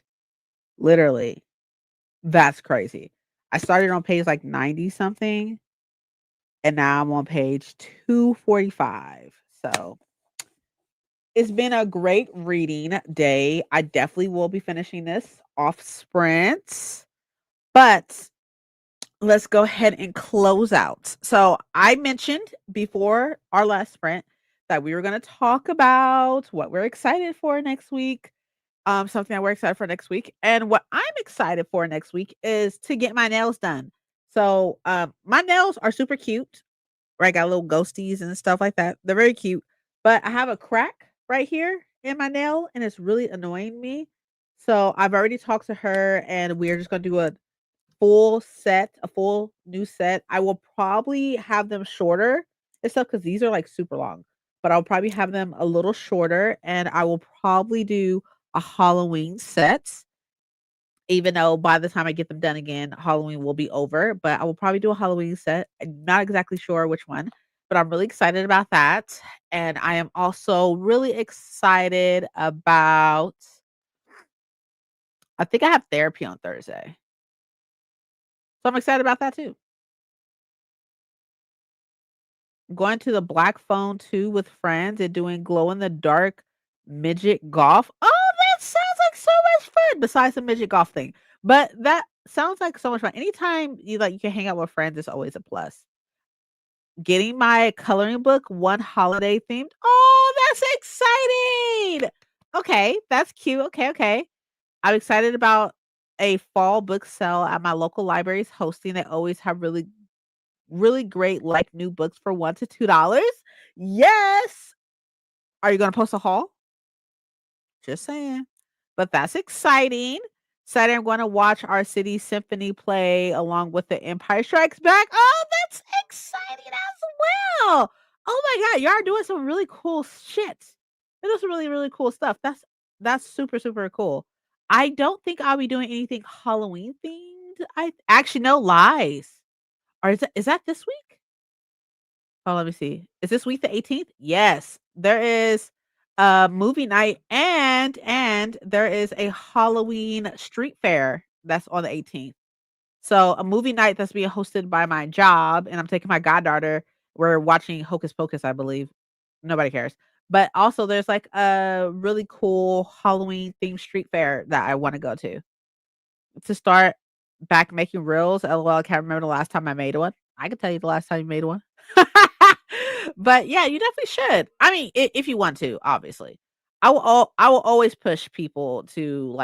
Literally. That's crazy. I started on page like 90 something, and now I'm on page 245. So it's been a great reading day. I definitely will be finishing this off sprints, but let's go ahead and close out. So I mentioned before our last sprint that we were going to talk about what we're excited for next week. Something that we're excited for next week. And what I'm excited for next week is to get my nails done. So my nails are super cute. Right, got little ghosties and stuff like that. They're very cute. But I have a crack right here in my nail and it's really annoying me. So I've already talked to her and we're just gonna do a full new set. I will probably have them shorter and stuff because these are like super long. But I'll probably have them a little shorter and I will probably do a Halloween set, even though by the time I get them done again, Halloween will be over. But I will probably do a Halloween set. I'm not exactly sure which one, but I'm really excited about that. And I am also really excited about I think I have therapy on Thursday. So I'm excited about that too. Going to the Black Phone 2 with friends and doing glow in the dark midget golf. Oh, that sounds like so much fun besides the midget golf thing. But that sounds like so much fun. Anytime you can hang out with friends is always a plus. Getting my coloring book one holiday themed. Oh, that's exciting. Okay, that's cute. Okay, okay. I'm excited about a fall book sale at my local library's hosting. They always have really great, like, new books for $1 to $2. Yes! Are you gonna post a haul? Just saying. But that's exciting. Saturday, I'm gonna watch our city symphony play along with The Empire Strikes Back. Oh, that's exciting as well! Oh my god, y'all are doing some really cool shit. You're doing some really, really cool stuff. That's super, super cool. I don't think I'll be doing anything Halloween themed. I actually, no, lies. Or is that this week? Oh, let me see. Is this week the 18th? Yes. There is a movie night and there is a Halloween street fair that's on the 18th. So a movie night that's being hosted by my job, and I'm taking my goddaughter. We're watching Hocus Pocus, I believe. Nobody cares. But also there's like a really cool Halloween themed street fair that I want to go to start back making reels. LOL, I can't remember the last time I made one. I can tell you the last time you made one. But yeah, you definitely should. I mean, if you want to, obviously. I will always push people to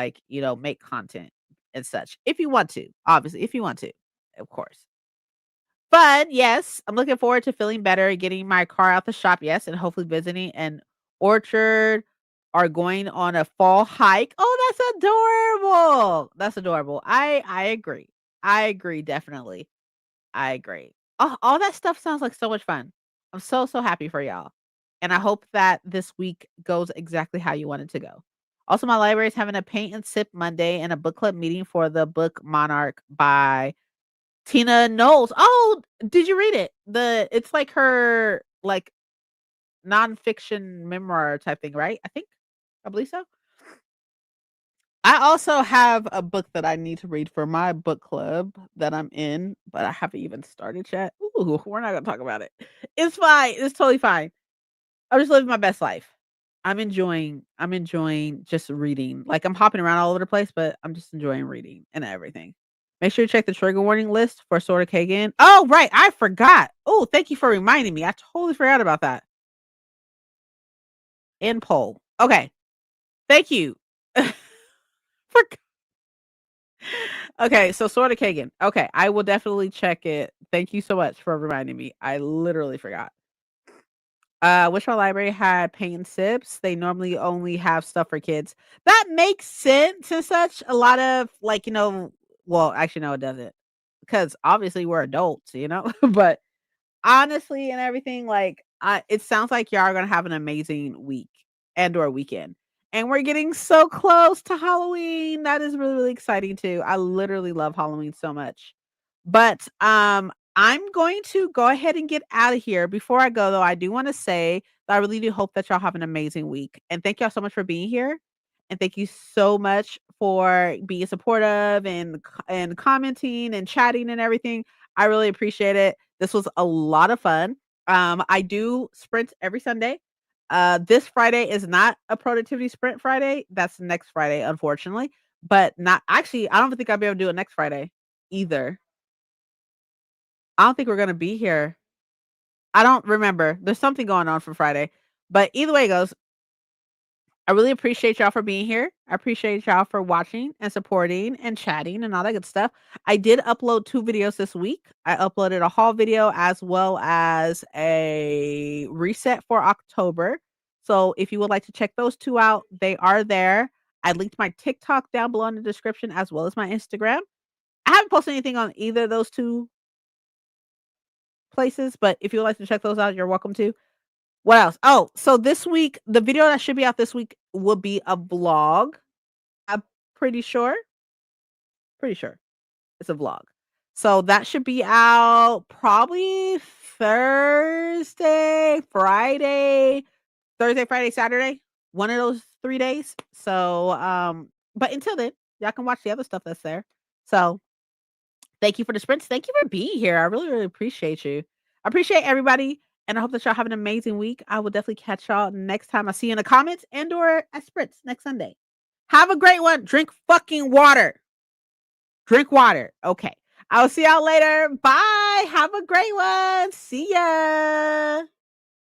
make content and such. If you want to, obviously, if you want to, of course. But yes, I'm looking forward to feeling better, getting my car out the shop, yes, and hopefully visiting an orchard or going on a fall hike. Oh, that's adorable. That's adorable. I agree. I agree, definitely. I agree. All that stuff sounds like so much fun. I'm so, so happy for y'all. And I hope that this week goes exactly how you want it to go. Also, my library is having a paint and sip Monday and a book club meeting for the book Monarch by Tina Knowles. Oh, did you read it? It's like her nonfiction memoir type thing, right? I believe so. I also have a book that I need to read for my book club that I'm in, but I haven't even started yet. Ooh, we're not gonna talk about it. It's fine. It's totally fine. I'm just living my best life. I'm enjoying just reading. Like I'm hopping around all over the place, but I'm just enjoying reading and everything. Make sure you check the trigger warning list for Sword of Kagan. Oh, right, I forgot. Oh, thank you for reminding me. I totally forgot about that. In poll. Okay. Thank you. For Okay, so Sword of Kagan. Okay, I will definitely check it. Thank you so much for reminding me. I literally forgot. Wish my library had paint and sips. They normally only have stuff for kids. That makes sense and such. A lot of well, actually no, it doesn't. Because obviously we're adults. But honestly and everything, it sounds like y'all are gonna have an amazing week and or weekend. And we're getting so close to Halloween. That is really, really exciting too. I literally love Halloween so much. But I'm going to go ahead and get out of here. Before I go, though, I do want to say that I really do hope that y'all have an amazing week. And thank y'all so much for being here. And thank you so much for being supportive and commenting and chatting and everything. I really appreciate it. This was a lot of fun. I do sprints every Sunday. This Friday is not a productivity sprint Friday. That's next Friday, unfortunately. But not actually, I don't think I'll be able to do it next Friday either. I don't think we're gonna be here. I don't remember. There's something going on for Friday. But either way it goes, I really appreciate y'all for being here. I appreciate y'all for watching and supporting and chatting and all that good stuff. I did upload 2 videos this week. I uploaded a haul video as well as a reset for October. So if you would like to check those 2 out, they are there. I linked my TikTok down below in the description as well as my Instagram. I haven't posted anything on either of those 2 places, but if you would like to check those out, you're welcome to. What else? Oh, so this week, the video that should be out this week will be a vlog. I'm pretty sure. Pretty sure it's a vlog. So that should be out probably Thursday, Friday, Saturday. One of those 3 days. So, but until then, y'all can watch the other stuff that's there. So thank you for the sprints. Thank you for being here. I really, really appreciate you. I appreciate everybody, and I hope that y'all have an amazing week. I will definitely catch y'all next time I see you in the comments and or at sprints next Sunday. Have a great one. Drink fucking water. Drink water. Okay. I'll see y'all later. Bye. Have a great one. See ya.